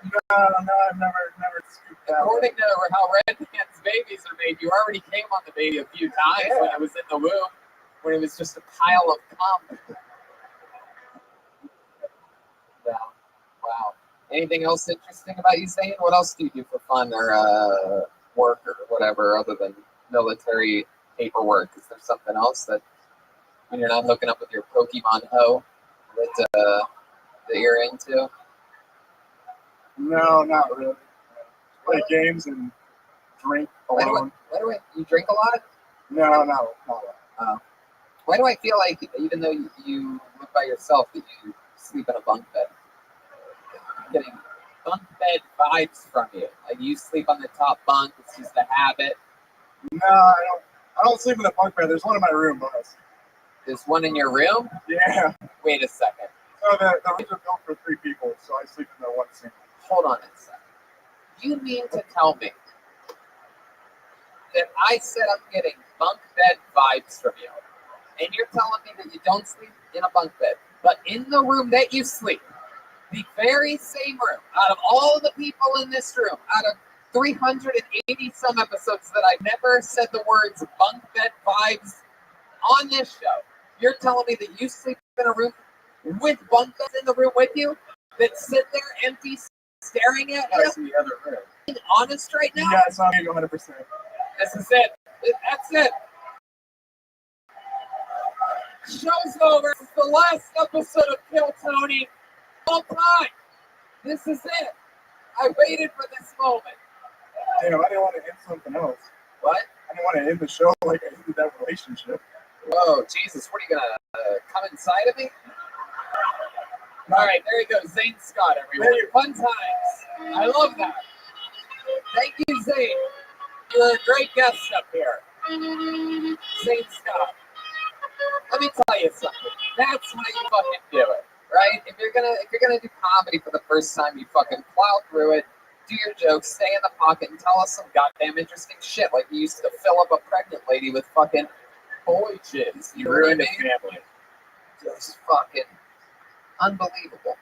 No, I've never scooped that. According to how Red Man's babies are made, you already came on the baby a few times when it was in the womb, when it was just a pile of cum. Wow. Anything else interesting about you, Zane? What else do you do for fun or work or whatever other than military paperwork? Is there something else that when you're not hooking up with your Pokemon hoe that you're into? No, not really. Play games and drink alone. You drink a lot? No, not a lot. Why do I feel like even though you live by yourself that you sleep in a bunk bed? bunk bed vibes from you. Like you sleep on the top bunk. It's just a habit. No, I don't sleep in the bunk bed. There's one in my room, boss. There's one in your room? Yeah. Wait a second. So the rooms are built for 3 people, so I sleep in the one single. Hold on a second. You mean to tell me that I said I'm getting bunk bed vibes from you, and you're telling me that you don't sleep in a bunk bed, but in the room that you sleep, the very same room, out of all the people in this room, out of 380 some episodes that I've never said the words bunk bed vibes on this show, you're telling me that you sleep in a room with bunk beds in the room with you that sit there empty, staring at you? That's the other room. Being honest right now? Yeah, it's not me 100%. This is it. That's it. Show's over. This is the last episode of Kill Tony. All time. This is it. I waited for this moment. Damn, I didn't want to end something else. What? I didn't want to end the show like I ended that relationship. Whoa, Jesus. What are you going to come inside of me? All right, there you go. Zane Scott, everyone. Fun times. I love that. Thank you, Zane. You're a great guest up here. Zane Scott. Let me tell you something. That's how you fucking do it, right? If you're gonna do comedy for the first time, you fucking plow through it, do your jokes, stay in the pocket, and tell us some goddamn interesting shit. Like you used to fill up a pregnant lady with fucking boy jizz. You ruined a family. Just fucking unbelievable.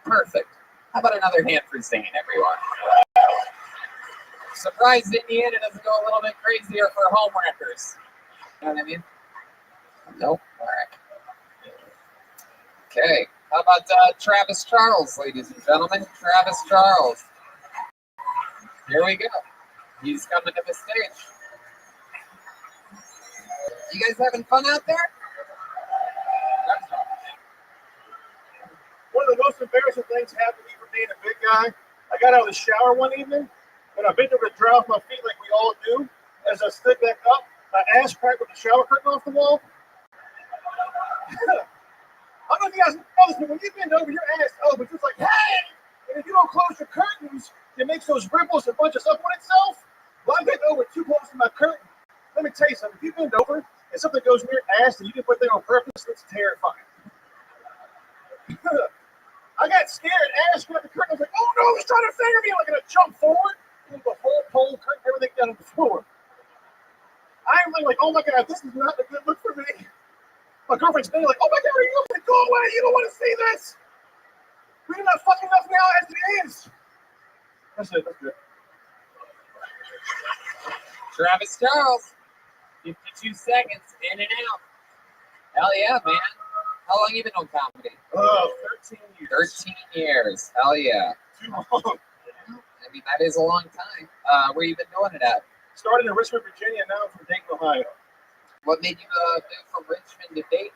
Perfect. How about another hand for Zane, everyone? Surprised Indiana doesn't go a little bit crazier for home wreckers. You know what I mean? Nope. All right. Okay. How about Travis Charles, ladies and gentlemen? Travis Charles. Here we go. He's coming to the stage. You guys having fun out there? One of the most embarrassing things happened to me for being a big guy. I got out of the shower one evening, and I bent over to dry off my feet like we all do. As I stood back up, my ass cracked with the shower curtain off the wall. I don't know if you guys know this, but when you bend over, your ass opens. It's like, hey! And if you don't close your curtains, it makes those ripples and bunches up on itself. Well, I bent over too close to my curtain. Let me tell you something. If you bend over and something goes near your ass and you can put that on purpose, it's terrifying. I got scared. Ass grabbed the curtain. I was like, oh no, he's trying to finger me. I'm going to jump forward. And the whole pole, curtain, everything down on the floor. I'm like, oh my God, this is not a good look for me. My girlfriend's standing like, oh my God, are you going to go away? You don't want to see this. We're not fucking enough now as it is. That's it. That's good. Travis Charles. 52 seconds, in and out. Hell yeah, man. How long you been on comedy? 13 years. 13 years. Hell yeah. Too long. I mean, that is a long time. Where you been doing it at? Started in Richmond, Virginia, now I'm from Dayton, Ohio. What made you move from Richmond to Dayton?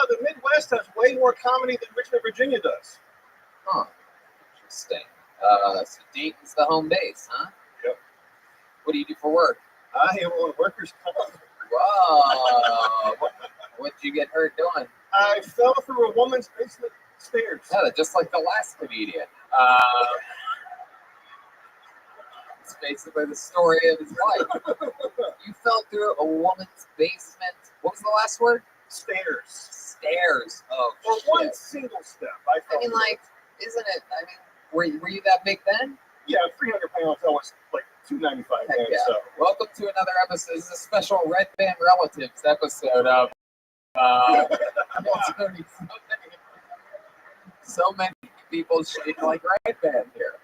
The Midwest has way more comedy than Richmond, Virginia does. Huh. Interesting. So Dayton's the home base, huh? Yep. What do you do for work? I am on workers' comp. Whoa. What'd you get hurt doing? I fell through a woman's basement stairs. Yeah, just like the last comedian. It's basically the story of his life. You fell through a woman's basement. What was the last word? Stairs. Stairs. Oh, For shit. one single step. I mean, like, isn't it? I mean, were you that big then? Yeah, 300 pounds. I was like 295 Heck then. yeah. So. Welcome to another episode. This is a special Red Band Relatives episode of so many people shaped like Red Band here.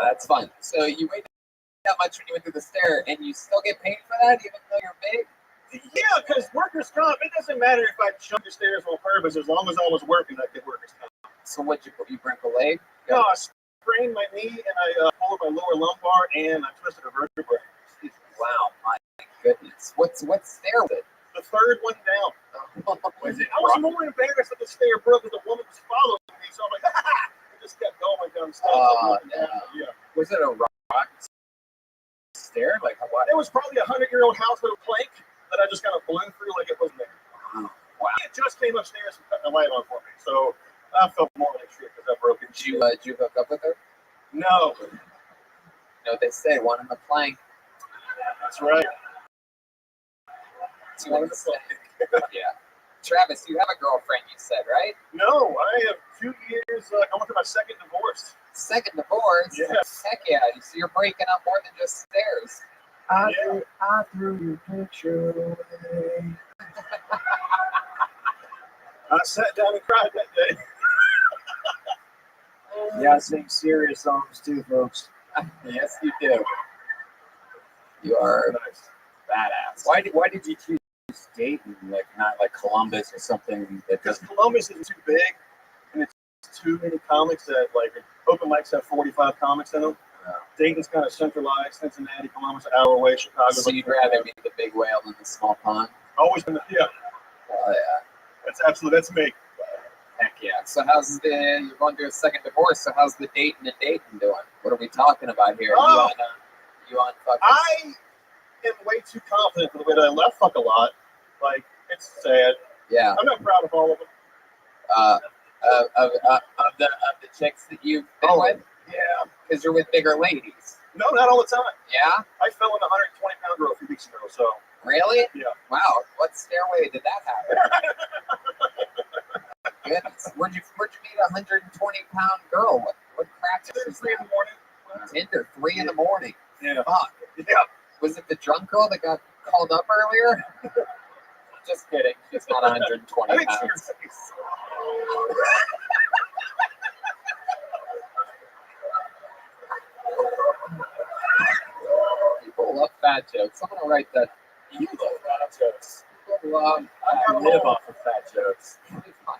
That's fun. So you weighed that much when you went through the stair, and you still get paid for that, even though you're big? Yeah, because workers' comp, it doesn't matter if I jumped the stairs on purpose. As long as I was working, I get workers' comp. So what, you break a leg? No, I sprained my knee, and I pulled my lower lumbar, and I twisted a vertebrae. Wow, my goodness. What stair was it? The third one down. Was it I was more embarrassed that the stair broke because the woman was following me, so I'm like, I just kept going down the stairs. Oh, no. Yeah. Was it a rock stair? Like what? It was probably a 100-year-old house with a plank that I just kind of blew through like it wasn't there. Wow. It just came upstairs and cut the light on for me. So I felt more like shit because I broke it. Did you hook up with her? No, You know what they say, one in the plank, that's right. two in the plank. Yeah. Travis, you have a girlfriend, you said, right? No, I have 2 years going through my second divorce. Second divorce? Yeah. Heck yeah. So you're breaking up more than just stairs. I threw your picture away. I sat down and cried that day. Yeah, I sing serious songs too, folks. Yes, you do. You are badass. Why did you choose Dayton, like not like Columbus or something that Because doesn't? Columbus is too big, and it's too many comics that, like, open mics have 45 comics in them. Dayton's kind of centralized. Cincinnati, Columbus, an hour away. Chicago. So you'd rather be the big whale than the small pond? Always been yeah. Oh yeah. That's me. Heck yeah. So you're going through a second divorce, so how's the Dayton and Dayton doing? What are we talking about here? Oh. You on fucking... I am way too confident for the way that I left fuck a lot. Like, it's sad. Yeah. I'm not proud of all of them. Of the chicks that you've been with? Yeah. Because you're with bigger ladies. No, not all the time. Yeah? I fell in a 120-pound girl a few weeks ago, so. Really? Yeah. Wow. What stairway did that happen? Goodness. Where'd you meet a 120-pound girl? What practice is 3 in that? the morning. Tinder, 3 in the morning. Yeah. Fuck. Yeah. Was it the drunk girl that got called up earlier? Just kidding. She's not 120 I think pounds. serious. People love fat jokes. I'm gonna write that. You love fat jokes. People love. I live off of fat jokes.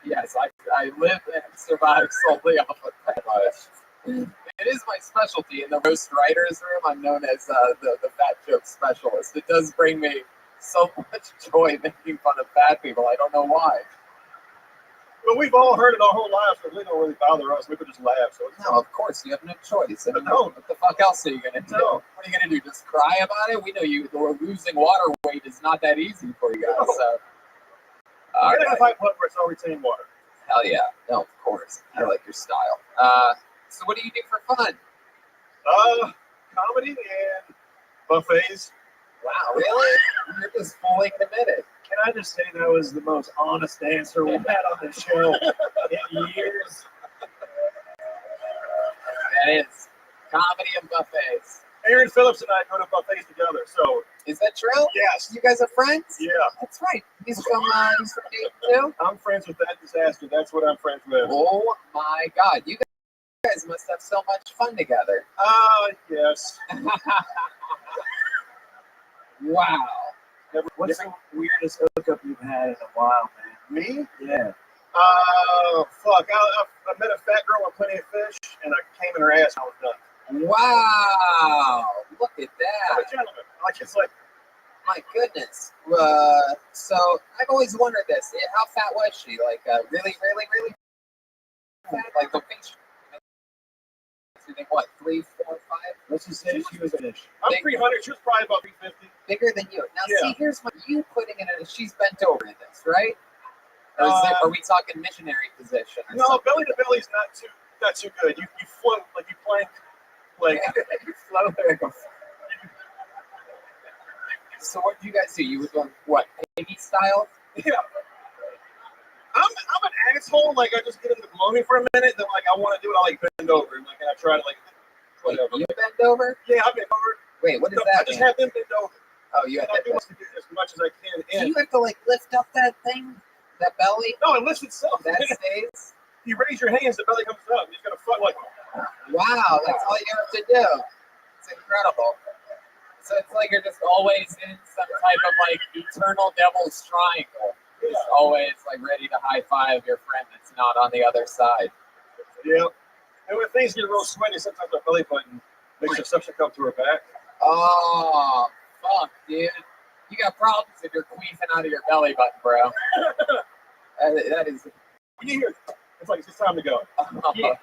Yes, I live and survive solely off of fat jokes. It is my specialty in the roast writers room. I'm known as the fat joke specialist. It does bring me so much joy making fun of fat people. I don't know why. Well, we've all heard it our whole lives, but it don't really bother us. We could just laugh. So it's No, of course you have no choice. I don't. What the fuck else are you gonna do? No. What are you gonna do? Just cry about it? We know losing water weight is not that easy for you guys. So, We're gonna have high blood pressure. I'll retain water. hell yeah, no, of course. I like your style. So what do you do for fun? Comedy and buffets. Wow, really? You're just fully committed. Can I just say that was the most honest answer we've had on the show in years? That is comedy and buffets. Aaron Phillips and I go to buffets together. So Is that true? yes, You guys are friends? yeah. That's right. He's from Dayton too? I'm friends with that disaster. That's what I'm friends with. Oh my god. You guys must have so much fun together. Yes. Wow. What's the weirdest hookup you've had in a while, man? Me? Yeah. Fuck. I met a fat girl with plenty of fish, and I came in her ass and I was done. Wow. Look at I'm that. a gentleman. Like, it's like, My goodness. So I've always wondered this. How fat was she? Like really, really, really fat? Like the fish. You think what? 3, 4, 5? Let's just say she was a fish. I'm Big- 300. She was probably about 350. Bigger than you. Now Yeah. see, here's what you putting in it. She's bent over in this, right? Or are we talking missionary position? Or No, something? belly to belly is not too good. You float like you plank. Like You float like a. So what did you guys do? You were doing what? Piggy style? yeah. I'm an asshole. Like, I just get him to blow me for a minute. Then like I want to do it. I like bend over and like I try to like Wait, whatever. you bend over? Yeah, I bend over. Wait, what does I that just mean? have them bend over. Oh, you have And I to. do as much as I can. Do And you have to like lift up that thing, that belly? no, it lifts itself. That stays. You raise your hands, the belly comes up. You're gonna fuck like. Wow, that's all you have to do. It's incredible. So it's like you're just always in some type of like eternal devil's triangle. Just always like ready to high five your friend that's not on the other side. Yeah. And when things get real sweaty, sometimes my belly button makes her suction come to her back. Oh, fuck, dude. You got problems if you're queefing out of your belly button, bro. That is. When you hear it, it's like it's time to go. Yeah.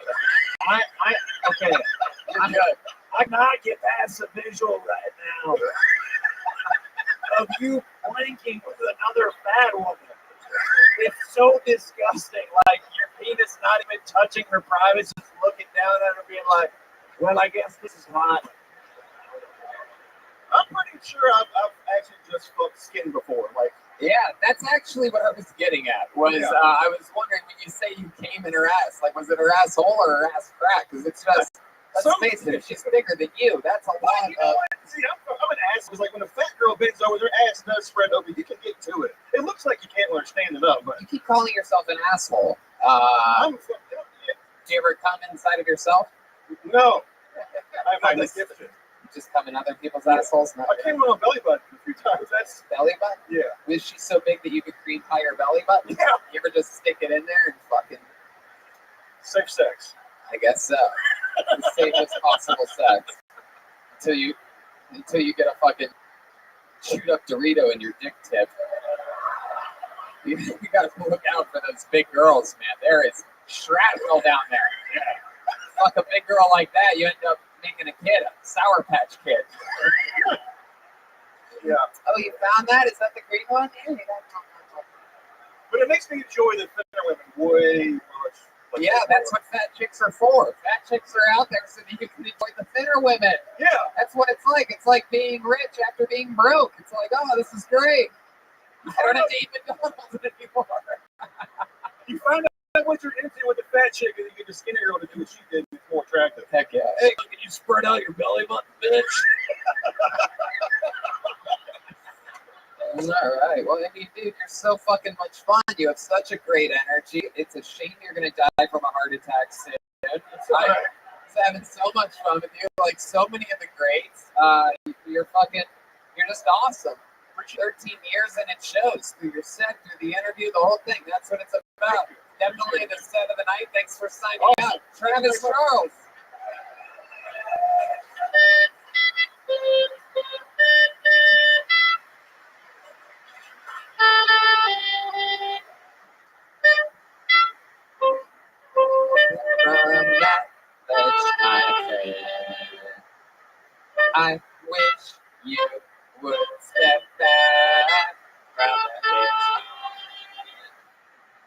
Okay. You're good. I cannot get past the visual right now of you blinking with another fat woman. It's so disgusting. Like you're penis not even touching her privates, just looking down at her, being like, "Well, I guess this is hot." I'm pretty sure I've actually just fucked skin before. Like, Yeah, that's actually what I was getting at. I was wondering when you say you came in her ass, like was it her asshole or her ass crack? Because it's just, let's face it, if she's bigger than you, that's a lot you know of. what? See, I'm an ass. It's like when a fat girl bends over, their ass does spread over. You can get to it. It looks like you can't let her stand it up, but You keep calling yourself an asshole. I'm fucked up. Do you ever come inside of yourself? No, I'm not that gifted. Just come in other people's assholes? Not I came on a belly button a few times. That's belly button? yeah. Was she so big that you could cream pie your belly button? Yeah. You ever just stick it in there and fucking? Safe sex. I guess so. The safest possible sex until you get a fucking chewed up Dorito in your dick tip. You gotta look out for those big girls, man. There is shrapnel down there. Yeah. Fuck a big girl like that, you end up making a kid, a Sour Patch Kid. Yeah. Oh, you found that? Is that the green one? Yeah, But it makes me enjoy the thinner women way much. yeah, that's what fat chicks are for. Fat chicks are out there so that you can enjoy the thinner women. Yeah. That's what it's like. It's like being rich after being broke. It's like, oh, this is great. I don't have to eat McDonald's anymore. You find out what you're into with the fat chick, and you get the skinny girl to do what she did, and it's more attractive. Heck yeah. Hey, can you spread out your belly button, bitch? All right. Well, dude, you're so fucking much fun. You have such a great energy. It's a shame you're going to die from a heart attack soon. I was having so much fun with you, like so many of the greats. You're just awesome. For 13 years, and it shows through your set, through the interview, the whole thing. That's what it's about. Definitely the set of the night. Thanks for signing up. Travis Charles. From that ledge, my friend, I wish you would step back from the ledge.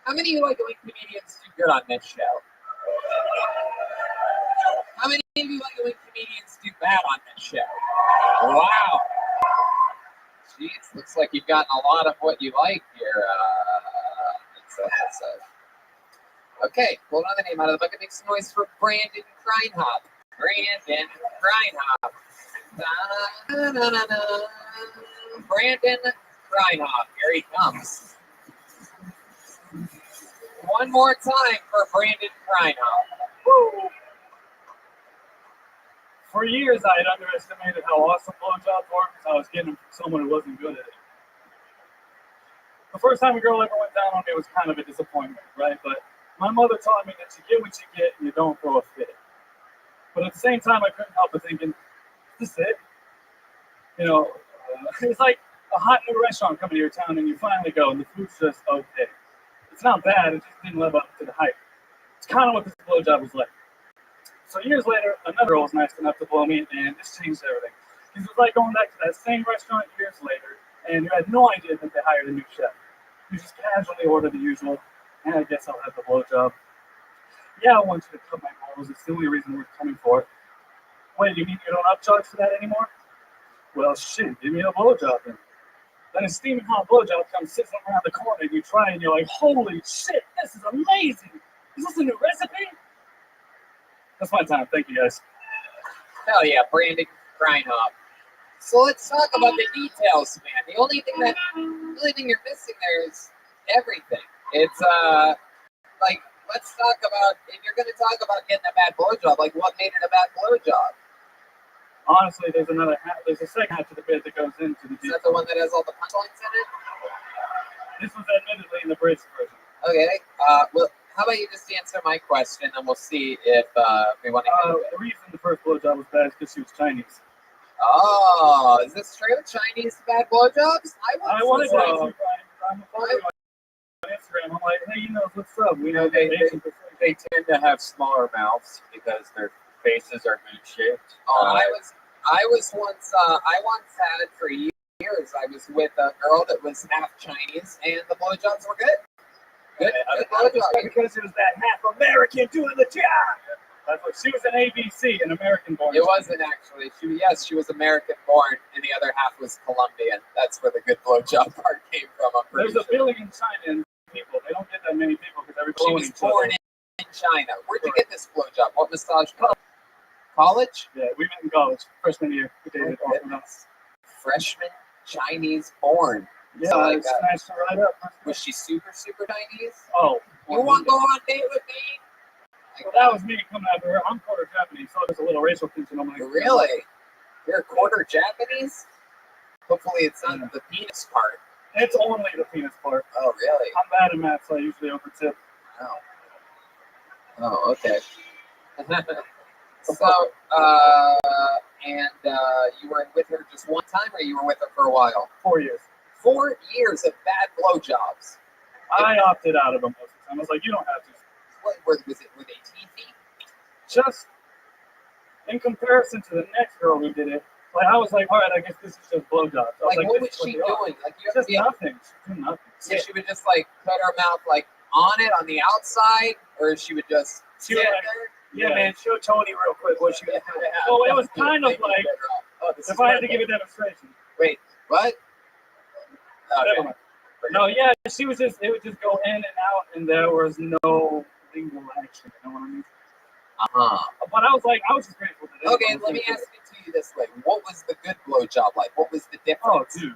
How many of you like when comedians do good on this show? How many of you like when comedians do bad on this show? Wow. Jeez, looks like you've gotten a lot of what you like here. Okay, hold on the name out of the bucket. Make some noise for Brandon Kreinhop. Brandon Kreinhop. Brandon Kreinhop. Here he comes. One more time for Brandon Kreinhop. Woo! For years, I had underestimated how awesome blowjobs were because I was getting them from someone who wasn't good at it. The first time a girl ever went down on me was kind of a disappointment, right? But my mother taught me that you get what you get and you don't throw a fit. But at the same time, I couldn't help but thinking, is this it? You know, it's like a hot new restaurant coming to your town and you finally go and the food's just okay. It's not bad, it just didn't live up to the hype. It's kind of what this blowjob was like. So years later, another girl was nice enough to blow me, and this changed everything. It was like going back to that same restaurant years later, and you had no idea that they hired a new chef. You just casually ordered the usual, and I guess I'll have the blowjob. Yeah, I want you to cut my balls. It's the only reason we're coming for it. Wait, you mean you don't upcharge for that anymore? Well, shit, give me a blowjob then. Then a steaming hot blowjob comes sizzling around the corner, and you try, and you're like, holy shit, this is amazing. Is this a new recipe? That's my time. Thank you, guys. Hell yeah, Brandon Kreinhop. So let's talk about the details, man. The only thing you're missing there is everything. It's like, let's talk about, if you're going to talk about getting a bad blowjob, like what made it a bad blowjob? Honestly, there's a second half to the bit that goes into the details. Is that the one that has all the punchlines in it? This was admittedly in the British version. Okay. Well, how about you just answer my question, and we'll see if we want to. The reason the first blowjob was bad is because she was Chinese. Oh, is this true? Chinese bad blowjobs? I wanted to. I'm following on Instagram. I'm like, hey, you know what's up? We know they tend to have smaller mouths because their faces are moon shaped. Oh, I once had for years. I was with a girl that was half Chinese, and the blowjobs were good. Good. Good blowjob. Because it was that half American doing the job. That's what she was an ABC, an American born. It wasn't actually. She was American born, and the other half was Colombian. That's where the good blowjob part came from. I'm pretty There's a sure. billion China people. They don't get that many people because She everybody's was born in China. Where'd you get this blowjob? What massage club? College? Yeah, we met in college, freshman year. We dated Oh, off and on. goodness. Freshman Chinese born. Yeah, So, I like, smashed her right up. was she super Chinese? Oh, You want to go on a date with me? well, that was me coming after her. I'm quarter Japanese, so there's a little racial tension. I'm like, Really? You're a quarter Japanese? Hopefully it's not the penis part. It's only the penis part. Oh, really? I'm bad at math, so I usually overtip. Oh. Oh, okay. So, you were with her just one time, or you were with her for a while? 4 years. 4 years of bad blowjobs. I opted out of them most of the time. I was like, you don't have to. What were they TV? Just in comparison to the next girl who did it, like I was like, all right, I guess this is just blowjobs. I Like, what was this is she they are. doing? Like, you have to Just be nothing. She did nothing. So she would just like put her mouth like on it on the outside, or she would just She sit would, like, there. Yeah, man, show Tony real quick what you got. Well, it was kind of like, this if is I had to perfect. give a demonstration. Wait, what? Never Okay. mind. No, yeah, she was just, it would just go in and out, and there was no legal action. You know what I mean? But I was like, I was just grateful that Okay, let me ask it to you this way: what was the good blowjob like? What was the Oh, difference? dude.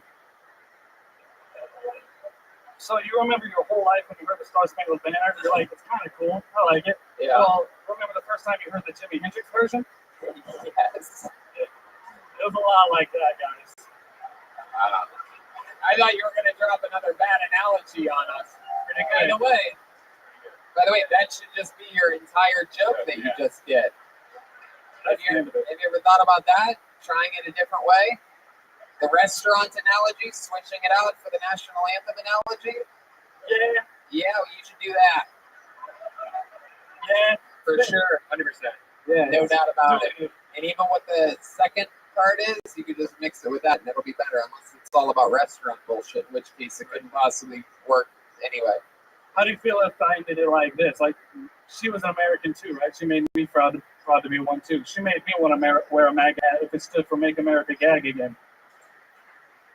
So you remember your whole life when you heard the Star Spangled Banner? You're like, it's kind of cool. I like it. Yeah. Well, remember the first time you heard the Jimi Hendrix version? Yes. It was a lot like that, guys. I thought you were going to drop another bad analogy on us. By the way, that should just be your entire joke that you just did. Have you ever thought about that? Trying it a different way? The restaurant analogy, switching it out for the national anthem analogy? Yeah. Yeah, well, you should do that. Yeah. For sure. 100%. Yeah. No doubt about it. And even what the second part is, you could just mix it with that and it'll be better, unless it's all about restaurant bullshit, in which case it couldn't possibly work anyway. How do you feel if I did it like this? Like, she was an American too, right? She made me proud to be one too. She made me want to wear a MAGA hat if it stood for Make America Gag Again.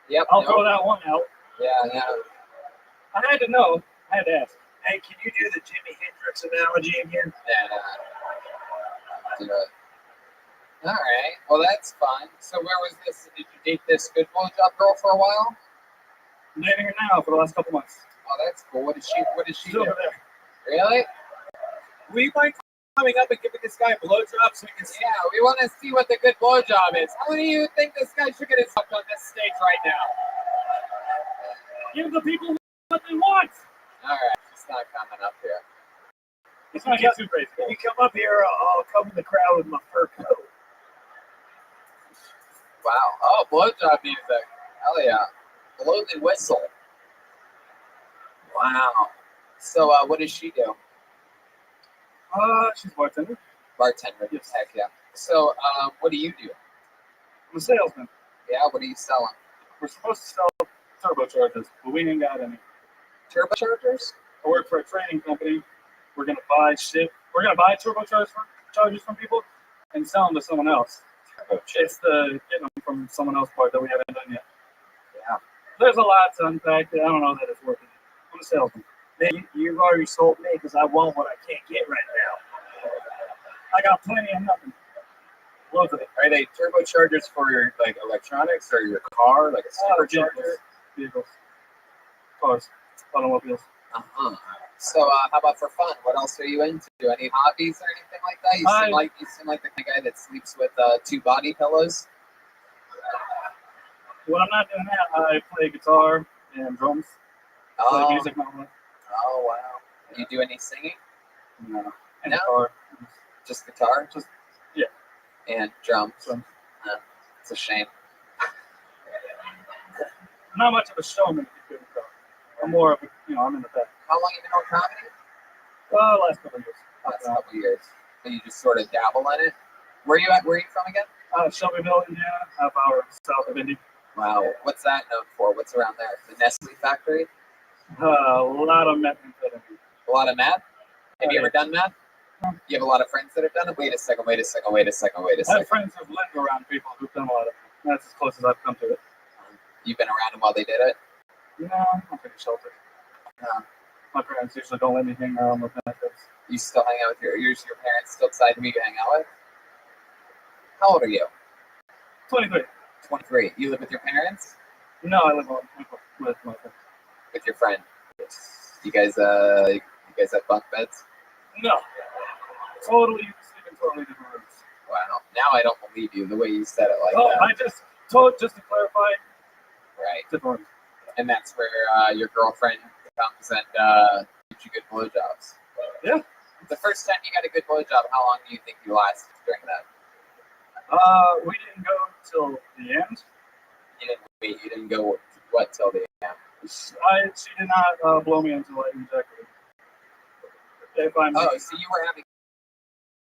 Yep. I'll throw that one out. Yeah, yeah. I had to know. I had to ask. Hey, can you do the Jimi Hendrix analogy again? Yeah. Do it. All right. Well, that's fun. So where was this? Did you date this good blowjob girl for a while? I'm dating her now for the last couple months. Oh, that's cool. What did she She's do? over there. Really? We might coming up and giving this guy a blowjob so we can see. Yeah, we want to see what the good blowjob is. How do you think this guy should get his fucked on this stage right now? Give the people what they want. All right, it's not coming up here. It's not get too crazy. If you come up here, I'll come in the crowd with my fur coat. Wow. Oh, blowjob music. Hell yeah. Blow the whistle. Wow. So, what does she do? She's a bartender. Bartender. Yes. Heck yeah. So, what do you do? I'm a salesman. Yeah, what are you selling? We're supposed to sell turbochargers, but we ain't got any. Turbochargers? I work for a training company. We're gonna buy shit. We're gonna buy turbochargers from people and sell them to someone else. It's the getting them from someone else part that we haven't done yet. Yeah. There's a lot to unpack. I don't know that it's worth it. I'm a salesman. Man, you've already sold me because I want what I can't get right now. I got plenty of nothing. Loads of it. Are they turbochargers for your like electronics or your car, like a supercharger? Vehicles. Cars. Automobiles. Uh-huh. So, how about for fun? What else are you into? Any hobbies or anything like that? You seem like the kind of guy that sleeps with 2 body pillows. When I'm not doing that, I play guitar and drums. Play Oh, music normally. oh wow. You do any singing? No. And No? guitar. Just guitar? Just, yeah. And drums? Drums. It's a shame. Not much of a showman if you couldn't tell. I'm more of a, I'm in the back. How long have you been doing comedy? Last couple of years. Last couple of years. So you just sort of dabble in it? Where are you from again? Shelbyville, Indiana, half hour south of Indy. Wow. What's that known for? What's around there? The Nestle factory? A lot of methamphetamine. A lot of math? Have you ever done math? You have a lot of friends that have done it? Wait a second. I have friends who've lived around people who've done a lot of it. That's as close as I've come to it. You've been around them while they did it? No, I'm pretty sheltered. No. My parents usually don't let me hang around with benefits. You still hang out with your parents still decide who you hang out with? How old are you? 23. 23. You live with your parents? No, I live with my friend. With your friend? You guys have bunk beds? No. Totally sleep in totally different rooms. Wow. Now I don't believe you the way you said it like that. I just to clarify. Right. Different rooms. And that's where your girlfriend comes and gives you good blowjobs. Yeah. The first time you got a good blowjob, how long do you think you lasted during that? We didn't go till the end. You didn't wait. You didn't go what till the end? She did not blow me until I ejaculated. So you were having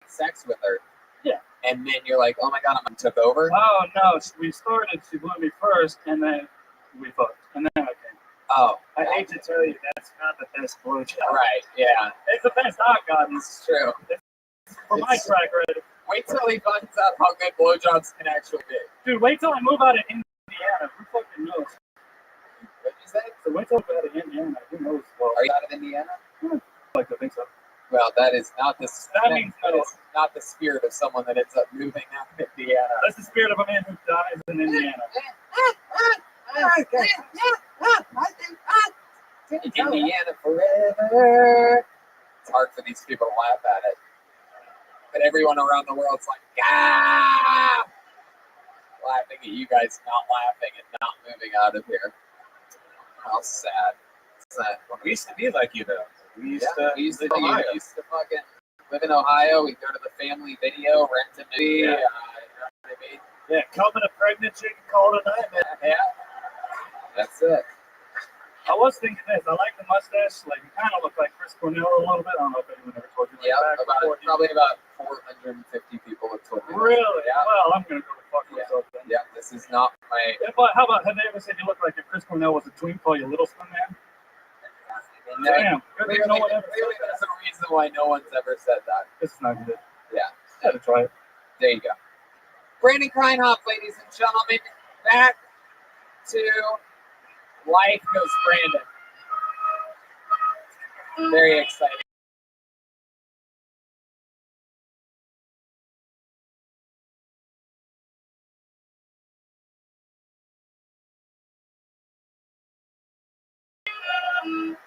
sex with her? Yeah. And then you're like, oh my god, I'm took over? Oh no, we started. She blew me first, and then we fucked, and then I came. Oh, I hate to tell you, that's not the best blowjob. right. Yeah, It's the best I've gotten. it's true. For my track record. Wait till he finds out how good blowjobs can actually be. Dude, wait till I move out of Indiana. Who fucking knows? What did you say? So wait till I move out of Indiana. Who knows? Well, Are you out of Indiana? I like to think so. Well, that is not the That means no. is not the spirit of someone that ends up moving out of Indiana. That's the spirit of a man who dies in Indiana. Indiana forever. It's hard for these people to laugh at it. But everyone around the world's like, ah! Laughing at you guys not laughing and not moving out of here. How sad. Sad. We used to be like you, though. We used to fucking live in Ohio. We'd go to the family video, rent a movie. Yeah. You know what I mean? Yeah, coming a pregnant chicken called a night, man. Yeah. That's it. I was thinking this. I like the mustache. Like, you kind of look like Chris Cornell a little bit. I don't know if anyone ever told you like Yeah, that. probably about 450 people have told me. that. Really? Yeah. Well, I'm going to go fuck myself then. Yeah, this is not my. Yeah, but how about, have they ever said you look like if Chris Cornell was a tween, call you Little Spoon Man? Damn. Good thing no one ever said Clearly, that. there's a reason why no one's ever said that. This is not good. Yeah. Gotta try it. There you go. Brandon Kreinhoff, ladies and gentlemen, back to Life Goes Brandon. Very exciting.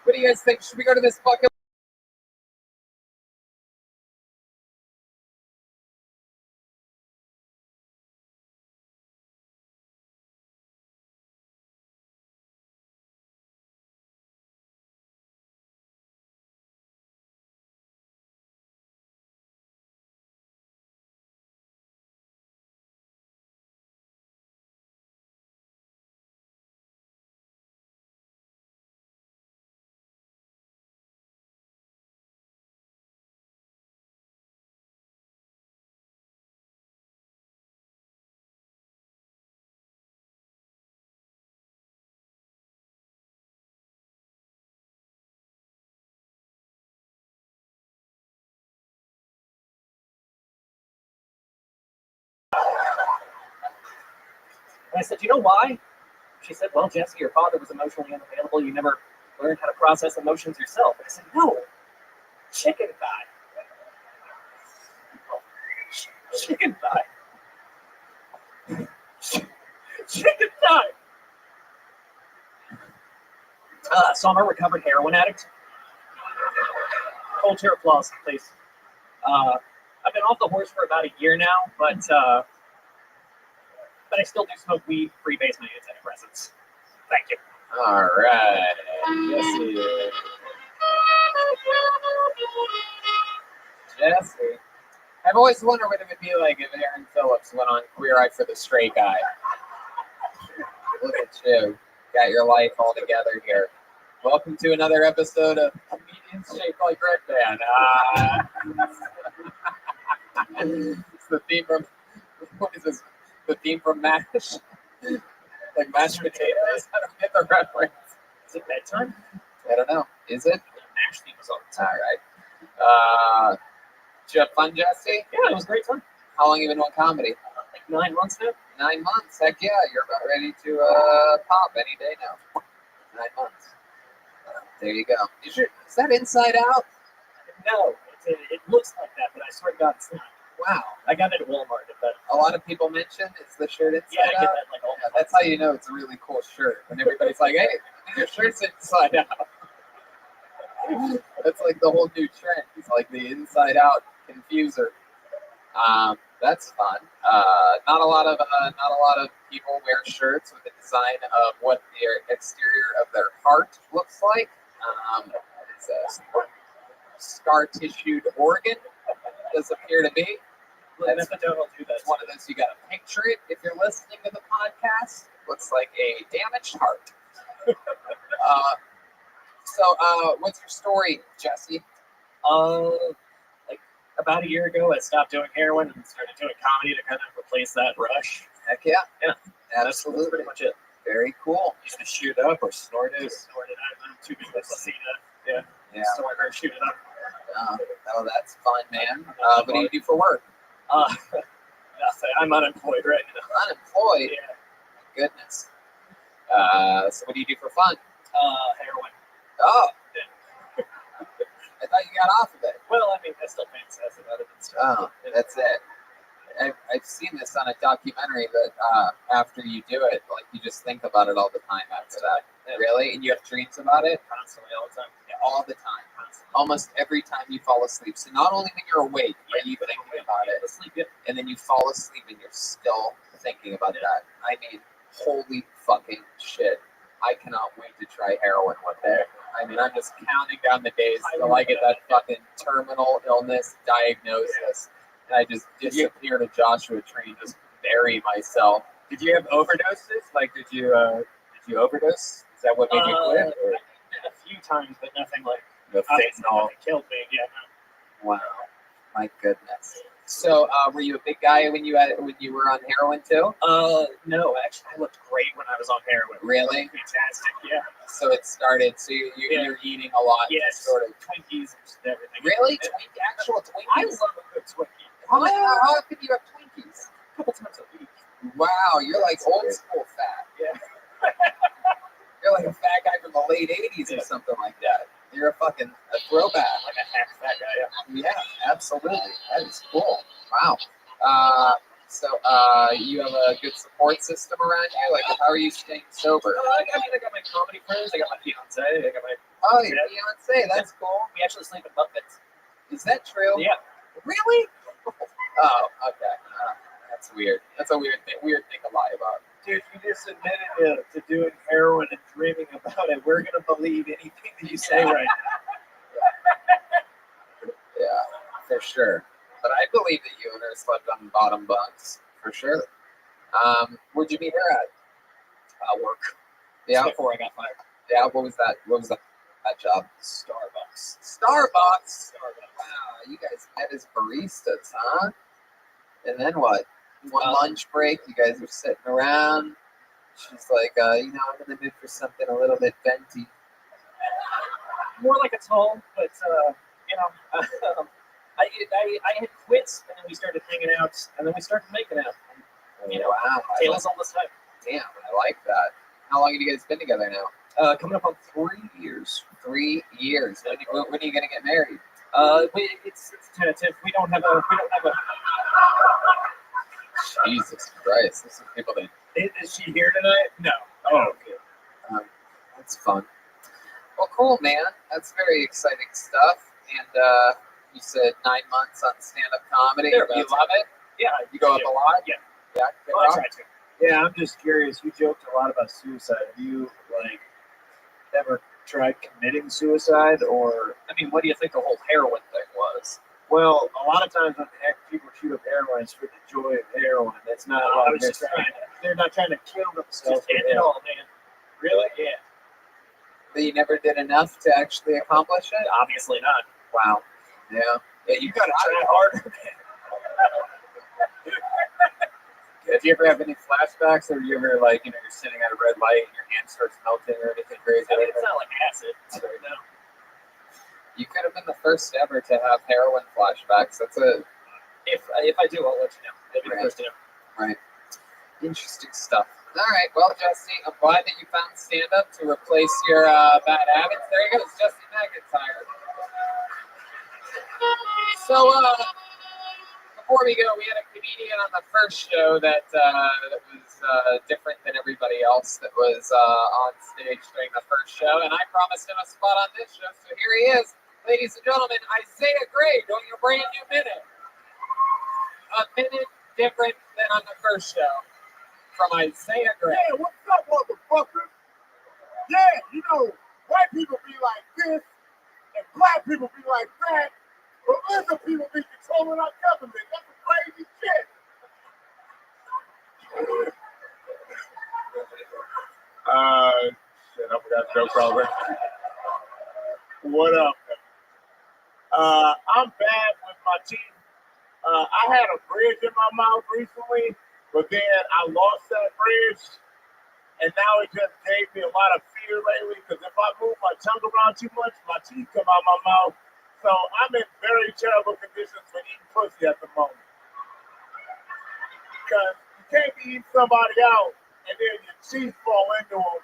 What do you guys think? Should we go to this bucket? And I said, you know why? She said, well, Jesse, your father was emotionally unavailable. You never learned how to process emotions yourself. And I said, no, chicken thigh. Chicken thigh. Chicken thigh. So I'm a recovered heroin addict. Cold chair applause, please. I've been off the horse for about a year now, but I still do smoke weed, freebase my antidepressants. Thank you. All right. Jesse. Jesse. I've always wondered what it would be like if Aaron Phillips went on Queer Eye for the Straight Guy. Look at you. Got your life all together here. Welcome to another episode of Comedians Shaped Like Red Band. It's the theme from, what is this? The theme from MASH? Like mashed potatoes? I don't get the reference. Is it bedtime? I don't know. Is it? MASH themes all the All time. right. Did you have fun, Jesse? Yeah, it was great fun. How long have you been doing comedy? Like 9 months now. 9 months. Heck yeah, you're about ready to pop any day now. 9 months. There you go. Is that Inside Out? No, it looks like that, but I swear to God, it's not. Wow. I got it at Walmart. A lot of people mention it's the shirt Inside Yeah, I get Out. that like all the time. That's how you know it's a really cool shirt. When everybody's like, hey, your shirt's inside out. That's like the whole new trend. It's like the inside out confuser. That's fun. Not a lot of people wear shirts with the design of what the exterior of their heart looks like. It's a scar tissued organ. Does appear to be. That's one of those, you gotta picture it if you're listening to the podcast. Looks like a damaged heart. So, what's your story, Jesse? Like about a year ago, I stopped doing heroin and started doing comedy to kind of replace that rush. Heck yeah. Yeah. Absolutely. That's pretty much it. Very cool. Used to shoot up or snort it. Snort it. I'm too big to see that. Yeah. Snort or shoot it up. Oh, that's fun, man. What do you do for work? Nothing. I'm unemployed right now. Unemployed? Yeah. Goodness. So what do you do for fun? Heroin. Oh. I thought you got off of it. Well, I mean, I still fantasize about it and stuff. Oh, that's it. I've seen this on a documentary that after you do it, like you just think about it all the time after that. Really? And you have dreams about it? Constantly, all the time. Yeah, all the time. Almost every time you fall asleep. So not only when you're awake are you thinking about it, and then you fall asleep and you're still thinking about that. I mean, holy fucking shit. I cannot wait to try heroin one day. I mean, I'm just counting down the days till I get that fucking terminal illness diagnosis. And I just disappear to Joshua Tree and just bury myself. Did you have overdoses? Like, did you overdose? Is that what made you quit? Or? A few times, but nothing like The nothing killed me. Yeah. No. Wow, my goodness. So, were you a big guy when you were on heroin too? No, actually, I looked great when I was on heroin. Really? Fantastic. Yeah. So it started. So you're eating a lot. Yes. Sort of. Twinkies and everything. Really? Actual Twinkies? I love a good Twinkie. How often do you have Twinkies? A couple times a week. Wow, you're like old school fat. Yeah. You're like a fat guy from the late '80s or something like that. You're a throwback. Like a hack fat guy. Yeah, absolutely. That is cool. Wow. So you have a good support system around you? Like, how are you staying sober? I got my comedy friends. I got my fiance. I got my. Oh, your fiance. That's cool. We actually sleep in bunk beds. Is that true? Yeah. Really? Oh, okay. That's weird. That's a weird thing to lie about. Dude, you just admitted to doing heroin and dreaming about it. We're gonna believe anything that you say right now. Yeah, for sure. But I believe that you and her slept on bottom bunks, for sure. Where'd you meet her at? Work. Yeah. Before I got fired. Yeah, what was that job? Starbucks. Wow, you guys met as baristas, huh? And then what? One lunch break, you guys were sitting around. She's like, I'm in the mood for something a little bit venti. More like a tone, but I had quit, and then we started hanging out, and then we started making out. Wow. Tails all this time. Damn, I like that. How long have you guys been together now? Coming up on 3 years. 3 years. When are you gonna get married? It's tentative. We don't have a. Jesus Christ, this is people that. Is she here tonight? No. Oh, okay. That's fun. Well, cool, man. That's very exciting stuff. And you said 9 months on stand-up comedy. You love it? Yeah. You go up a lot? Yeah. Yeah. Well, I try to. Yeah, I'm just curious. You joked a lot about suicide. Have you ever tried committing suicide, or? I mean, what do you think the whole heroin thing was? Well, a lot of times when people shoot up heroin, it's for the joy of heroin. It's not like they're not trying to kill themselves. Just end it all, man. Really? Yeah. But you never did enough to actually accomplish it? Obviously not. Wow. Yeah. Yeah, you gotta try harder. Did you ever have any flashbacks, or you ever you're sitting at a red light and your hand starts melting or anything crazy? I mean, it's not like acid. No. You could have been the first ever to have heroin flashbacks. That's a If I do, I'll let you know. Maybe Right. the first to know. right. Interesting stuff. All right. Well, Jesse, I'm glad that you found stand-up to replace your bad habits. There you go. It's Jesse McIntyre. So, before we go, we had a comedian on the first show that was different than everybody else that was on stage during the first show, and I promised him a spot on this show, so here he is. Ladies and gentlemen, Isaiah Gray doing a brand new minute. A minute different than on the first show from Isaiah Gray. Yeah, what's up, motherfuckers? Yeah, you know, white people be like this, and black people be like that, but other people be controlling our government. That's some crazy shit. Shit, I forgot the joke already. What up? I'm bad with my teeth. I had a bridge in my mouth recently, but then I lost that bridge, and now it just gave me a lot of fear lately, because if I move my tongue around too much, my teeth come out my mouth. So I'm in very terrible conditions for eating pussy at the moment. Because you can't be eating somebody out, and then your teeth fall into them.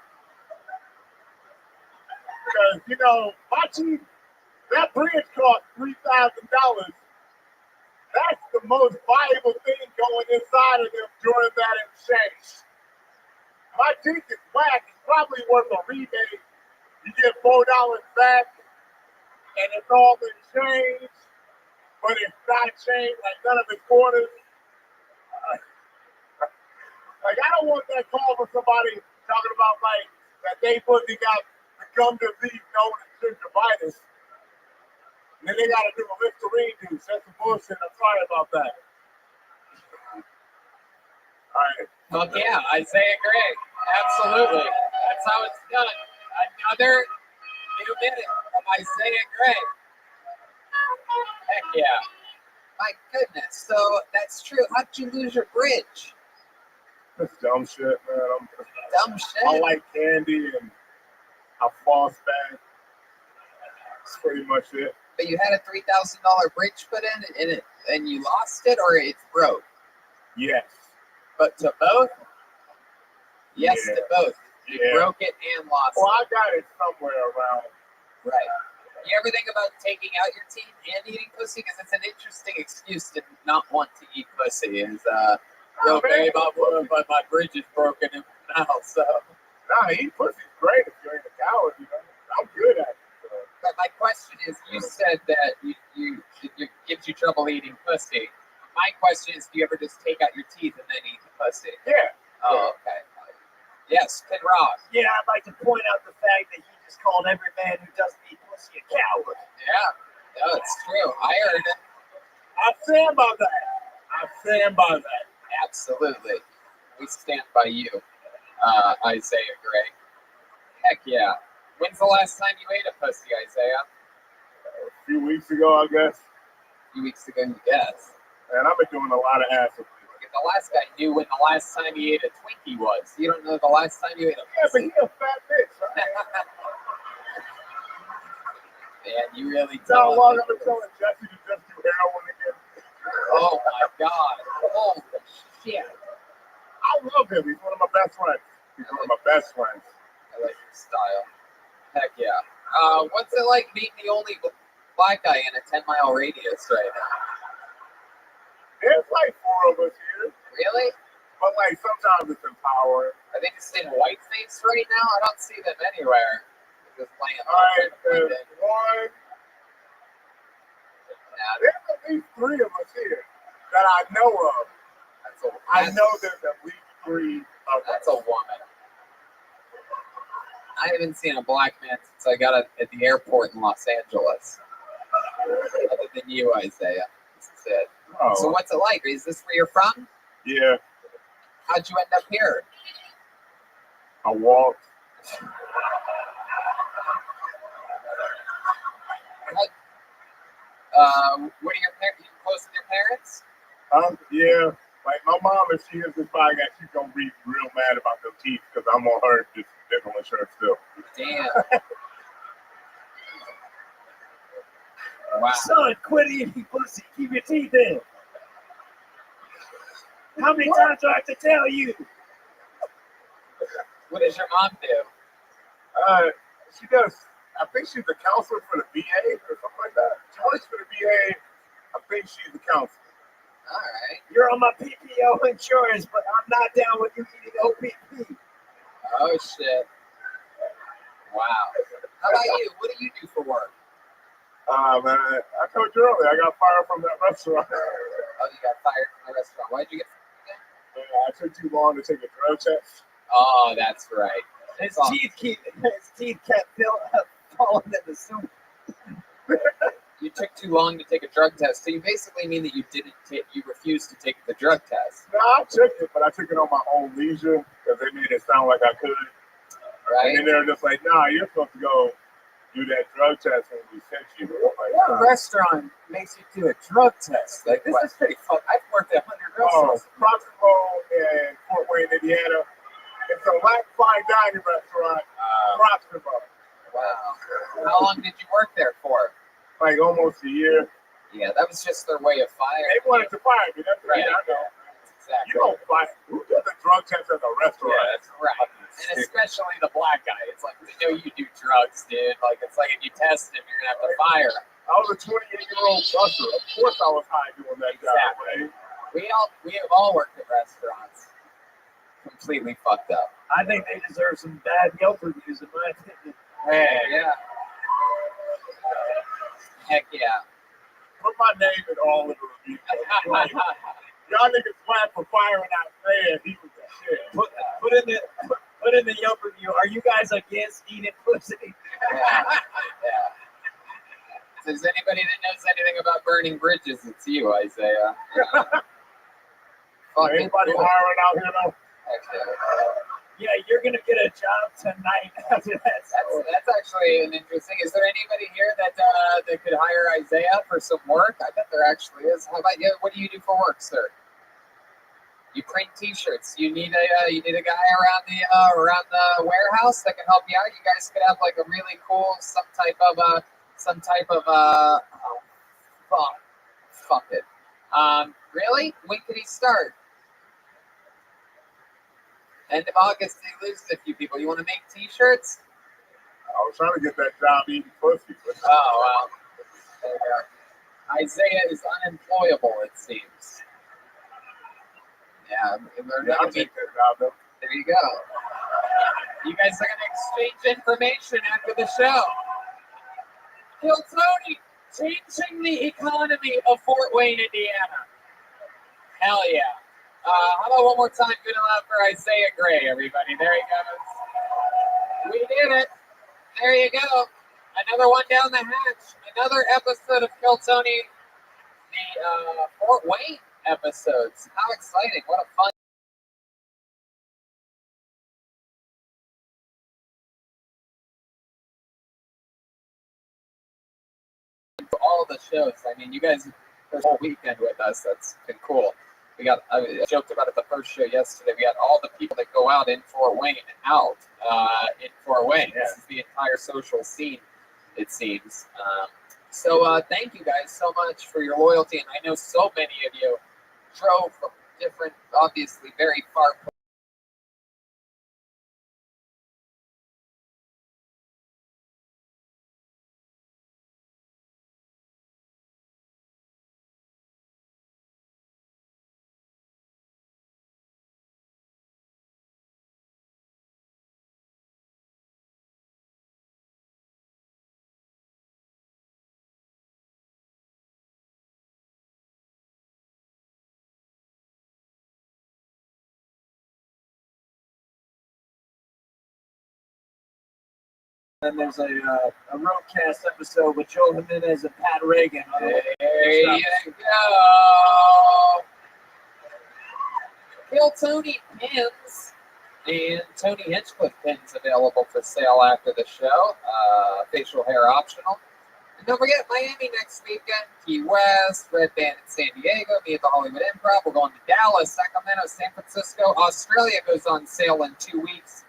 Because, you know, my teeth, that bridge cost $3,000. That's the most valuable thing going inside of them during that exchange. My teeth is whack. It's probably worth a rebate. You get $4 back, and it's all in change, but it's not change, like none of it's quarters. Like, I don't want that call from somebody talking about, like, that they pussy got the gum disease known as gingivitis. And then they got to do a Listerine juice. That's some bullshit. I'm sorry about that. All right. Well, yeah, Isaiah Gray. Absolutely. That's how it's done. Another new minute from Isaiah Gray. Heck yeah. My goodness. So that's true. How'd you lose your bridge? That's dumb shit, man. Dumb shit. I like candy and I floss back. That's pretty much it. But you had a $3,000 bridge put in, and you lost it, or it broke? Yes. But to both? Yes, Yeah. to both. You broke it and lost Well, it. I got it somewhere around. Right. You ever think about taking out your teeth and eating pussy? Because it's an interesting excuse to not want to eat pussy. Is yo, babe, but my bridge is broken now, so. Nah, eating pussy's great if you ain't a coward, you know. I'm good at it. So. But my question is, you said that it gives you trouble eating pussy. My question is, do you ever just take out your teeth and then eat the pussy? Yeah. Oh, okay. Yes, Kid Rock. Yeah, I'd like to point out the fact that he just called every man who doesn't eat pussy a coward. Yeah, no, it's true. I heard it. I stand by that. I stand by that. Absolutely. We stand by you, Isaiah Gray. Heck yeah. When's the last time you ate a pussy, Isaiah? A few weeks ago, I guess. A few weeks ago, you guess. And I've been doing a lot of acid. The last guy knew when the last time he ate a Twinkie was. You don't know the last time you ate a Yeah, but pussy. he a fat bitch, right? Man, you really So don't. long I've been telling Jesse to just do heroin again. Oh my God. Holy shit. I love him. He's one of my best friends. He's one of my best friends. I like your style. Heck yeah. What's it like being the only black guy in a 10-mile radius right now? There's like 4 of us here. Really? But like sometimes it's empowering. Are they just in whiteface right now? I don't see them anywhere. They're just laying All right, there. there's one. Yeah, There's at least 3 of us here that I know of. I know there's at least 3 of us. That's a woman. I haven't seen a black man since I got at the airport in Los Angeles. Other than you, Isaiah. This is it. Oh, So what's it like? Is this where you're from? yeah. How'd you end up here? I walked. What are your parents? You close with your parents? Yeah. Like my mom, if she hears this podcast, she's gonna be real mad about them teeth because I'm on her just dental insurance still. Damn. Wow. Son, quit eating pussy. Keep your teeth in. How many times do I have to tell you? What does your mom do? She does. I think she's the counselor for the VA or something like that. She works for the VA. I think she's the counselor. All right. You're on my PPO insurance, but I'm not down with you eating OPP. Oh shit. Wow. How about you? What do you do for work? Man, I told you earlier, I got fired from that restaurant. Oh, you got fired from the restaurant. Why'd you get fired again? I took too long to take a drug test. Oh, that's right. His teeth kept falling in the soup. You took too long to take a drug test, so you basically mean that you refused to take the drug test. No, I took it, but I took it on my own leisure because they made it sound like I could. Right? And then they were just like, nah, you're supposed to go do that drug test when we sent you. Like, What restaurant makes you do a drug test? Like, this is pretty fun. I've worked at 100 restaurants. Proximo in Fort Wayne, Indiana. It's a black fine dining restaurant, Proximo. Wow. How long did you work there for? Like almost a year. Yeah, that was just their way of firing. They wanted to fire me. That's right. I know. Exactly. You don't fire. Who does a drug test at a restaurant? Yeah, that's right. And especially the black guy. It's like, we know you do drugs, dude. Like, it's like if you test him, you're going to have to fire him. I was a 28-year-old busser. Of course I was high doing that job. Exactly. We have all worked at restaurants. Completely fucked up. I think they deserve some bad Yelp reviews, in my opinion. Hey, yeah. Heck yeah. Put my name in all of the reviews. Y'all niggas flat for firing out there. He was the shit. Put in the Yelp review. Are you guys against eating pussy? Yeah. If there's anybody that knows anything about burning bridges, it's you, Isaiah. Anybody hiring out here though? Yeah, you're gonna get a job tonight after that. That's actually an interesting. Is there anybody here that could hire Isaiah for some work? I bet there actually is. How about you? What do you do for work, sir? You print T-shirts. You need a guy around the warehouse that can help you out. You guys could have like a really cool some type of fuck it. Really? When could he start? End of August, they lose a few people. You want to make T-shirts? I was trying to get that job eating pussy. Oh, well. Isaiah is unemployable, it seems. Yeah, I'll take that job though. There you go. You guys are going to exchange information after the show. Kill Tony, changing the economy of Fort Wayne, Indiana. Hell yeah. How about one more time? Good enough for Isaiah Gray, everybody. There he goes. We did it. There you go. Another one down the hatch. Another episode of Kill Tony. The Fort Wayne episodes. How exciting. What a fun. All the shows. I mean, you guys, the whole weekend with us. That's been cool. I joked about it the first show yesterday. We got all the people that go out in Fort Wayne in Fort Wayne. Yeah. This is the entire social scene, it seems. So thank you guys so much for your loyalty. And I know so many of you drove from different, obviously very far places. And there's a Roadcast episode with Joe Jimenez and Pat Reagan. There you go. Kill Tony pins and Tony Hinchcliffe pins available for sale after the show. Facial hair optional. And don't forget Miami next weekend, Key West, Red Band in San Diego, me at the Hollywood Improv. We're going to Dallas, Sacramento, San Francisco. Australia goes on sale in 2 weeks.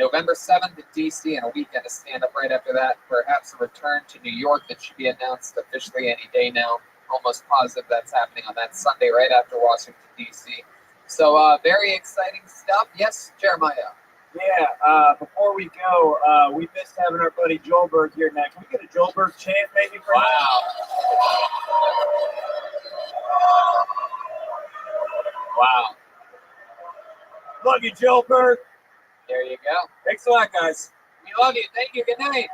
November 7th in DC, and a weekend to stand up right after that. Perhaps a return to New York that should be announced officially any day now. Almost positive that's happening on that Sunday right after Washington, DC. So very exciting stuff. Yes, Jeremiah. Yeah, before we go, we missed having our buddy Joelberg here next. Can we get a Joelberg chant maybe for him? Wow. Love you, Joelberg. There you go. Thanks a lot, guys. We love you. Thank you. Good night.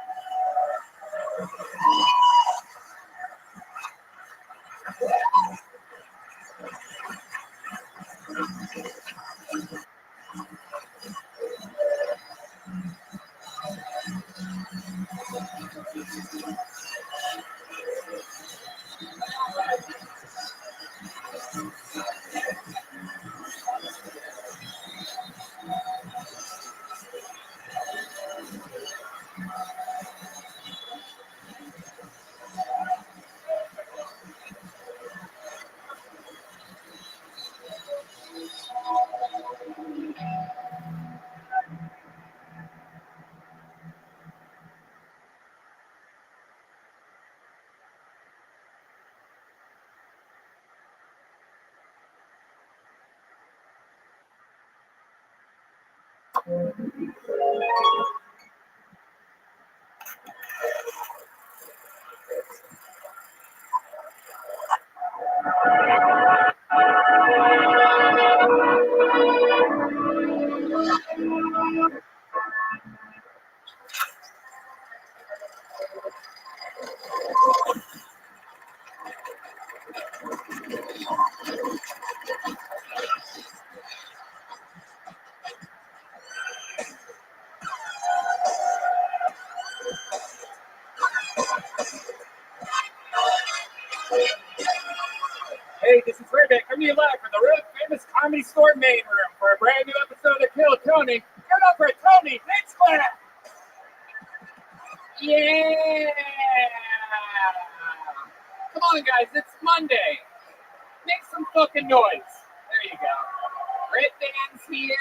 Hey, this is Rabbi coming to you live from the Real Famous Comedy Store main room for a brand new episode of Kill Tony. Turn over Tony, let's clap! Yeah! Come on, guys, it's Monday. Make some fucking noise. There you go. Red Band's here.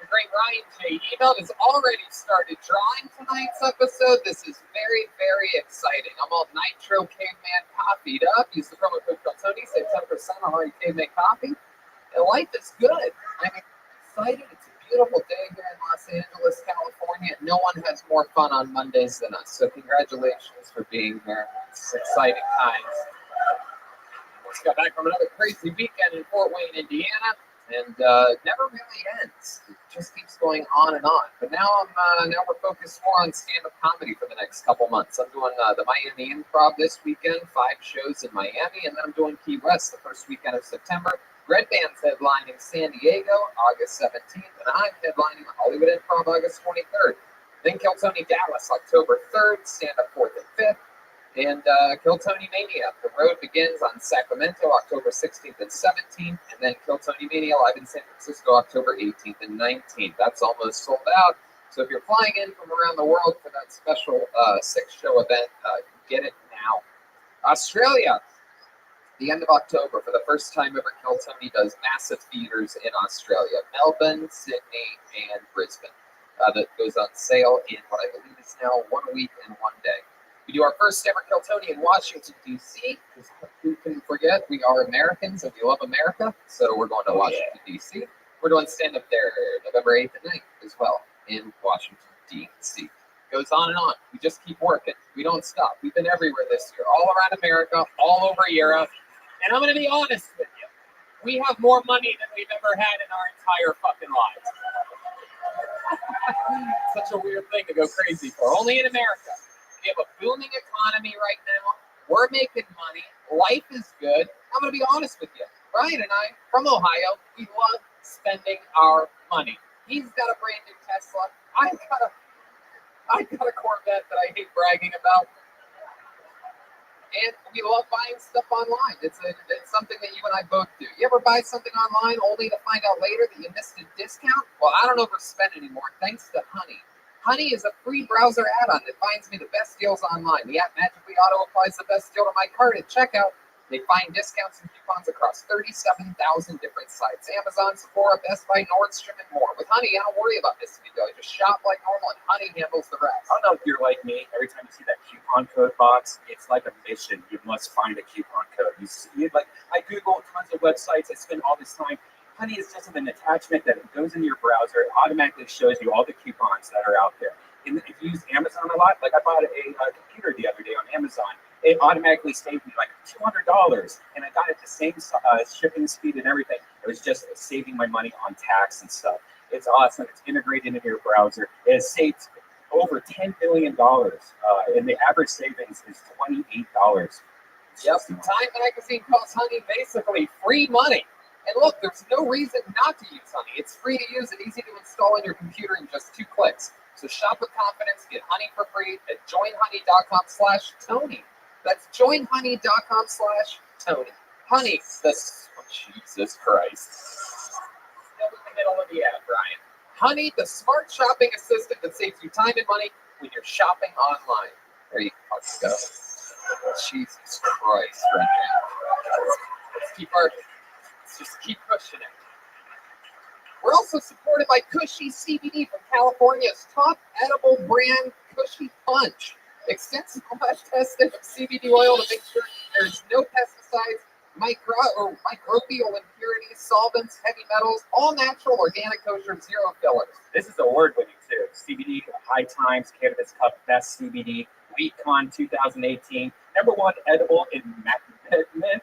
The great Ryan J. Email has already started drawing tonight's episode. This is very, very exciting. I'm all Nitro Caveman coffeeed up. Use the promo code Tony, save 10% on all your Caveman coffee. And life is good. I'm excited. It's a beautiful day here in Los Angeles, California. No one has more fun on Mondays than us. So congratulations for being here. It's exciting times. Just got back from another crazy weekend in Fort Wayne, Indiana. And never really ends. It just keeps going on and on. But now we're focused more on stand-up comedy for the next couple months. I'm doing the Miami Improv this weekend, 5 shows in Miami, and then I'm doing Key West the first weekend of September. Red Band's headlining San Diego August 17th, and I'm headlining the Hollywood Improv August 23rd. Then Kill Tony Dallas October 3rd, stand-up 4th and 5th. And Kill Tony Mania. The road begins on Sacramento, October 16th and 17th. And then Kill Tony Mania live in San Francisco, October 18th and 19th. That's almost sold out. So if you're flying in from around the world for that special 6-show event, get it now. Australia, the end of October, for the first time ever, Kill Tony does massive theaters in Australia. Melbourne, Sydney, and Brisbane. That goes on sale in what I believe is now 1 week and 1 day. We do our first ever Kill Tony in Washington, D.C. Who can forget? We are Americans and we love America. So we're going to Washington, D.C. We're doing stand-up there November 8th and 9th as well in Washington, D.C. Goes on and on. We just keep working. We don't stop. We've been everywhere this year, all around America, all over Europe. And I'm going to be honest with you. We have more money than we've ever had in our entire fucking lives. Such a weird thing to go crazy for. Only in America. We have a booming economy right now. We're making money. Life is good. I'm going to be honest with you. Ryan and I, from Ohio, we love spending our money. He's got a brand new Tesla. I've got a Corvette that I hate bragging about. And we love buying stuff online. It's something that you and I both do. You ever buy something online only to find out later that you missed a discount? Well, I don't overspend anymore, thanks to Honey. Honey is a free browser add-on that finds me the best deals online. The app magically auto-applies the best deal to my cart at checkout. They find discounts and coupons across 37,000 different sites. Amazon, Sephora, Best Buy, Nordstrom, and more. With Honey, I don't worry about missing a deal. You just shop like normal, and Honey handles the rest. I don't know if you're like me. Every time you see that coupon code box, it's like a mission. You must find a coupon code. You see, like, I Google tons of websites. I spend all this time. Honey is just an attachment that goes into your browser. It automatically shows you all the coupons that are out there. And if you use Amazon a lot, like I bought a computer the other day on Amazon, it automatically saved me like $200, and I got it the same shipping speed and everything. It was just saving my money on tax and stuff. It's awesome. It's integrated into your browser. It has saved over $10 billion, and the average savings is $28. Yep, Time Magazine calls Honey basically free money. And look, there's no reason not to use Honey. It's free to use and easy to install on your computer in just 2 clicks. So shop with confidence, get Honey for free at joinhoney.com/Tony. That's joinhoney.com/Tony. Honey, Jesus Christ. Still in the middle of the ad, Brian. Honey, the smart shopping assistant that saves you time and money when you're shopping online. There you go. Jesus Christ, right now. Let's just keep pushing it. We're also supported by Cushy CBD from California's top edible brand, Cushy Punch. Extensive lab testing of CBD oil to make sure there's no pesticides, microbial impurities, solvents, heavy metals, all natural, organic, kosher, zero fillers. This is award-winning too. CBD, High Times, Cannabis Cup, Best CBD, WheatCon 2018, #1 edible in Maryland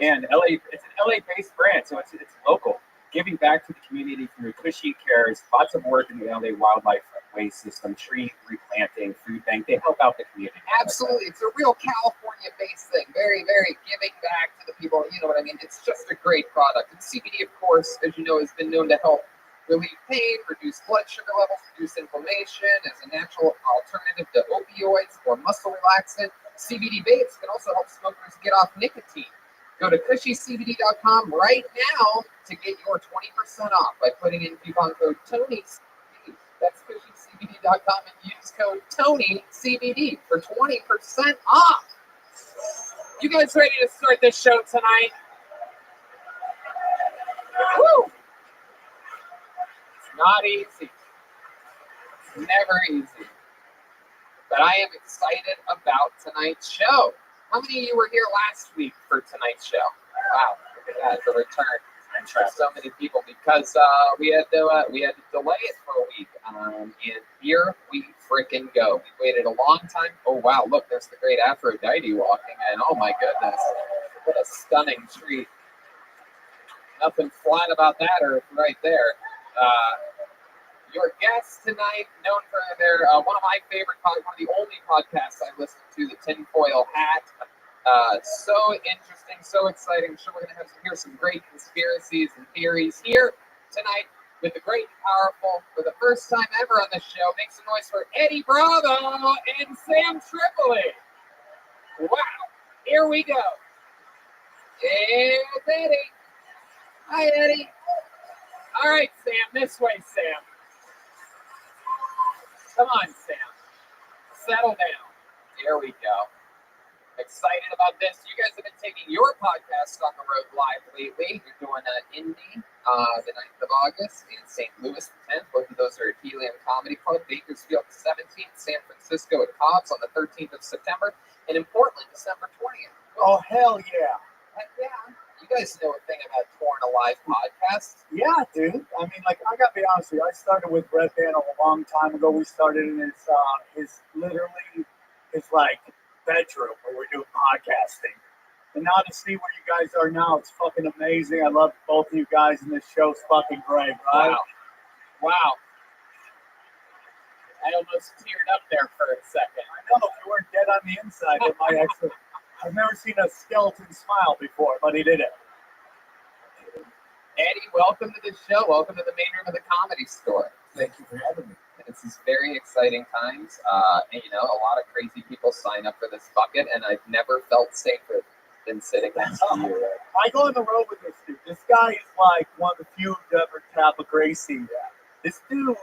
and LA. It's an LA-based brand, so it's local. Giving back to the community through Cushy Cares, lots of work in the LA wildlife waste system, tree replanting, food bank. They help out the community. Absolutely. It's a real California-based thing. Very, very giving back to the people. You know what I mean? It's just a great product. And CBD, of course, as you know, has been known to help relieve pain, reduce blood sugar levels, reduce inflammation as a natural alternative to opioids or muscle relaxant. CBD vapes can also help smokers get off nicotine. Go to cushycbd.com right now to get your 20% off by putting in coupon code TONYCBD. That's cushycbd.com and use code TONYCBD for 20% off. You guys ready to start this show tonight? Woo! It's not easy. It's never easy. But I am excited about tonight's show. How many of you were here last week for tonight's show? Wow, look at that, the return. And for so many people, because we had to delay it for a week. And here we freaking go. We waited a long time. Oh wow, look, there's the great Aphrodite walking in. Oh my goodness, what a stunning treat. Nothing flat about that earth right there. Your guest tonight, known for their one of my favorite podcasts, one of the only podcasts I listen to, the Tinfoil Hat. So interesting, so exciting. I'm sure we're going to hear some great conspiracies and theories here tonight with the great and powerful, for the first time ever on this show. Make some noise for Eddie Bravo and Sam Tripoli. Wow, here we go. It's Eddie. Hi, Eddie. All right, Sam, this way, Sam. Come on, Sam. Settle down. Here we go. Excited about this. You guys have been taking your podcast on the road live lately. You're doing Indy the 9th of August and St. Louis the 10th. Both of those are at Helium Comedy Club. Bakersfield the 17th. San Francisco at Cobb's on the 13th of September. And in Portland, December 20th. Oh, hell yeah. Heck yeah. You guys know a thing about Torn Alive podcasts. Yeah, dude. I mean, like, I gotta be honest with you. I started with Red Band a long time ago. We started in his bedroom where we're doing podcasting. And now to see where you guys are now, it's fucking amazing. I love both of you guys, and this show's fucking great, right? Wow. I almost teared up there for a second. I know, if you weren't dead on the inside, it might actually... I've never seen a skeleton smile before, but he did it. Eddie, welcome to the show. Welcome to the main room of the Comedy Store. Thank you for having me. This is very exciting times. And, you know, a lot of crazy people sign up for this bucket, and I've never felt safer than sitting next to you. I go on the road with this dude. This guy is like one of the few to ever tap a Gracie. This dude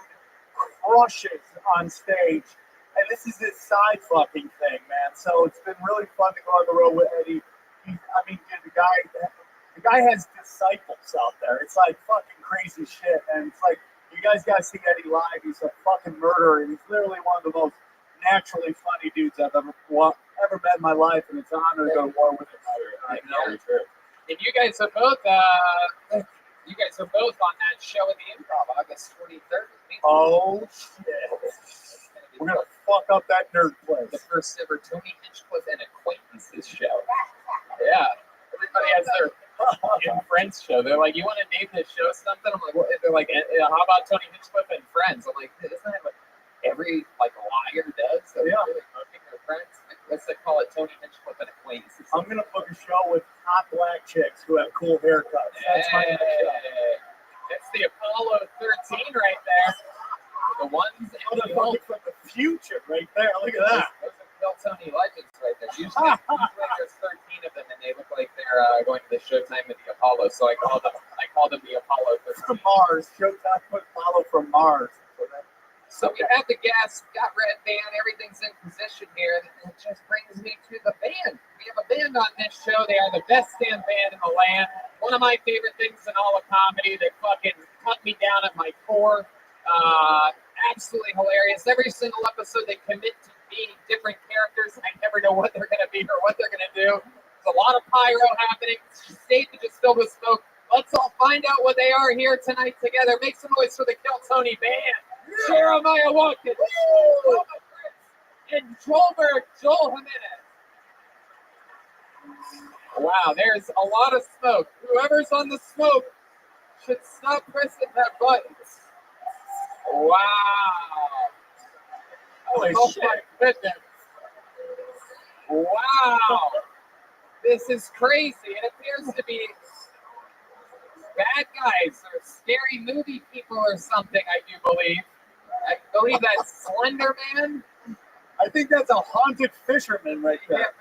crushes on stage. And this is his side fucking thing, man. So it's been really fun to go on the road with Eddie. He's I mean, dude, the guy has disciples out there. It's like fucking crazy shit, and it's like you guys gotta see Eddie live. He's a fucking murderer, and he's literally one of the most naturally funny dudes I've ever met in my life, and it's an honor to go to war with him. I know. And you guys are both on that show at the Improv, August 23rd. Oh shit! We're gonna fuck up that nerd place. The first ever Tony Hinchcliffe and Acquaintances show. Yeah. Everybody has their friends show. They're like, you want to name this show something? I'm like, what? They're like, how about Tony Hinchcliffe and Friends? I'm like, isn't that what every liar does? So yeah. Really poking their friends. Let's call it Tony Hinchcliffe and Acquaintances. I'm gonna book a show with hot black chicks who have cool haircuts. That's my show. That's the Apollo 13 right there. The ones from the future right there. Look at that. Those are Bill Tony legends right there. Usually there's 13 of them, and they look like they're going to the Showtime of the Apollo. So I call them the Apollo 13. From Mars. Showtime with Apollo from Mars. So we have the guests, got Red Band, everything's in position here. It just brings me to the band. We have a band on this show. They are the best damn band in the land. One of my favorite things in all of comedy. They fucking cut me down at my core. Absolutely hilarious. Every single episode they commit to being different characters, and I never know what they're going to be or what they're going to do. There's a lot of pyro happening. The stage is just filled with smoke. Let's all find out what they are here tonight together. Make some noise for the Kill Tony band. Jeremiah Watkins, and Joelberg, Joel Jimenez. Wow, there's a lot of smoke. Whoever's on the smoke should stop pressing that button. Wow. Holy shit. My goodness. Wow. This is crazy. It appears to be bad guys or scary movie people or something, I do believe. I believe that's Slender Man. I think that's a haunted fisherman right there.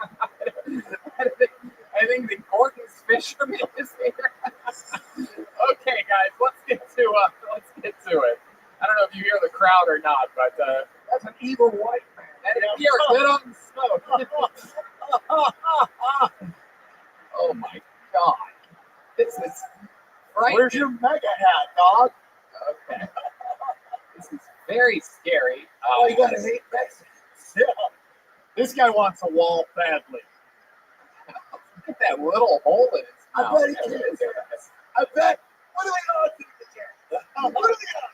I think the Gordon's fisherman is here. Okay, guys, let's get to it. I don't know if you hear the crowd or not, but that's an evil white man. We are good on smoke. Oh my God, this is frightening. Where's your mega hat, dog? Okay, this is very scary. You gotta hate Mexicans. Yeah. This guy wants a wall badly. Look at that little hole in his mouth. I bet he can. I bet. What do we got? What do we got?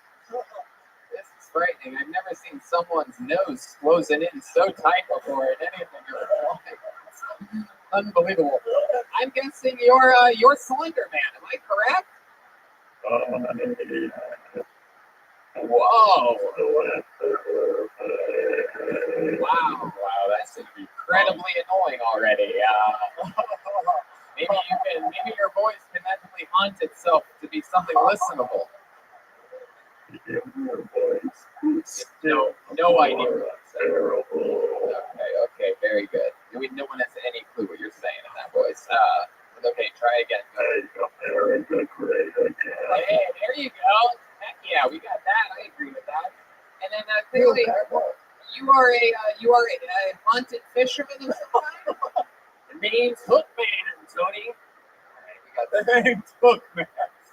This is frightening. I've never seen someone's nose closing in so tight before in anything in their life. Unbelievable. I'm guessing you're Slender Man. Am I correct? Whoa. Wow, that's incredibly annoying already. Maybe your voice can actually haunt itself to be something listenable. No idea. Okay, very good. No one has any clue what you're saying in that voice. Okay, try again. Hey, there you go. Heck yeah, we got that. I agree with that. And then clearly, you are a haunted fisherman of some kind. The name's Hookman, Tony. The name's Hookman.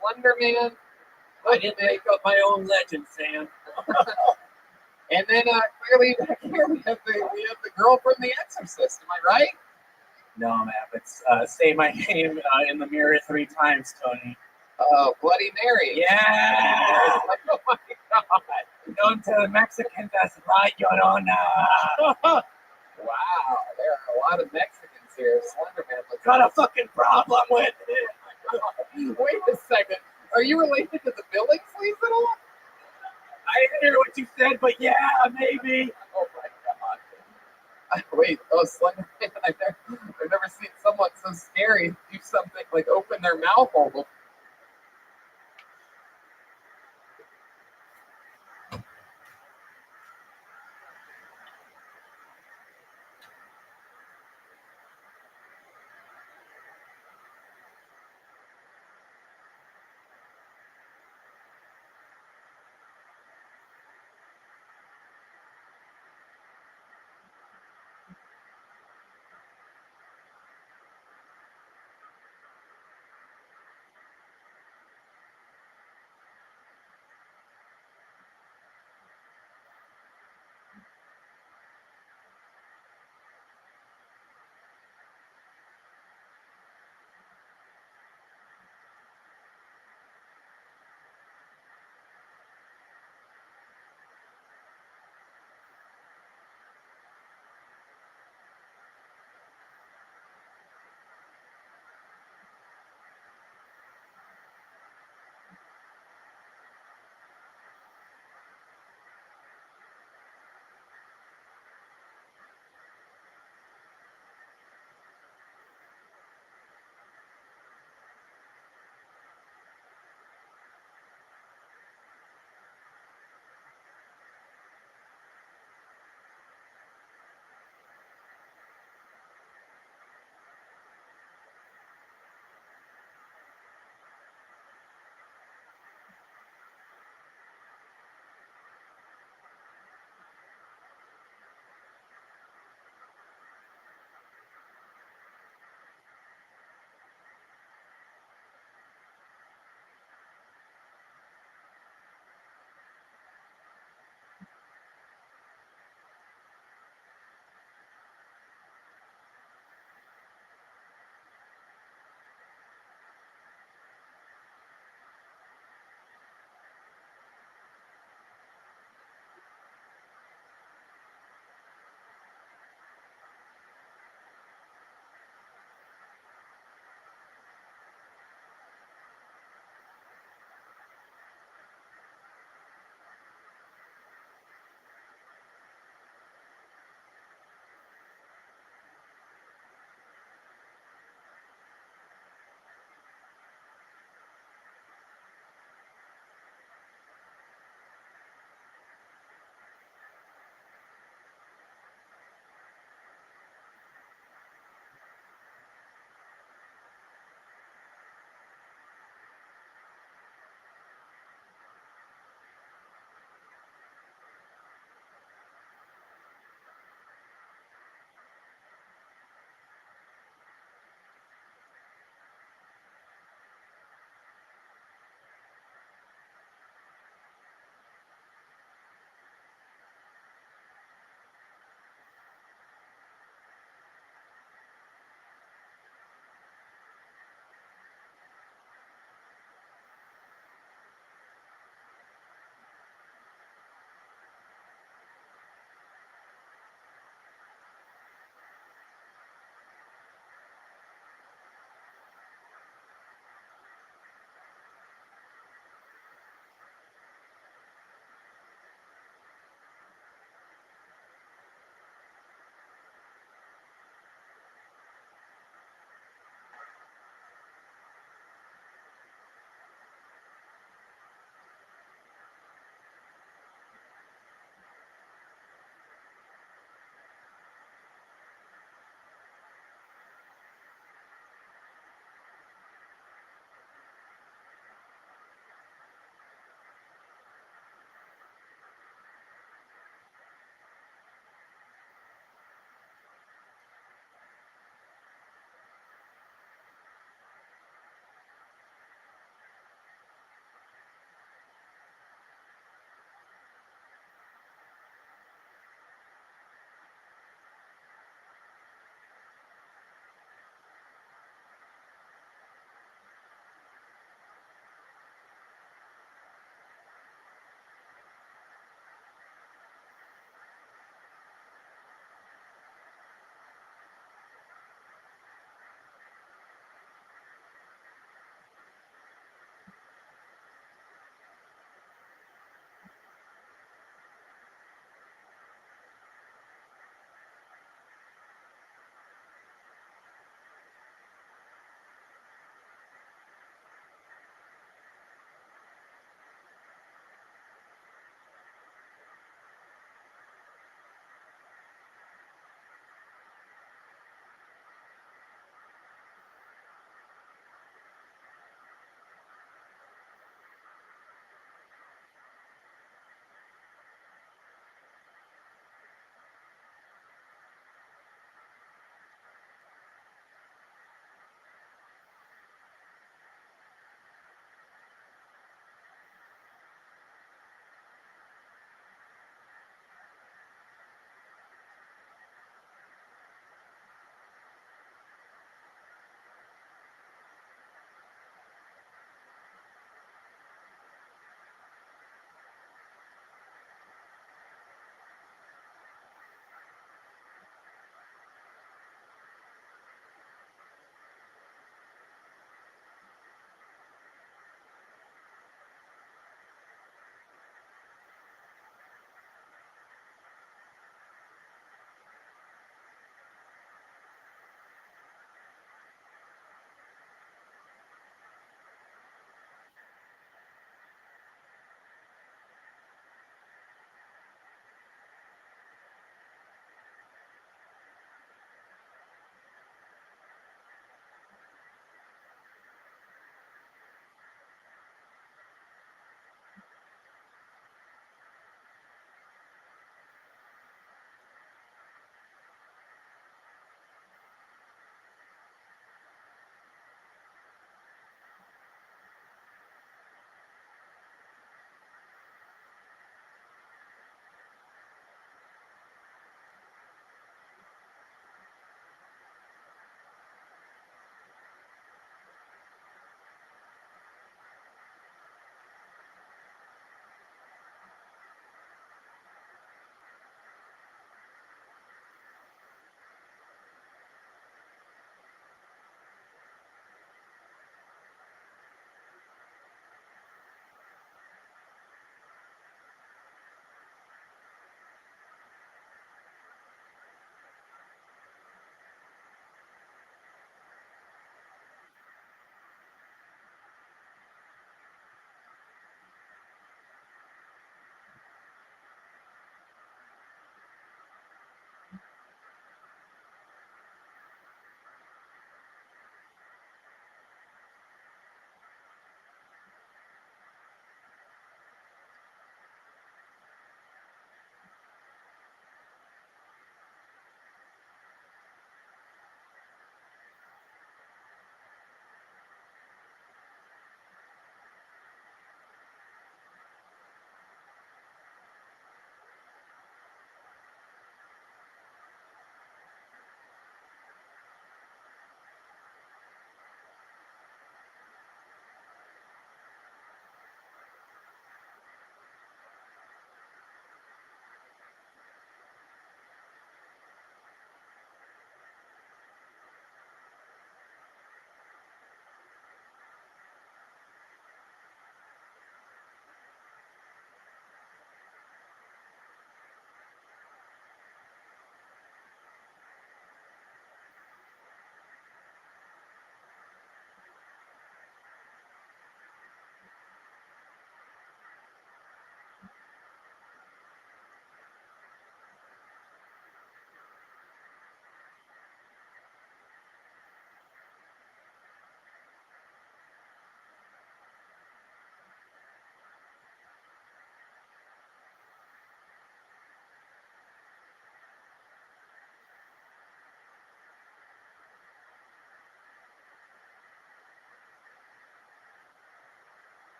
Slender Man. I didn't make up my own legend, Sam. And then clearly back here we have the girl from The Exorcist. Am I right? No, man. It's say my name in the mirror 3 times, Tony. Oh, Bloody Mary. Yeah. Oh my God. Known to the Mexicans as La Llorona. Wow, there are a lot of Mexicans here. Slender Man looks Got a fucking problem with it. Wait a second. Are you related to the Billingsleys at all? I didn't hear what you said, but yeah, maybe. Oh my God. Wait, Slender Man. I've never seen someone so scary do something like open their mouth hole.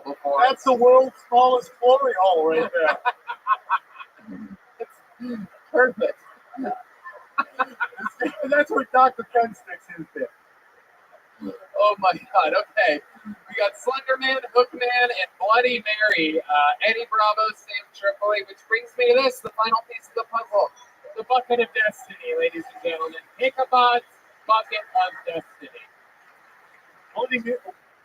before. That's the world's smallest glory hole right there. Perfect. That's where Dr. Ken sticks his dick. Oh my God. Okay. We got Slenderman, Hookman, and Bloody Mary. Eddie Bravo, Sam Tripoli, which brings me to this, the final piece of the puzzle. The bucket of destiny, ladies and gentlemen. Ichabod's bucket of destiny. Only a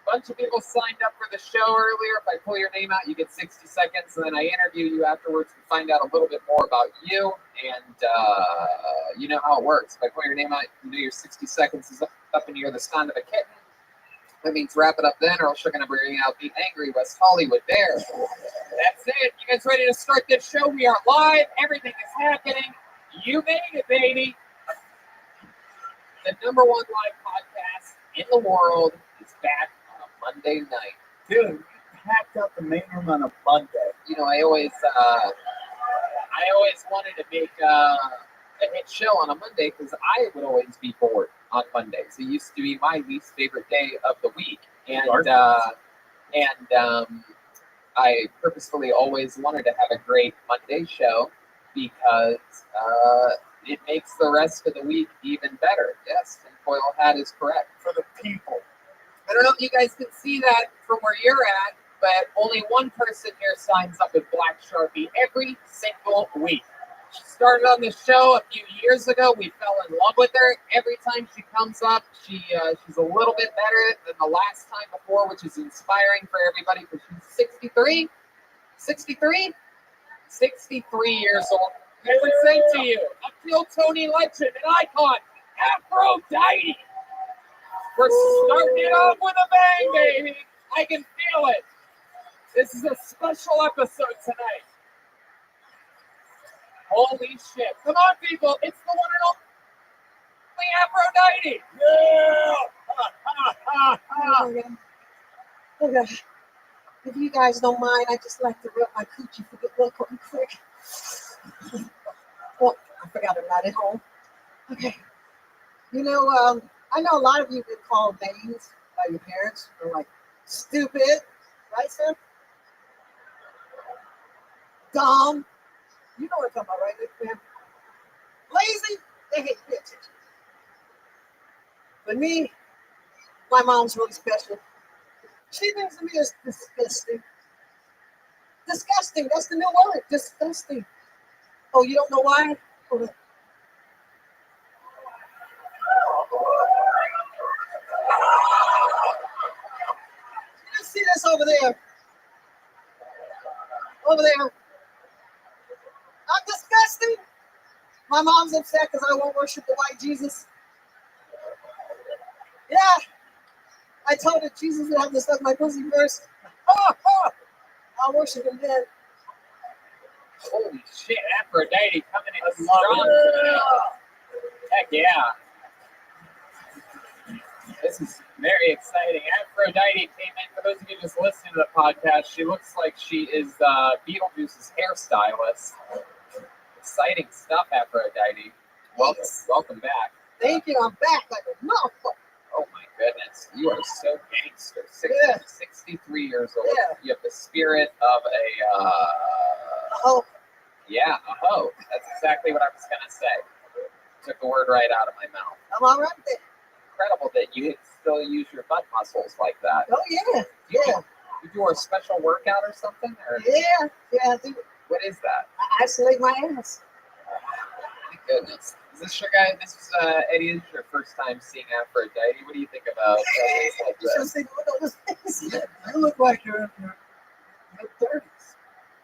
bunch of people signed up for the show earlier. If I pull your name out, you get 60 seconds, and then I interview you afterwards to find out a little bit more about you. And you know how it works. If I pull your name out, you know your 60 seconds is up and you're the sound of a kitten. That means wrap it up then, or else you're going to bring out the angry West Hollywood Bear. That's it. You guys ready to start this show? We are live. Everything is happening. You made it, baby. The #1 live podcast in the world is back on a Monday night. Dude, you packed out the main room on a Monday. You know, I always wanted to make a hit show on a Monday because I would always be bored on Mondays. It used to be my least favorite day of the week, and I purposefully always wanted to have a great Monday show because it makes the rest of the week even better. Yes, tinfoil hat is correct. For the people. I don't know if you guys can see that from where you're at, but only one person here signs up with Black Sharpie every single week. She started on this show a few years ago. We fell in love with her. Every time she comes up, she's a little bit better than the last time before, which is inspiring for everybody because she's 63. 63? 63 years old. I would say to you, a Phil Tony legend, an icon, Aphrodite. We're starting it off with a bang, baby. I can feel it. This is a special episode tonight. Holy shit. Come on, people. It's the one and only Aphrodite. Yeah! Okay. If you guys don't mind, I just like to rip my coochie for good luck real quick. Oh, I forgot I'm not at home. Okay. You know, I know a lot of you have been called names by your parents. They're like, stupid. Right, Sam? Dumb. You know what I'm talking about, right, man? Lazy. They hate pay attention. But me, my mom's really special. She thinks of me as disgusting. Disgusting. That's the new word. Disgusting. Oh, you don't know why? Hold on. You see this over there? Over there. I'm disgusting. My mom's upset because I won't worship the white Jesus. Yeah. I told her Jesus would have to suck my pussy first. I'll worship him then. Holy shit, Aphrodite coming in strong tonight. Heck yeah. This is very exciting. Aphrodite came in. For those of you just listening to the podcast, she looks like she is Beetlejuice's hairstylist. Exciting stuff, Aphrodite. Welcome back. Thank you. I'm back like a motherfucker. Oh my goodness. You are so gangster. 63 years old. Yeah. You have the spirit of a hoe. Yeah, a hoe. That's exactly what I was going to say. Took the word right out of my mouth. I'm all right there. Incredible that you still use your butt muscles like that. Oh, yeah. Yeah. You do a special workout or something? Or Yeah, I do. what is that? I isolate my ass. My goodness. Is this your guy? This is Eddie. This is your first time seeing Aphrodite. What do you think about things like You should this? see the look on his face. You look like you're in your mid-30s.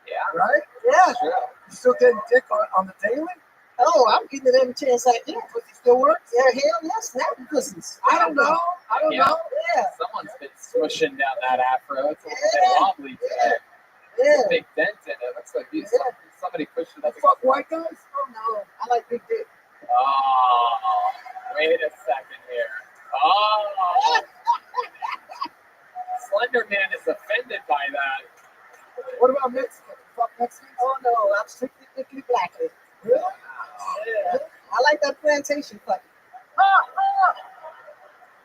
Yeah, Right? Yeah. sure. You still getting dick on the daily? Oh, I'm getting it every chance I get. Pussy still works? Yeah, hell yeah, snapping pussies. I don't know. Yeah. Yeah. Someone's been swishing down that afro. It's a little bit wobbly today. Yeah. Big dent in it. Looks like somebody pushed it up. Fuck white guys? Oh, no. I like big dick. Oh, wait a second here. Oh, Slender Man is offended by that. What about Mexican? Fuck Mexican? Oh, no. I'm strictly blackly. Really? Yeah. I like that plantation fucking.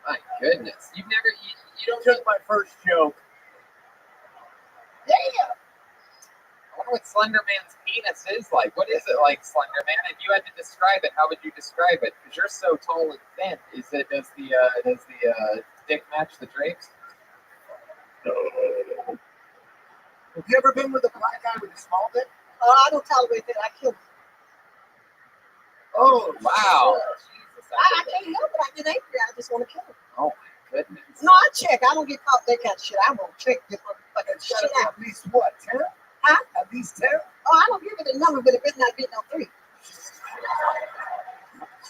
My goodness. You've never, you don't Just my first joke. know what Slender Man's penis is like. What is it like, Slender Man? If you had to describe it, how would you describe it? Because you're so tall and thin. Does the dick match the drapes? Have you ever been with a black guy with a small dick? Oh, I don't tolerate that. I kill him. Oh, wow. Jesus, I can't help it. I get angry. I just want to kill him. oh my goodness. No, I check. I don't get caught that kind of shit. I won't check this motherfucking shit out. At least what, 10? Huh? At least 10? Oh, I don't give it a number, but it better not be no 3.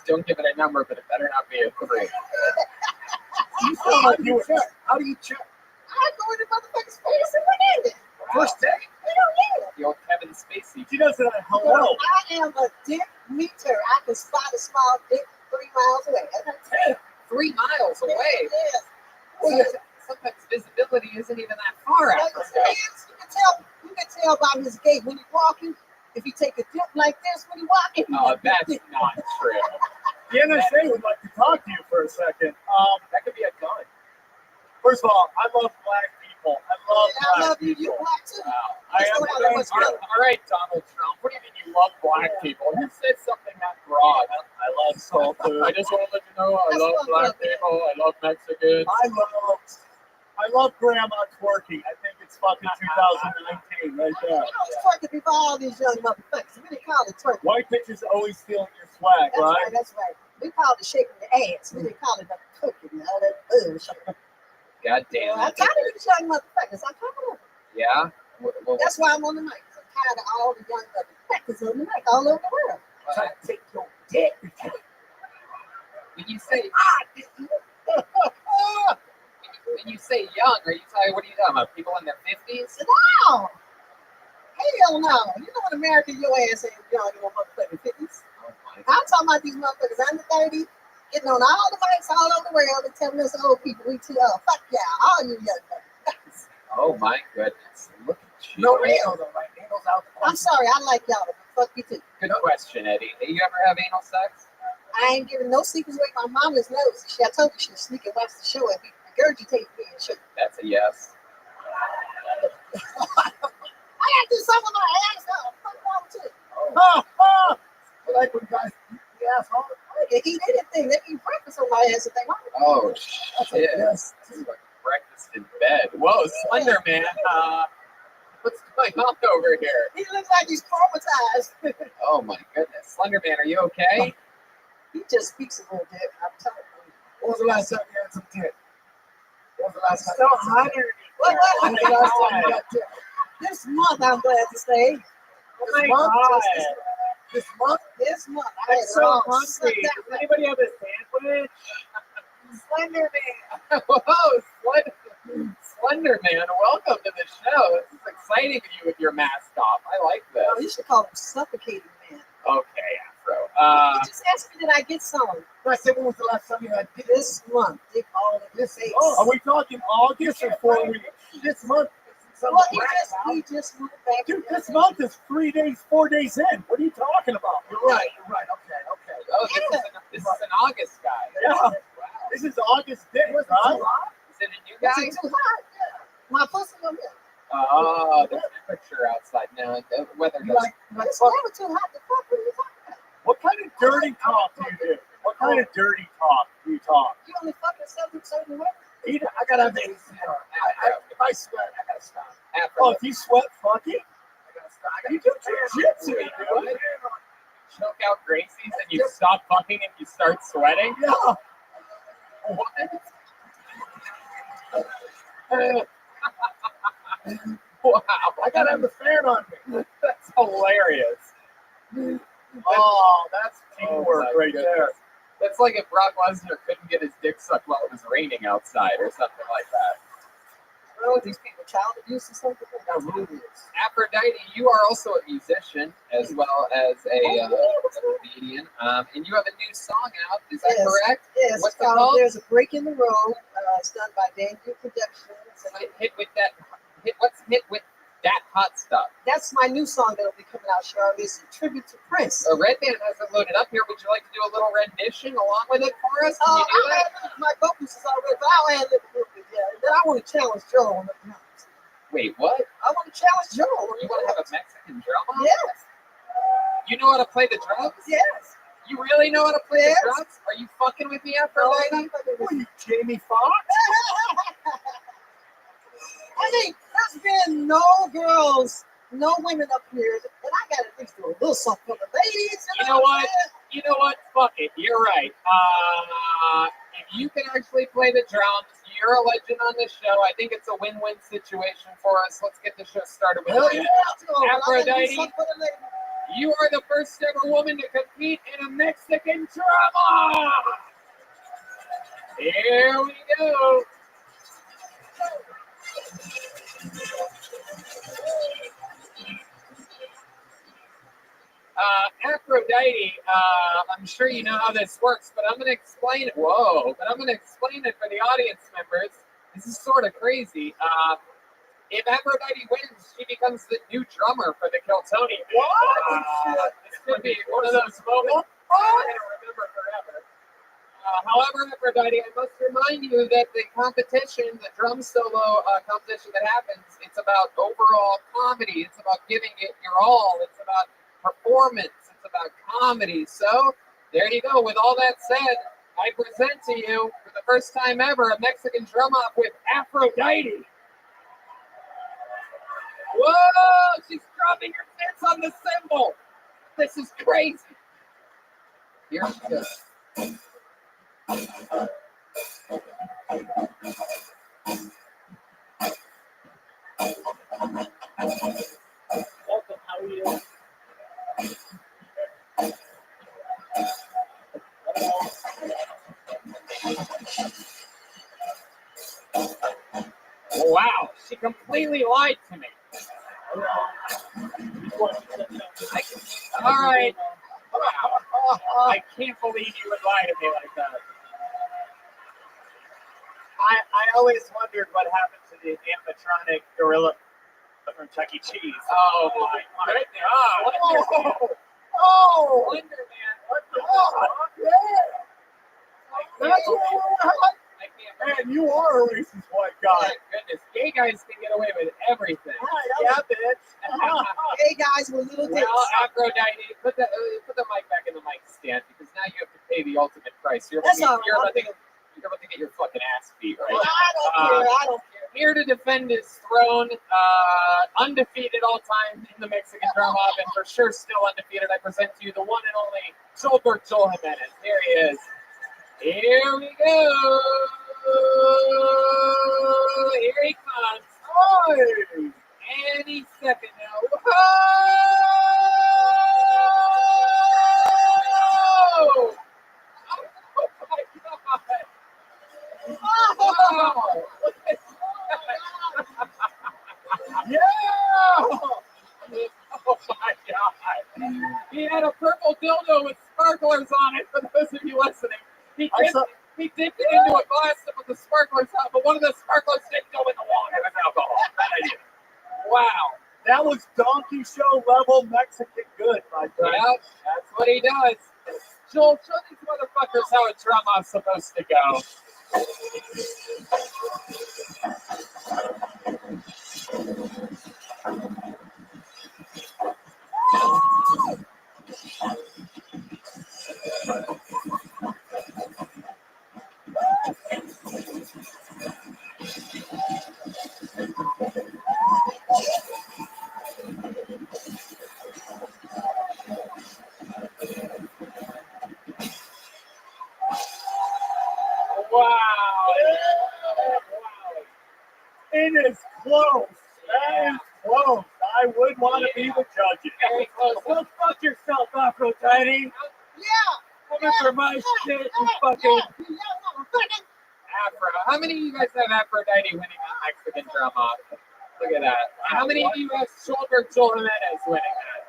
Don't give it a number, but it better not be a 3. You sound like you check. How do you check? I go in the motherfucker's face and went in there. First day? Yeah. The old Kevin Spacey. She does that. Hello. I am a dick meter. I can spot a small dick 3 miles away. 3 miles away. Yes. Well, sometimes visibility isn't even that far out. You can tell by his gait when he's walking. If he take a dip like this when he's walking. Oh, that's not true. The NSA would like to talk to you for a second. That could be a gun. First of all, I love black people. I love I black love you. people. You black too. Wow. I am All right, Donald Trump. What do you mean you love black people? Who said something that broad? I love soul food. I just want to let you know I love black people. I love Mexicans. I love grandma twerking. I think it's fucking 2019 right there. I was twerking before all these young motherfuckers. We didn't call it twerking. White bitches always stealing your swag, That's right? right. That's right. We called it shaking the ass. We didn't call it no cooking. You know, that God damn I'm it. tired of these young motherfuckers. I'm tired of them. Yeah? That's why I'm on the mic. I'm tired of all the young motherfuckers on the mic all over the world. Trying to take your dick. When you say when you say young, what are you talking about? People in their 50s? No! Hell no. You know in America, your ass ain't young in no motherfucking 50s. Oh my I'm talking about these motherfuckers under 30, getting on all the mics all over the world and telling us old people we too old. Fuck y'all, all you young motherfuckers. Oh my goodness. Look at you. No anal though, right? Anal's out the I'm sorry, I like y'all, but fuck you too. Good question, Eddie. Do you ever have anal sex? I ain't giving no secrets away. My mama's nose. I told you she was sneak and watch the show and be regurgitating me and shit. That's a yes. I gotta do something with my ass though. Fuck wrong with you? I like when guys eat the asshole. I can eat anything. They eat breakfast on my ass if they want. Oh shit. Yes. This is like breakfast in bed. Whoa, Slender Man. What's going on over here? He looks like he's traumatized. Oh my goodness. Slender Man, are you okay? He just speaks a little bit. I'm telling you. When was the last time you had some dick? When was the last time? So hot. When was the last time you got dick? This month, I'm glad to say. This month? This month? This month. I I'm had so all hungry. sucked Does out. anybody have a sandwich? Slender Man. Whoa, Slender Man, welcome to the show. This is exciting with you with your mask off. I like this. Oh, you should call him Suffocating Man. Okay, Afro. You just asked me, did I get some? I said, when was the last time you had dick? This month. Dick all in your face. Are we talking August or 4 weeks? This month. Well, he just moved back. Dude, this month is 4 days in. What are you talking about? You're right. Okay. Oh, this is an August guy. Yeah. Wow. This is August day, right? Is it a new guy? Is it too hot? Yeah. My pussy on there. Oh, the temperature outside now. The weather You does. like It's never too hot to fuck. What are you talking about? What kind of dirty talk do you do? What kind of dirty talk do you talk? You only fuck yourself in certain way. I gotta have the AC on. If I sweat, I gotta stop. Afro, Oh, if you sweat fucking? I gotta stop. I You gotta do jiu-jitsu, what? dude. Choke out Gracie's and you stop fucking and you start sweating? Yeah. What? Wow. I gotta have the fan on me. That's hilarious. Oh, that's teamwork my right goodness. there. That's like if Brock Lesnar couldn't get his dick sucked while it was raining outside or something like that. Oh, these people child abuse or something? That really is. Aphrodite, you are also a musician as well as a comedian, and you have a new song out. Is that Yes. correct? Yes, What's it's it called called? There's a Break in the Road. It's done by Daniel Productions. And Hit with that. What's hit with that hot stuff? that's my new song that'll be coming out shortly. It's a tribute to Prince. Redman has it loaded up here. Would you like to do a little rendition along with it for us? Can you do that? My vocals is already, but I'll add it. Yeah. Then I want to challenge Joe on the drums. Wait, what? I want to challenge Joe. You want to have a Mexican Yes. You know how to play the drums? Yes. You really know how to play Yes. the drums? Are you fucking with me, No, Aphrodite? I'm You Jamie Foxx? I mean, there's been no girls, no women up here, and I got to at least do a little something for the ladies. You know what? You know what? Fuck it. You're right. If you can actually play the drums, you're a legend on this show. I think it's a win-win situation for us. Let's get the show started with Hell you. yeah, let's go. I gotta do Aphrodite. something for the ladies. You are the first ever woman to compete in a Mexican drama. Here we go. Aphrodite, I'm sure you know how this works, but I'm going to explain it. Whoa, but I'm going to explain it for the audience members. This is sort of crazy. If Aphrodite wins, she becomes the new drummer for the Kiltony. What? This could be one of those moments I'm going to remember forever. However, Aphrodite, I must remind you that the competition, the drum solo competition that happens, it's about overall comedy. It's about giving it your all. It's about performance. It's about comedy. So, there you go. With all that said, I present to you, for the first time ever, a Mexican drum off with Aphrodite. Whoa! She's dropping her fits on the cymbal. This is crazy. Here she goes. Welcome, how are you? Wow, she completely lied to me. All right. I can't believe you would lie to me like that. I always wondered what happened to the animatronic gorilla from Chuck E. Cheese. Oh my goodness. Oh, Wonder Man. What the fuck? Yeah. That's what I can't Man, you are a racist white guy. My goodness, gay guys can get away with everything. Yeah, bitch. Hey guys, with little dicks. Well, Aphrodite, put the mic back in the mic stand because now you have to pay the ultimate price. You're That's all you're right. about to get your fucking ass beat right I now. don't care. I don't care. Here to defend his throne, undefeated all time in the Mexican drum off, and for sure still undefeated. I present to you the one and only Joel Jimenez. Here he is. Here we go. Here he comes. Oh, any second now. Oh! Oh my God. Wow. Yeah. Oh my God. He had a purple dildo with sparklers on it, for those of you listening. He dipped it into a glass to put the sparklers out, but one of the sparklers didn't go in the water. It was alcohol. Bad idea. Wow. That was donkey show level Mexican good, my friend. Yeah, that's what he does. Joel, show these motherfuckers how a drum off's supposed to go. Wow. It is close. That is close. I would want to be the judge. Very close. Go fuck yourself, Aphrodite. Yeah. Coming for my shit, you fucking. Afro. How many of you guys have Aphrodite winning that Mexican drum off? Look at that. And how many of you have Joel Jimenez winning that?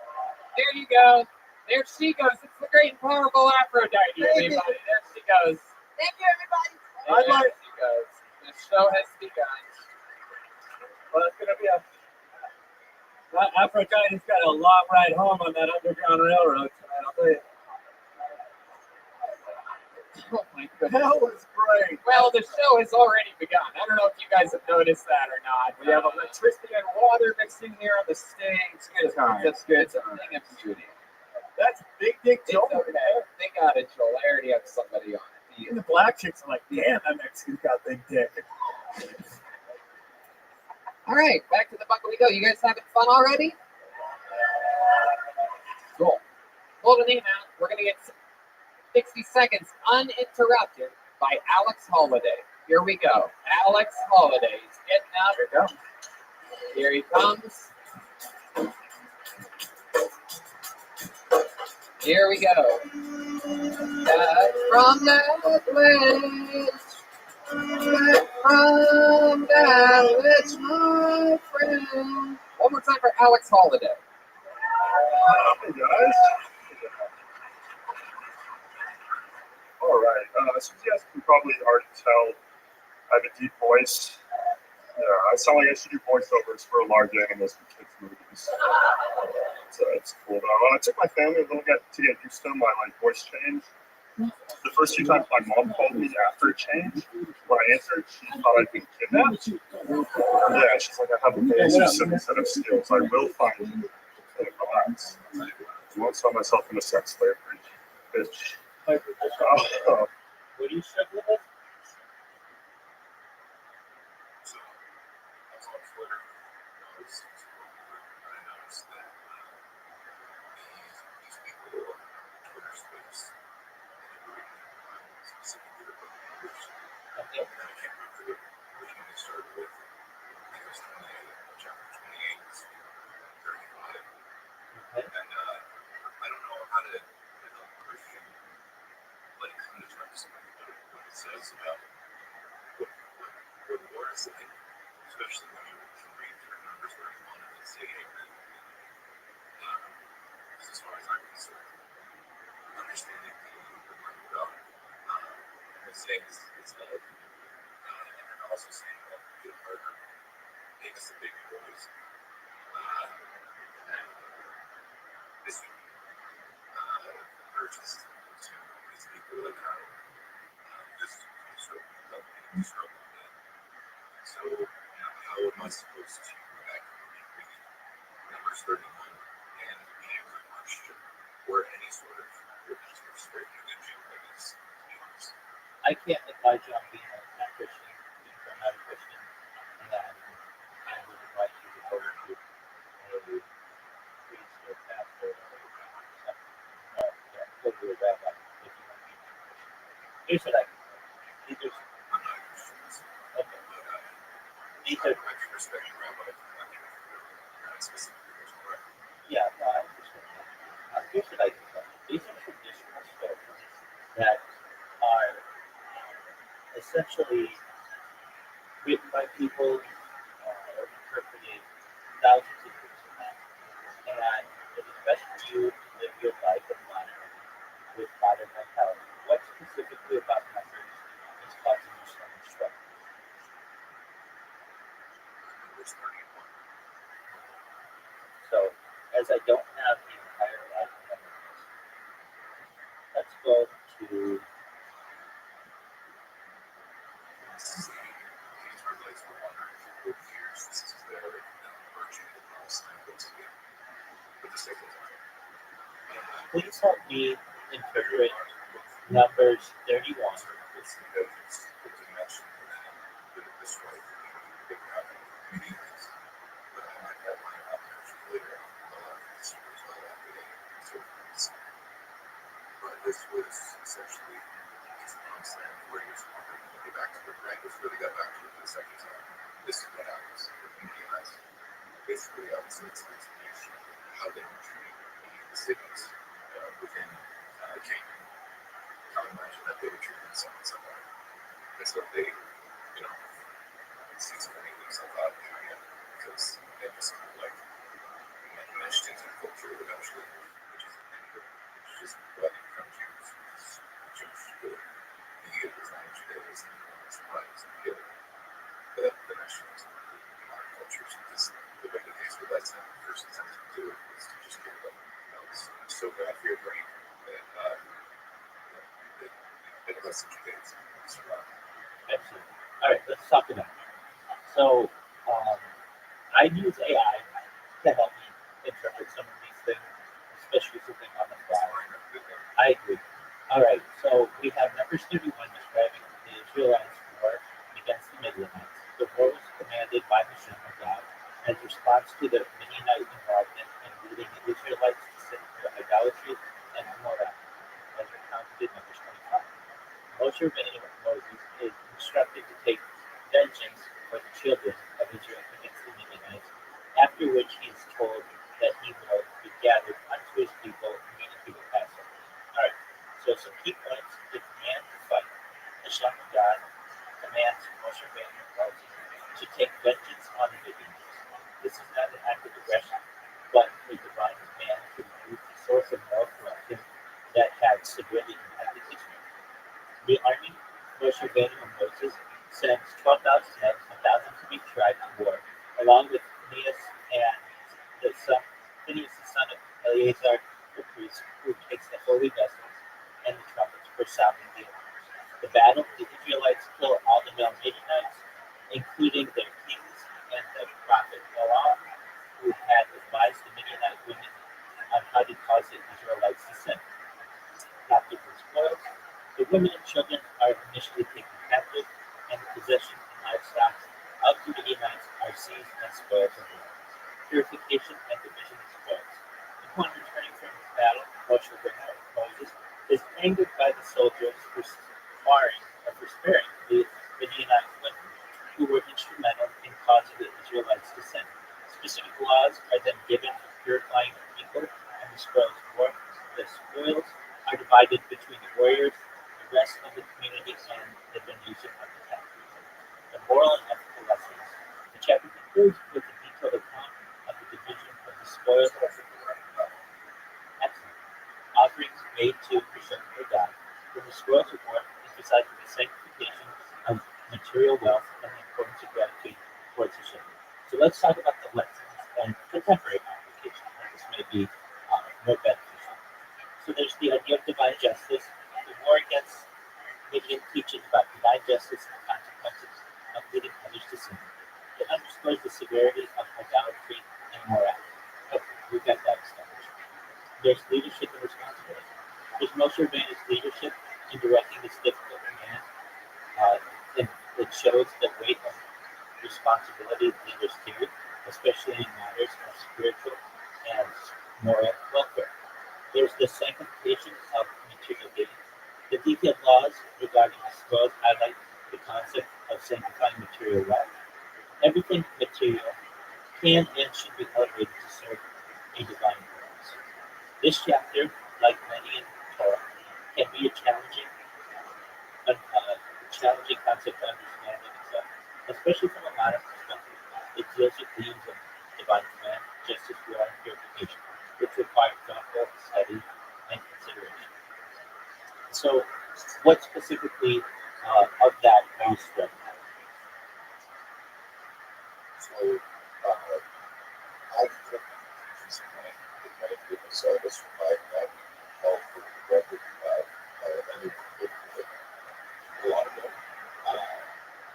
There you go. There she goes. It's the great and powerful Aphrodite, everybody. There she goes. Thank you, everybody. There she goes. The show has begun. Well, it's gonna be a. Aphrodite's got a long ride home on that Underground Railroad tonight, I'll tell you. Oh my goodness. That was great. Well, the show has already begun. I don't know if you guys have noticed that or not. We have electricity and water mixing here on the stage. It's a thing of beauty. That's Big Dick It's Joe. okay. They got it, Joel. I already have somebody on it. And the black chicks are like, damn, that Mexican's got big dick. All right, back to the bucket we go. You guys having fun already? Cool. Hold the name out. We're going to get 60 seconds uninterrupted by Alex Holiday. Here we go. Alex Holiday is getting up. Here he comes. Here we go. Back from that place. Back from that which my friend. One more time for Alex Holiday. Hey guys. All right. So you guys can probably already tell I have a deep voice. Yeah, I sound like I should do voiceovers for large animals and kids movies. So it's cool though. I took my family a little bit to get used to my voice change. The first few times my mom called me after it changed, when I answered, she thought I'd been kidnapped. Yeah, she's like, I have a very specific set of skills. I will find you. And relax. I won't sell myself into sex slavery, bitch. What do you struggle with? I can't advise you on being a Christian if you're not a Christian, and then I would invite you to go to a priest or pastor or something. No, yeah, go to a rabbi if you want to be a Christian. Here's what I can do. These are okay. These are yeah, no, I understand that. Here's what I can tell you. These are traditional stories that are essentially written by people or interpreted thousands of years ago. And it is best for you to live your life in modern with modern mentality. What specifically about message is causing you so much trouble? So, as I don't have the entire outcome of this, let's go to please help me interpret Numbers 31. All right, let's talk about it. So, I use AI to help me interpret some of these things, especially something on the fly. I agree. All right, so we have numbers 31 describing the Israelites' war against the Midianites. The war was commanded by Hashem of God as response to the Midianite involvement in leading the Israelites to sin for idolatry and immorality, as recounted in Numbers 25. Moshe Rabbeinu Moses is instructed to take vengeance for the children of Israel against the Midianites, after which he is told that he will be gathered unto his people, meaning he will pass over. All right, so some key points. The command to fight. Hashem God commands Moshe Rabbeinu Moses to take vengeance on the Midianites. This is not an act of aggression, but a divine command to remove the source of moral corruption that had severely impacted Israel. The army, Moshe Rabbeinu and Moses, sends 12,000 men, 1,000 to be tried to war, along with Phineas the son of Eleazar, the priest, who takes the holy vessels and the trumpets for sounding the alarms. The battle, the Israelites kill all the male Midianites, including their kings and the prophet Noah, who had advised the Midianite women on how to cause the Israelites to sin. After the spoils, the women and children are initially taken captive, and the possession and livestock of the Midianites are seized and spoiled of war. Purification and division of spoils. Upon returning from the battle, Moses is angered by the soldiers for sparing the Midianite women, who were instrumental in causing the Israelites to sin. Specific laws are then given for purifying the people and the spoils of war. The spoils are divided between the warriors, the rest of the community, and the donation of the captives. The moral and ethical lessons. The chapter concludes with a detailed account of the division of the spoils. Excellent. Offerings made to Hashem for God. When the spoils of war emphasizing the sanctification of material wealth and the importance of gratitude towards Hashem. So let's talk about the lessons and contemporary application, and this may be more beneficial. So there's the idea of divine justice. The war against Midian teaches about divine justice and the consequences of leading others to sin. It underscores the severity of idolatry and morality. Okay, we've got that established. There's leadership and responsibility. There's Moshe Rabbeinu's leadership in directing this difficult command. It shows the weight of responsibility leaders carry, especially in matters of spiritual and moral welfare. There's the sanctification of material gain. The detailed laws regarding the spoils highlight the concept of sanctifying material wealth. Everything material can and should be elevated to serve a divine purpose. This chapter, like many in Torah, can be a challenging concept to understand in itself, especially from a modern perspective. It deals with themes of divine command, justice, war, and purification, which require thoughtful study and consideration. So, what specifically of that are you struck by? So, I think this point that many people say this might not help with the record any a lot of it.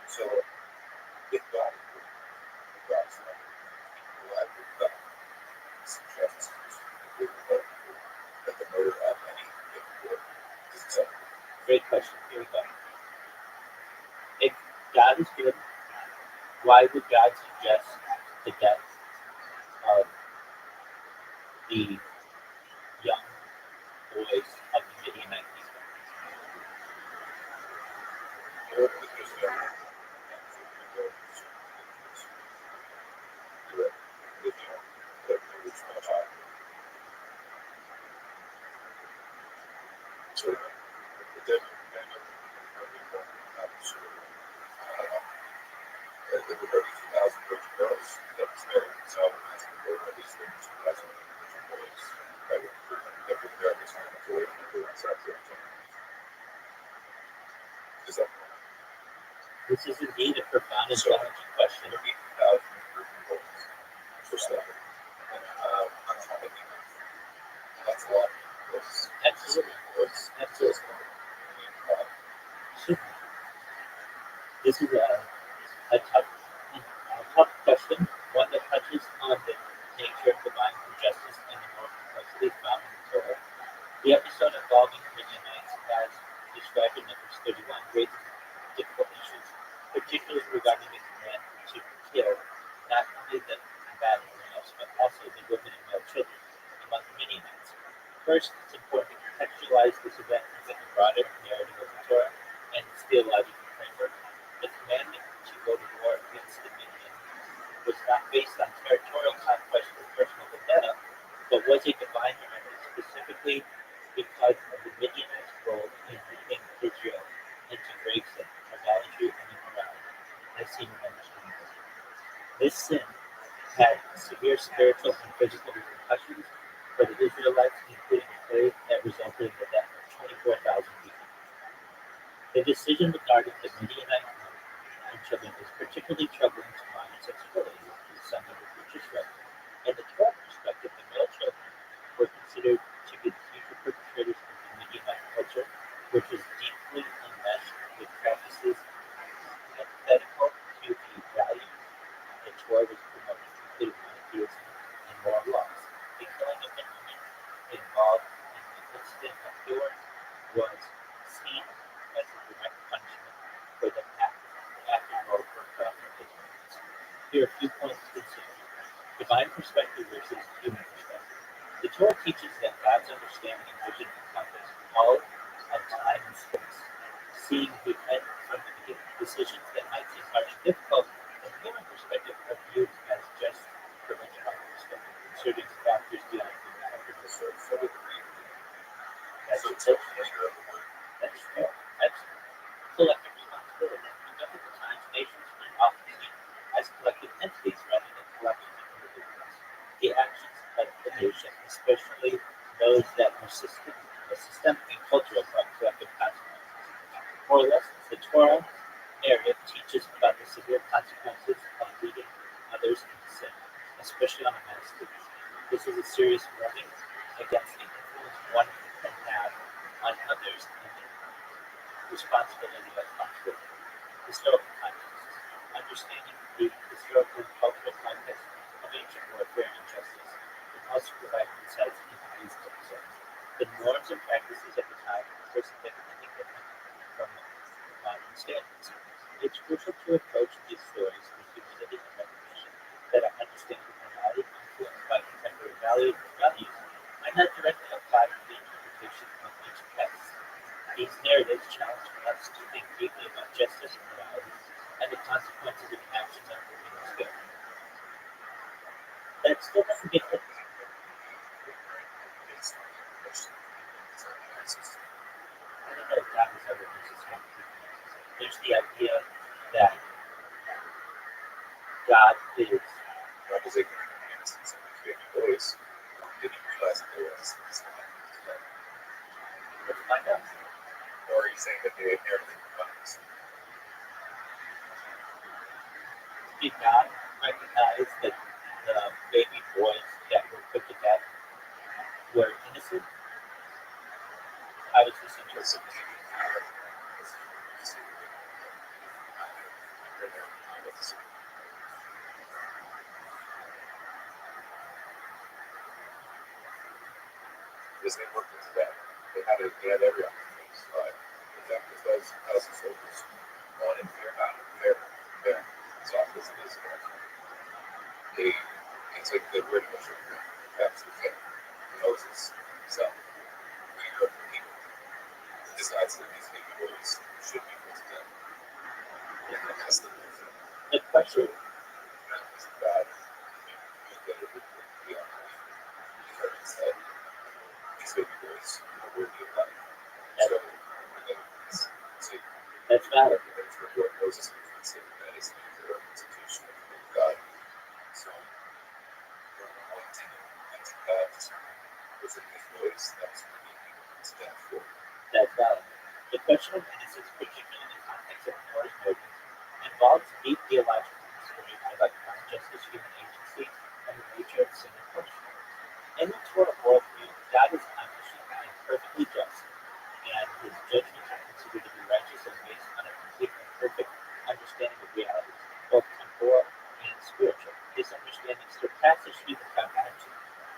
So, if God is God's name, glad with God suggests that the murder of any is acceptable. Great question. Here we go. If God is good, why would God suggest the death of the young boys of the Midianite people? Because they're so it doesn't depend on people there were 32,000 virgin girls that were spared. So there were at least 32,000 virgin boys that were there at this time before they were inside the Is that This is indeed a profound and challenging question. 30,000 virgin boys for slavery. And I'm trying to think that's a lot. Absolutely. Absolutely. This is a tough question, one that touches on the nature of divine justice and the moral complexity found in the Torah. The episode involving Midianites, as described in Numbers 31, raises difficult issues, particularly regarding the command to kill not only the combatant males, but also the women and male children among the Midianites. First, it's important to contextualize this event within the broader narrative of the Torah and its theological framework. The commandment to go to war against the Midianites was not based on territorial conquest or personal vendetta, but was a divine commandment specifically because of the Midianites' role in leading Israel into grave sin, idolatry, and immorality, as seen in Numbers 21. This sin had severe spiritual and physical repercussions for the Israelites, including a plague that resulted in the death of 24,000 people. The decision regarding the Midianite and children is particularly troubling to minds of Israelis, who some of the religious right. In the Torah perspective, the male children were considered to be the future perpetrators of the Midianite culture, which is deeply enmeshed with practices antithetical to the values the Torah was promoting, including monotheism and moral laws. The killing of the women involved in the incident of Pure was seen as a direct punishment for the act of Israelites. Here are a few points to consider. Divine perspective versus human perspective. The Torah teaches that God's understanding and vision encompass all of time and space, seeing the end from the beginning. Decisions that might seem harsh and difficult from a human perspective are viewed as just from a divine perspective, considering factors beyond human comprehension. That's true. That's collective responsibility. Remember the times nations were often seen as collective entities rather than collective individuals. The actions of the nation, especially those that were systemic and cultural, brought collective consequences. More lessons. The Torah narrative teaches about the severe consequences of leading others into sin, especially on a mass scale. This is a serious warning against the influence one can have on others and the responsibility that comes with it. Historical context. Understanding the historical and cultural context of ancient warfare and justice can also provide insights into these episodes. The norms and practices of the time were significantly different from modern standards. It's crucial to approach these stories with humility and recognition that our understanding of morality influenced by contemporary values might not directly apply to the interpretation of ancient texts. These narratives challenge us to think deeply about justice and morality and the consequences of actions on a global scale. That still doesn't get it. I don't know if God has ever used this one. There's the idea that God is. Was it voice? Did you realize that there was this Let's find out. or are you saying that they inherited the funds? Did God recognize that the baby boys that were put to death were innocent? How does this interpret? Because they worked into that. They had every opportunity to survive. Because those thousand soldiers wanted their soft as it is. They took the original sugar, that's the thing. Moses himself, leader of the people, decides that these baby boys should be put to death. And that's the reason. The question. God, that it would be on life. Because that these baby boys are worthy of life. So, That's valid. that's what Moses would say. That is the institution of God. So, one thing God was in his voice, that's what he stands for. That's valid. The question of innocence, particularly in the context of Noah's movement, involves deep theological consideration about divine justice, human agency, and the nature of sin and punishment. In the Torah worldview, God is omniscient and perfectly just, and his judgments are considered to be righteous and based on a complete and perfect understanding of realities, both temporal and spiritual. This understanding surpasses human comprehension,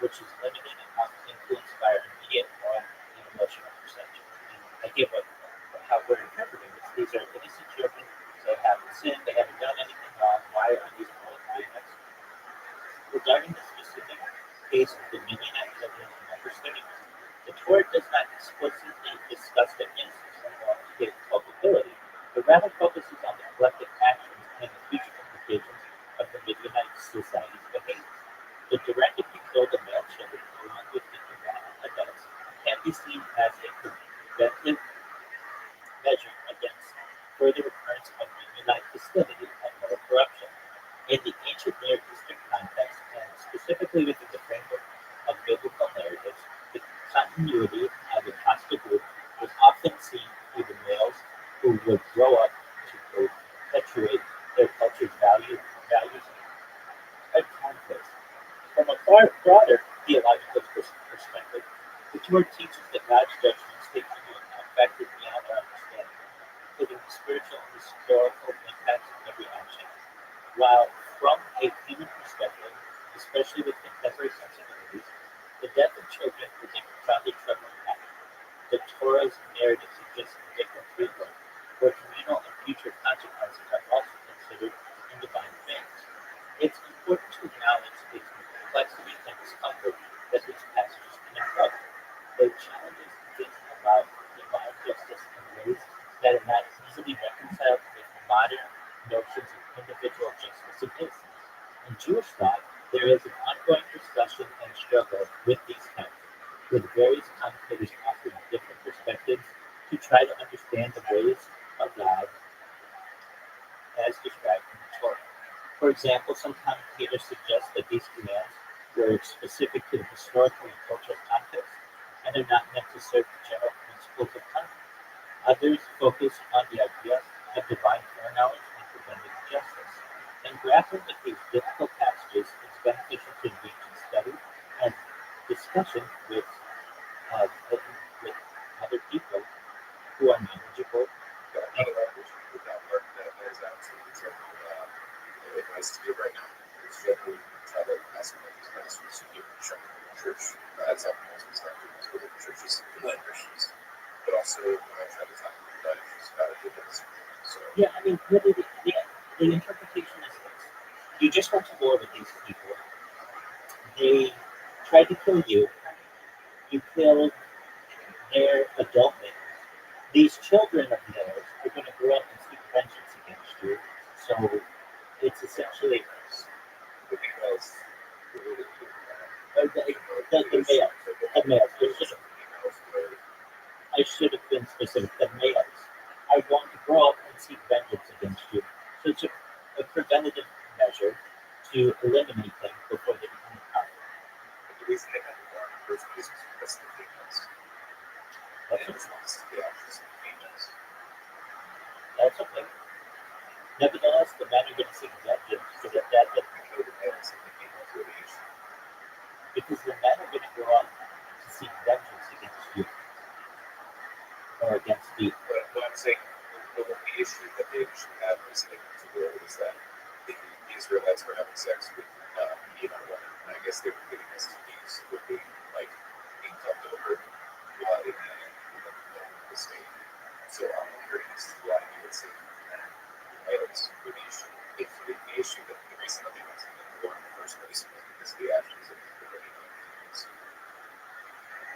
which is limited and often influenced by our immediate moral and emotional perception. And again, how we're interpreting this, these are innocent children, they haven't sinned, they haven't done anything wrong. Why are these moral agreements? Regarding the specific case of the Midianite children and other studies, the Torah does not explicitly discuss the instance of moral culpability, but rather focuses on the collective actions and the future implications of the Midianite society's behavior. The directive to kill the male children along with the combatant adults can be seen as a preventive measure against further occurrence of Midianite hostility and moral corruption. In the ancient Near Eastern context, and specifically within the framework of biblical narratives, the continuity of the hostile group was often seen through the males who would grow up to perpetuate their culture's values and conflicts. From a far broader theological perspective, the Torah teaches that God's judgments take into account factors beyond our understanding, including the spiritual and historical impacts of every action. While from a human perspective, especially with contemporary sensibilities, the death of children is a profoundly troubling act. The Torah's narrative suggests a different framework where communal and future consequences are also considered in divine things. It's important to acknowledge the complexity and discomfort that these passages can invoke. The challenges in thinking about divine justice in ways that are not easily reconciled with modern notions of individual justice and innocence. In Jewish thought, there is an ongoing discussion and struggle with these texts, with various commentators offering different perspectives to try to understand the ways of God as described in the Torah. For example, some commentators suggest that these commands were specific to the historical and cultural context and are not meant to serve the general principles of conduct. Others focus on the idea of divine foreknowledge and preventive justice. In grappling with these difficult passages, it's beneficial to engage in study and discussion with other people who are knowledgeable. Advice to give right now is generally try to ask these pastors to give church as optimized perspectives within churches and Christians, but also try to talk about issues about it within this. So Yeah, I mean, really, the interpretation is this. You just went to war with these people. They tried to kill you. You killed their adult males. These children of theirs are going to grow up and seek vengeance against you. So it's essentially because the males. I should have been specific. The males are going to grow up and seek vengeance against you. So it's a preventative measure to eliminate them before they become powerful. the reason they have the war in the first place is because of the females. And in response to the actions of the females. That's okay. Nevertheless, the men are going to seek vengeance for the death of Kill the males and the females are the issue. because the men are going to grow up to seek vengeance against you or against the. But I'm saying the issue that they should have is to the world is that the Israelites were having sex with women. And I guess they were getting STDs would be like being dumped over blood in the state. So I'm wondering as to why you would say males were the issue. If the issue that the reason that they went to the war in the first place was because of the actions of the females.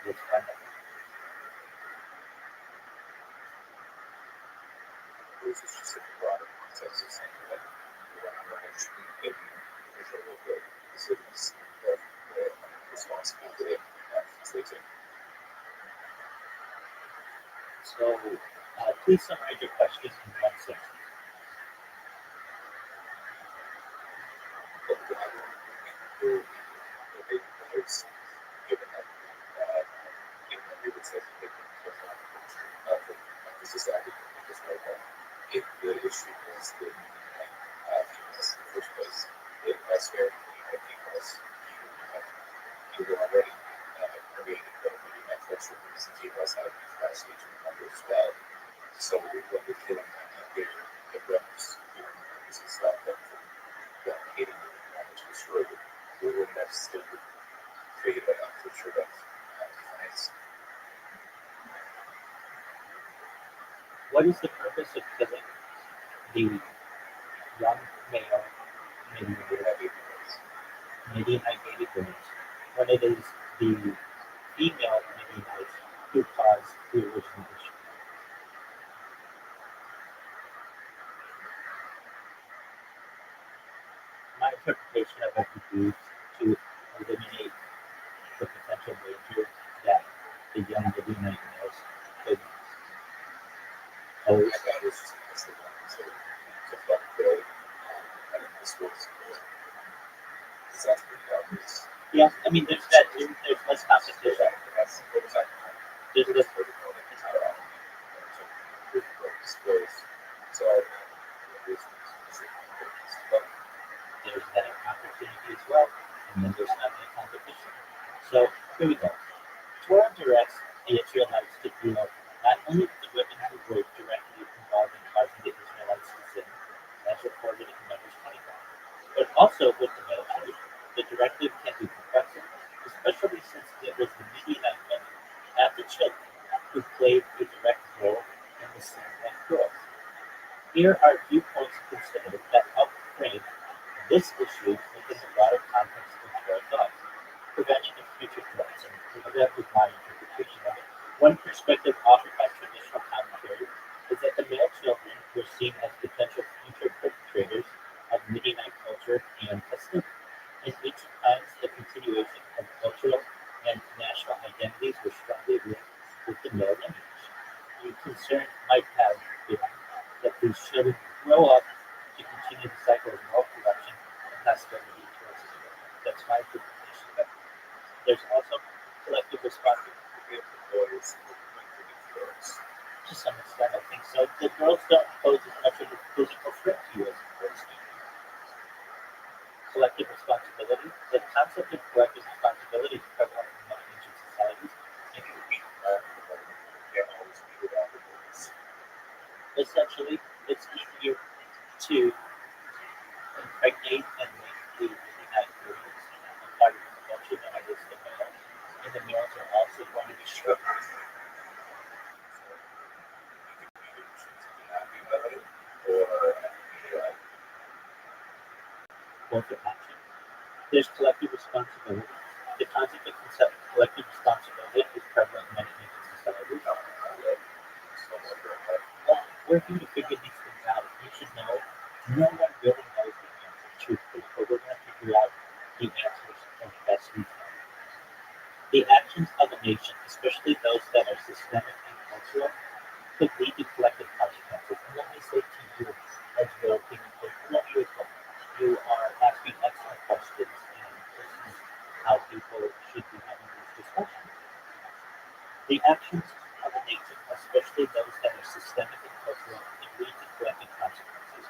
It's kind of This is just a broader context of saying that we're actually in control of the cities, the responsibility of the actions they take. So, please summarize your question in one sentence. But the other there's given that we would say that the society is right now. If the issue is the females in the first place, if that's fair, the females you were already created, but maybe my culture is the females have the capacity to remember as well. So when you're killing them, the realms, What is the purpose of killing the young male Midianite baby girls when it is the female Midianites who caused the original issue? My interpretation of it would be to eliminate the potential danger that the young Midianite males could pose. Yeah, I mean, there's less competition. There's less. There's that opportunity as well, and then there's not any competition. So here we go. Torah directs the Israelites to deal not only with the women who were directly involved in causing the Israelites to sin, as recorded in Numbers 25, but also with the male children. The directive can be perplexing, especially since it was the Midianite women and the children who played a direct role in the sin and growth. Here are a few points to consider that help frame this issue within the broader context of Torah thought, prevention of future threats, and that was my interpretation of it. One perspective offered by traditional commentary is that the male children were seen as potential future perpetrators of Midianite culture and custom. In ancient times, the continuation of cultural and national identities were strongly linked with the male lineage. The concern might have been that these children grow up to continue the cycle of moral corruption and hostility towards Israel. That's my interpretation of it. There's also collective responsibility of the boys to some extent, I think so. The girls don't pose as much of a physical threat to you as the boys do. Collective responsibility. The concept of collective responsibility is prevalent in many ancient societies. Essentially, it's easier to impregnate and make the Midianite girls a part of the culture than it is the male. And the males are also going to be struggling. Both are options. There's collective responsibility. The concept of collective responsibility is prevalent in many ancient societies. Well, we're here to figure these things out. You should know. No one really knows the answer, truthfully, but we're going to figure out the answers as best we can. The actions of a nation, especially those that are systemic and cultural, could lead to collective consequences. And let me say to you, as your opinion, you are asking excellent questions, and this is how people should be having these discussions. The actions of a nation, especially those that are systemic and cultural, can lead to collective consequences.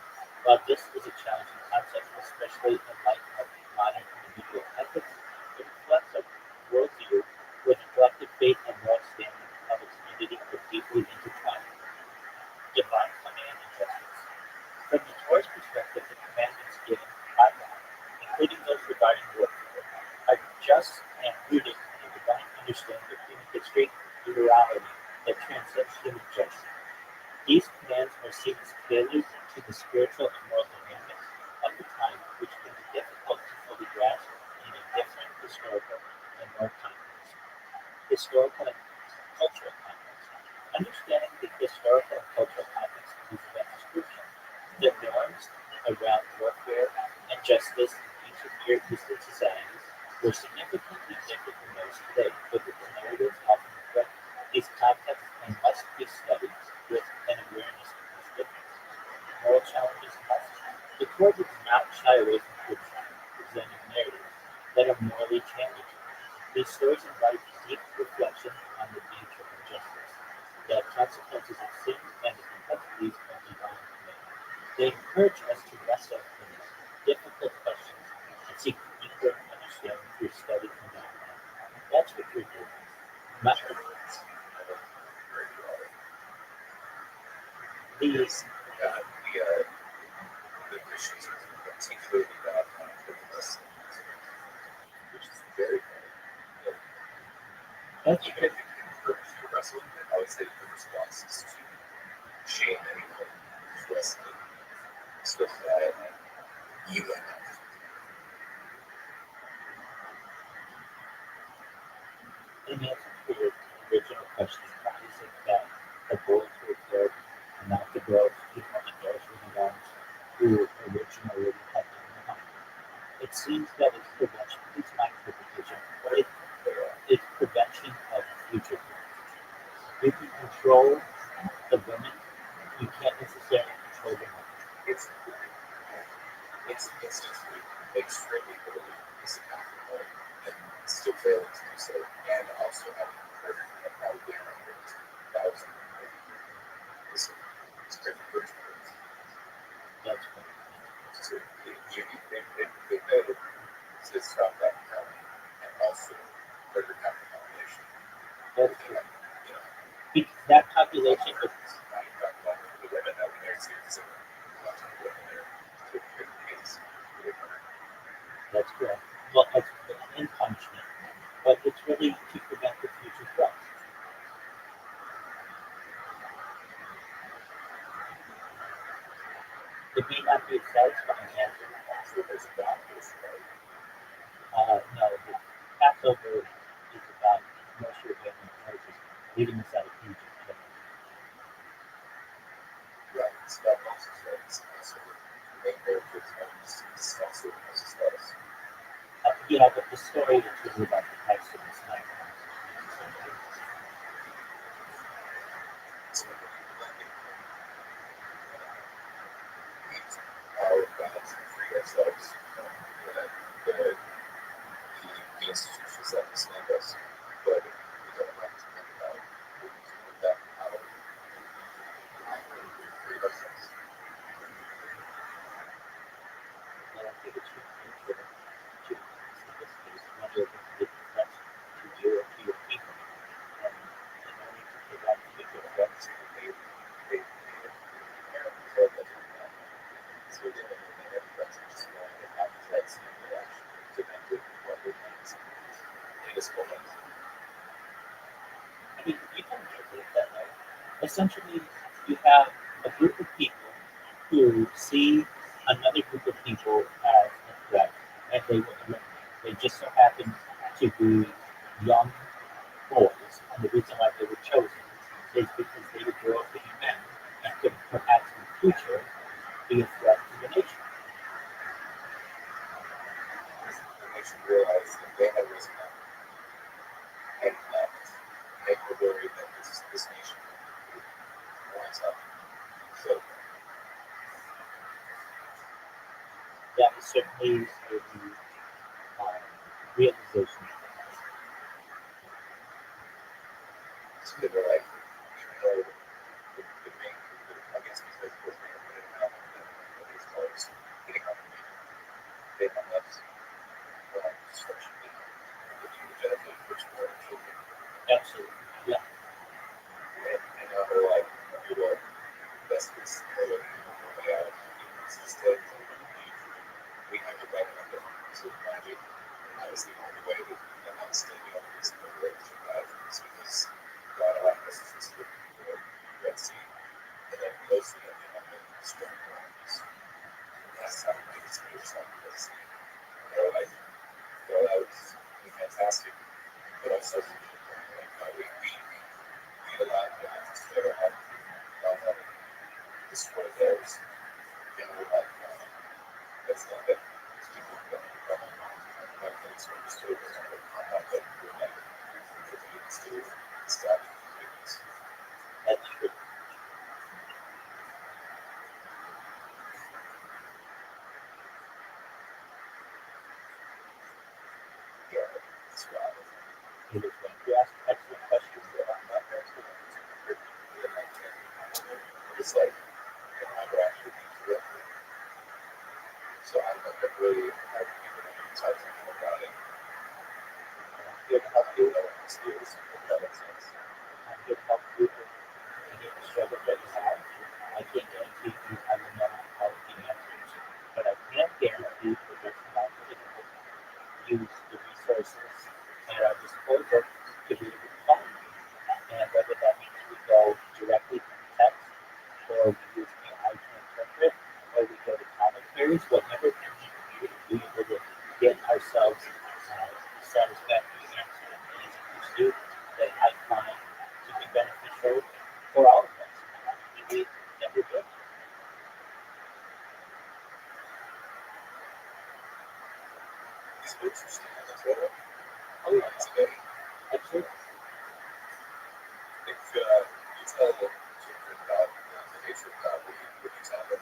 While this is a challenging concept, especially in light of modern individual ethics, it reflects a worldview where the collective faith and moral standing of a community are deeply intertwined. Divine command and justice. From the Torah's perspective, the commandments given by God, including those regarding warfare, are just and rooted in a divine understanding of human history and morality that transcends human judgment. These commands are seen as prelude to the spiritual and moral dynamics of the time, which can be difficult to fully grasp in a different historical and moral context. Historical and cultural context. Understanding the historical and cultural context of these events is crucial. The norms around warfare and justice in ancient Near Eastern societies were significantly different from those today, but the narratives often reflect these contexts and must be studied with an awareness of these differences. Moral challenges and lessons. The Torah does not shy away from presenting narratives that are morally challenging. These stories invite deep reflection on the nature of justice, the consequences of sin, and the complexities of divine command. They encourage us to wrestle with difficult questions and seek deeper understanding through study and dialogue. That's what you're doing. These the Christians are particularly bad for us, which is very bad. That's even if it can encourage you to wrestle with it, I would say the response is to shame anything. Just stuff that you have. In answer to your original question, why is it that the boys were killed and not the girls, even though the girls were the ones who originally had done the harm? It seems that it's prevention. It's my interpretation, but it's prevention of future threats. You can control the women, you can't necessarily control the men. It's just extremely early disconnected and still failing to do so, and also having heard and probably around 1,000 this crazy version of it. That's right. So they better to stop that mentality and also further that population. That's true. Because that population was. Now you talk about the women that were there too, so lots of women there to pick the case. That's correct. Well, it's in punishment, but it's really to prevent the future threats. It may not be a satisfying answer. So there's that case, right? No, the Passover is about Moshe Rabbeinu and Moses leading us out of Egypt. Right, it's about Moses, right? It's also the main character is also Moses' status. Yeah, but the story is really about the text of this night. So when people like it, power of God to free ourselves from the institutions that enslave us, but we don't like to think about that power to free ourselves. And I think it's your nature to, in this case, one of the threats to you or to your people. And in order to prevent future threats, They said that so they don't know that everybody's just going to have threats and they actually prevented what they meant in this moment. I mean, you can interpret it that way. Essentially, you have a group of people who see another group of people as a threat, and they will eliminate. They just so happen to be young boys, and the reason why they were chosen is because they would grow up to be men and could perhaps in the future be a threat to the nation. The nation realized that they had risen up and left. They were worried that this nation would rise up. So That is certainly a realization. so they were like, even though the main, I guess because the main put it out as far as getting on the media, they have left destruction behind. If you would benefit firstborn children. Absolutely, yeah. And now they're like, okay, well, best case scenario, way out. Instead, we have to write about it. So magic, that is the only way that I'm still be able to separate from God is because God allowed us to slip through the Red Sea and then closely at the end of the strong waters. That's how we make it yourself the Red Sea. They're like, well, that was fantastic, but also like, we allowed God to stare at God destroy theirs. And we're like, that's not it. People don't like things from the stories and I'm not that we're like it's to stop things. That's true. Yeah, that's right. It is when you ask excellent questions. It's like, I would actually be correct. So I don't really have people inside thinking about it. You have to do that in this years, if that makes sense. I can help you with any of the struggles that you have. I can't guarantee you I will know all of the answers, but I can guarantee that there's not going to use the resources at our disposal to be able to find. And whether that means we go directly to the text or whatever can we be able to get ourselves satisfactory answer in each pursuit that I find to be beneficial for all of us. Maybe that we're good. It's interesting. That's what Oh, yeah. today. Absolutely. If you tell them children about the nature of God, what do you tell them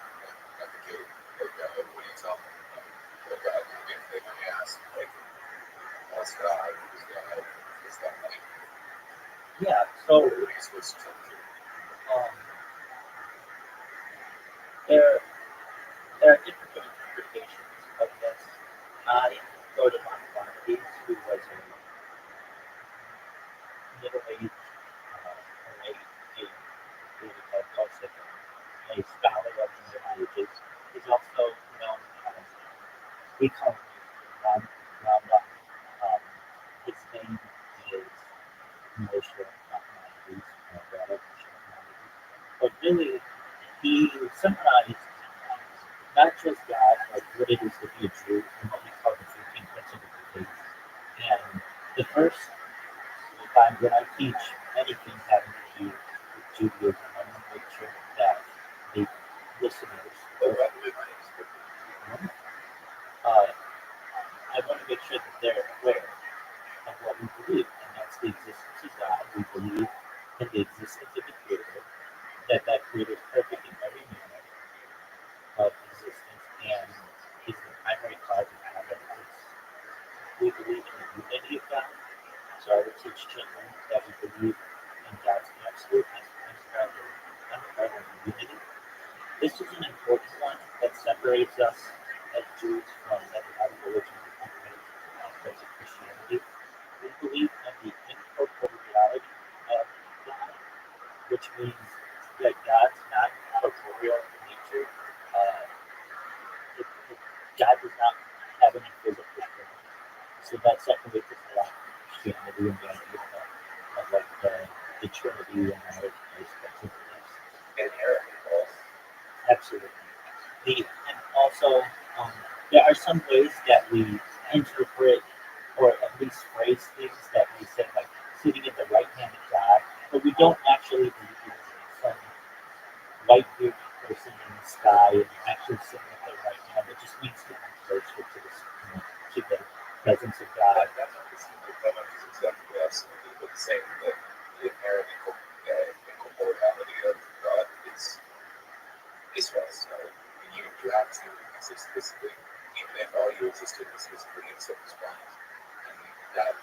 at the gate? Like, what do you tell them? Like, if they ask, like, what's God? Who's God? What's that like? Yeah, so What are you supposed to tell them? um, there are different interpretations of this. I go to Maimonides, who was a middle-aged, a scholar of the Middle Ages. He's also known as we call him Rambam. Um, his name is Moshe Maimonides, Rabbi Moshe Maimonides. But really, he summarized not just God, but what it is to be a Jew and what we call the 13 principles of faith. And the first time when I teach anything having to do with Judaism, I want to make sure that the listeners, I want to make sure that they're aware of what we believe, and that's the existence of God. We believe in the existence of the Creator, that Creator is perfect in every manner of existence and is the primary cause of all that exists. We believe in the unity of God, so I would teach children that we believe in God's absolute and unparalleled unity. This is an important one that separates us as Jews from every other religion and aspects of Christianity. We believe in the incorporeality of God, which means that God's not corporeal in nature. Uh, God does not have any physical form. So that separates us a lot from Christianity and the idea of like the Trinity and all those aspects of this. Absolutely. And also, there are some ways that we interpret or at least phrase things that we say, like sitting at the right hand of God, but we don't actually believe in some white bearded person in the sky and actually sitting at the right hand. It just means to be closer to to the presence of God. Exactly, absolutely. But saying that the inherent incorporeality of God is false. You have to exist physically, even if all you existed was physically except as one. And that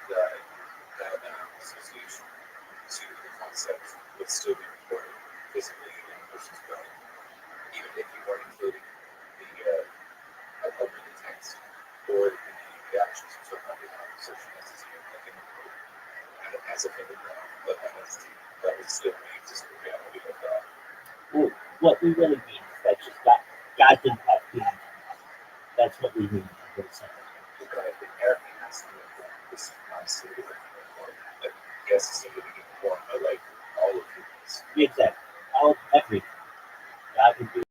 association to the concept would still be recorded physically in a person's brain, even if you weren't including the open text or the actions you took on behalf of such an entity like an as a photograph, but that entity that would still be existing reality of God. Well, what we really mean is that just God didn't have feelings. That's what we mean. God inherently has to be this absolute form that he has to see the form by like all of humans. Exactly. Everything. God would be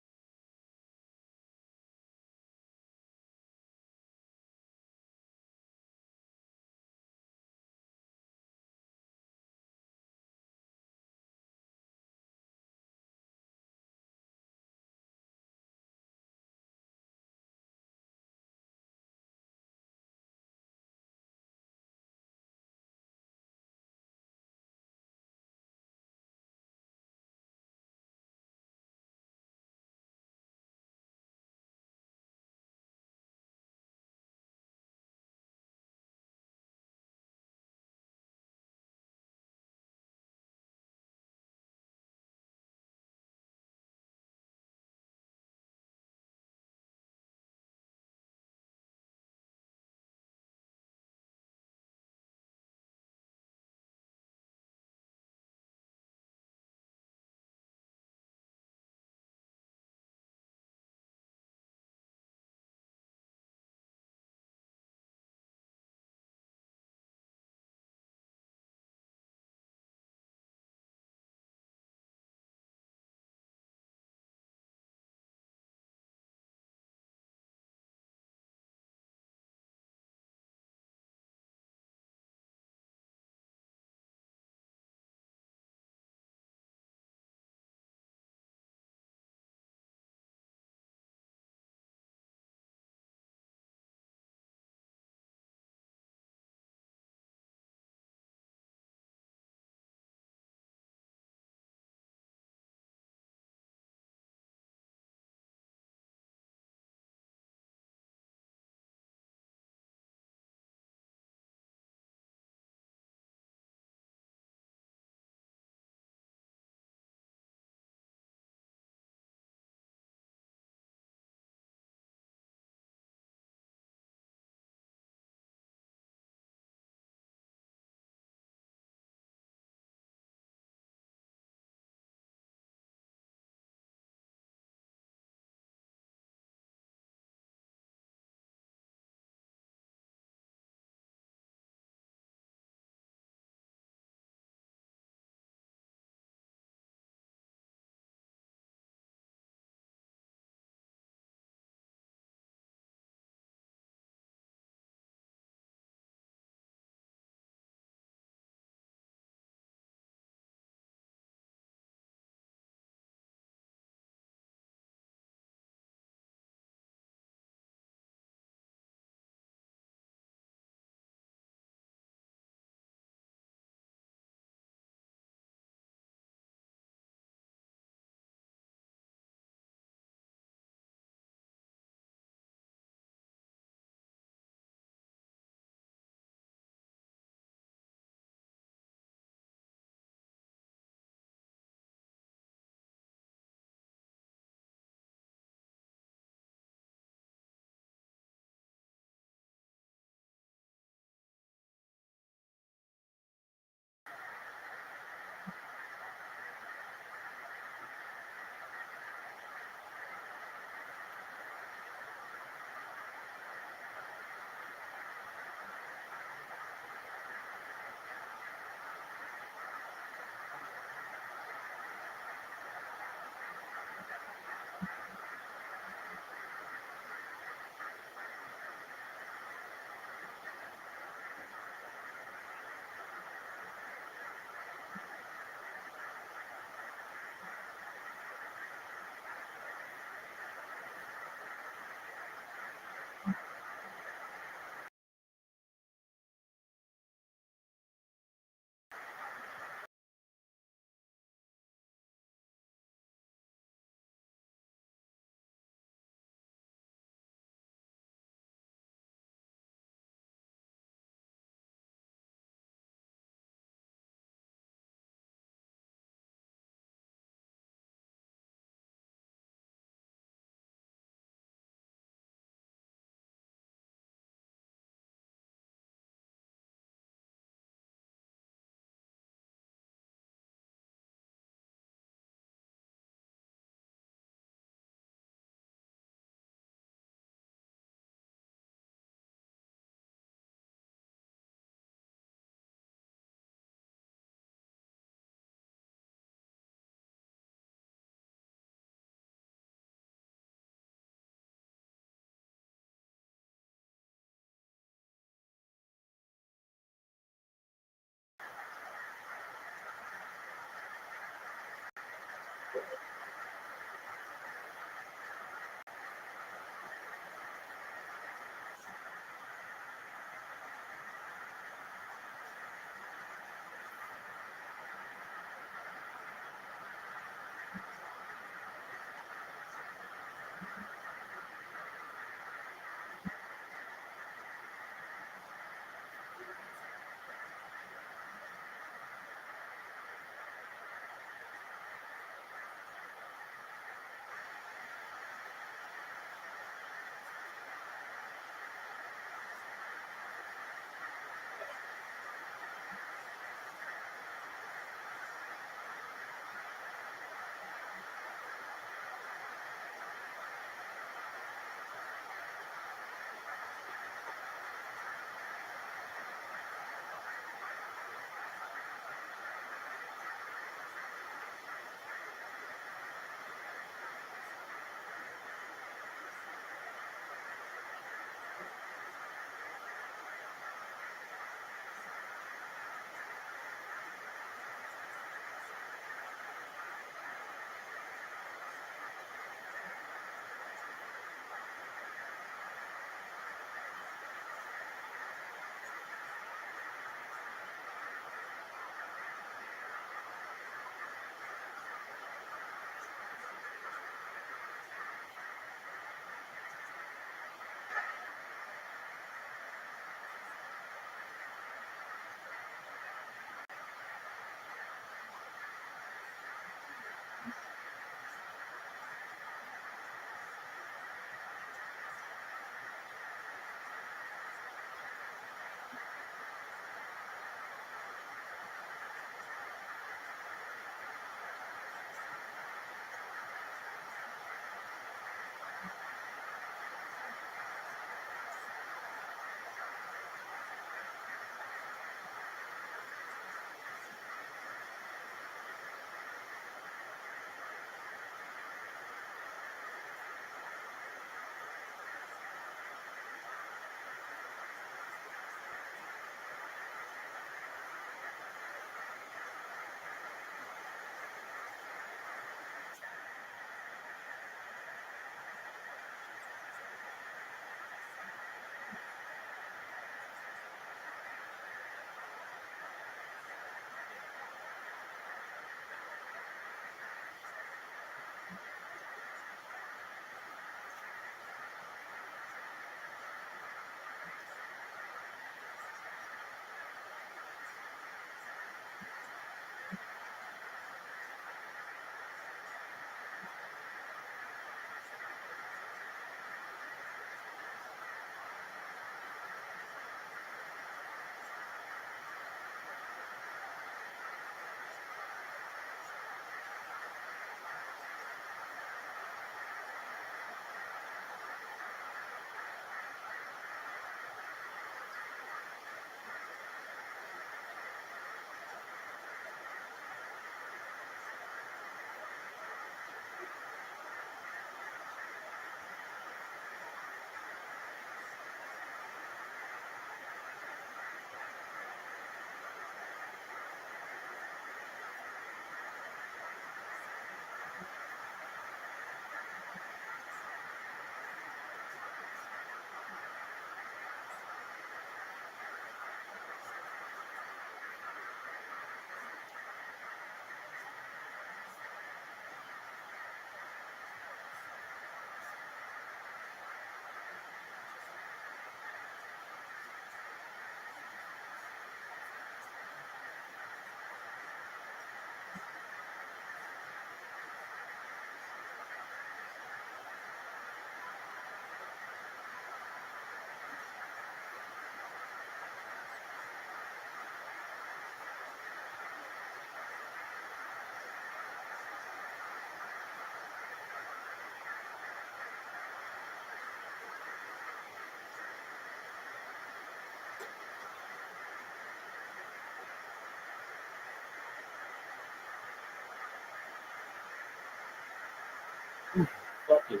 Fuck you.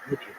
Idiot.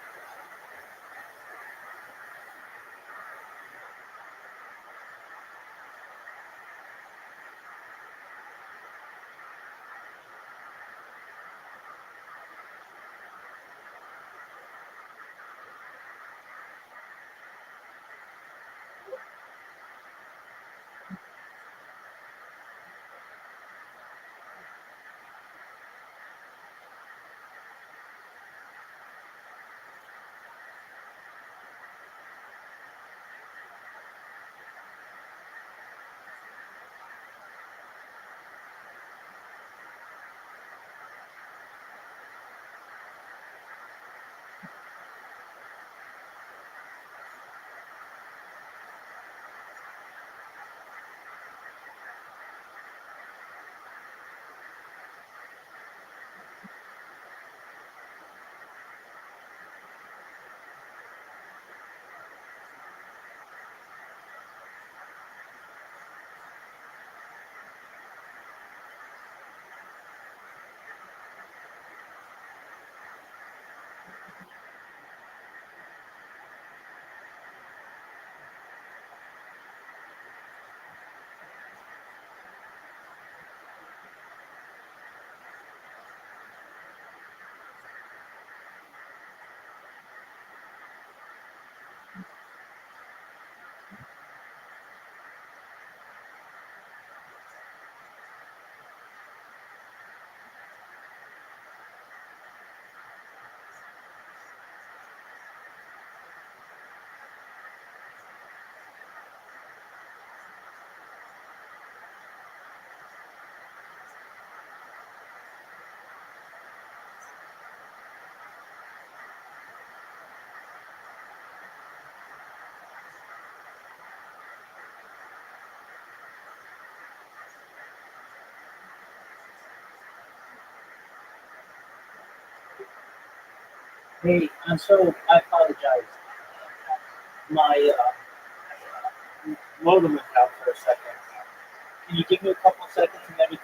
Hey, so I apologize. My modem went out for a second. Can you give me a couple seconds and let me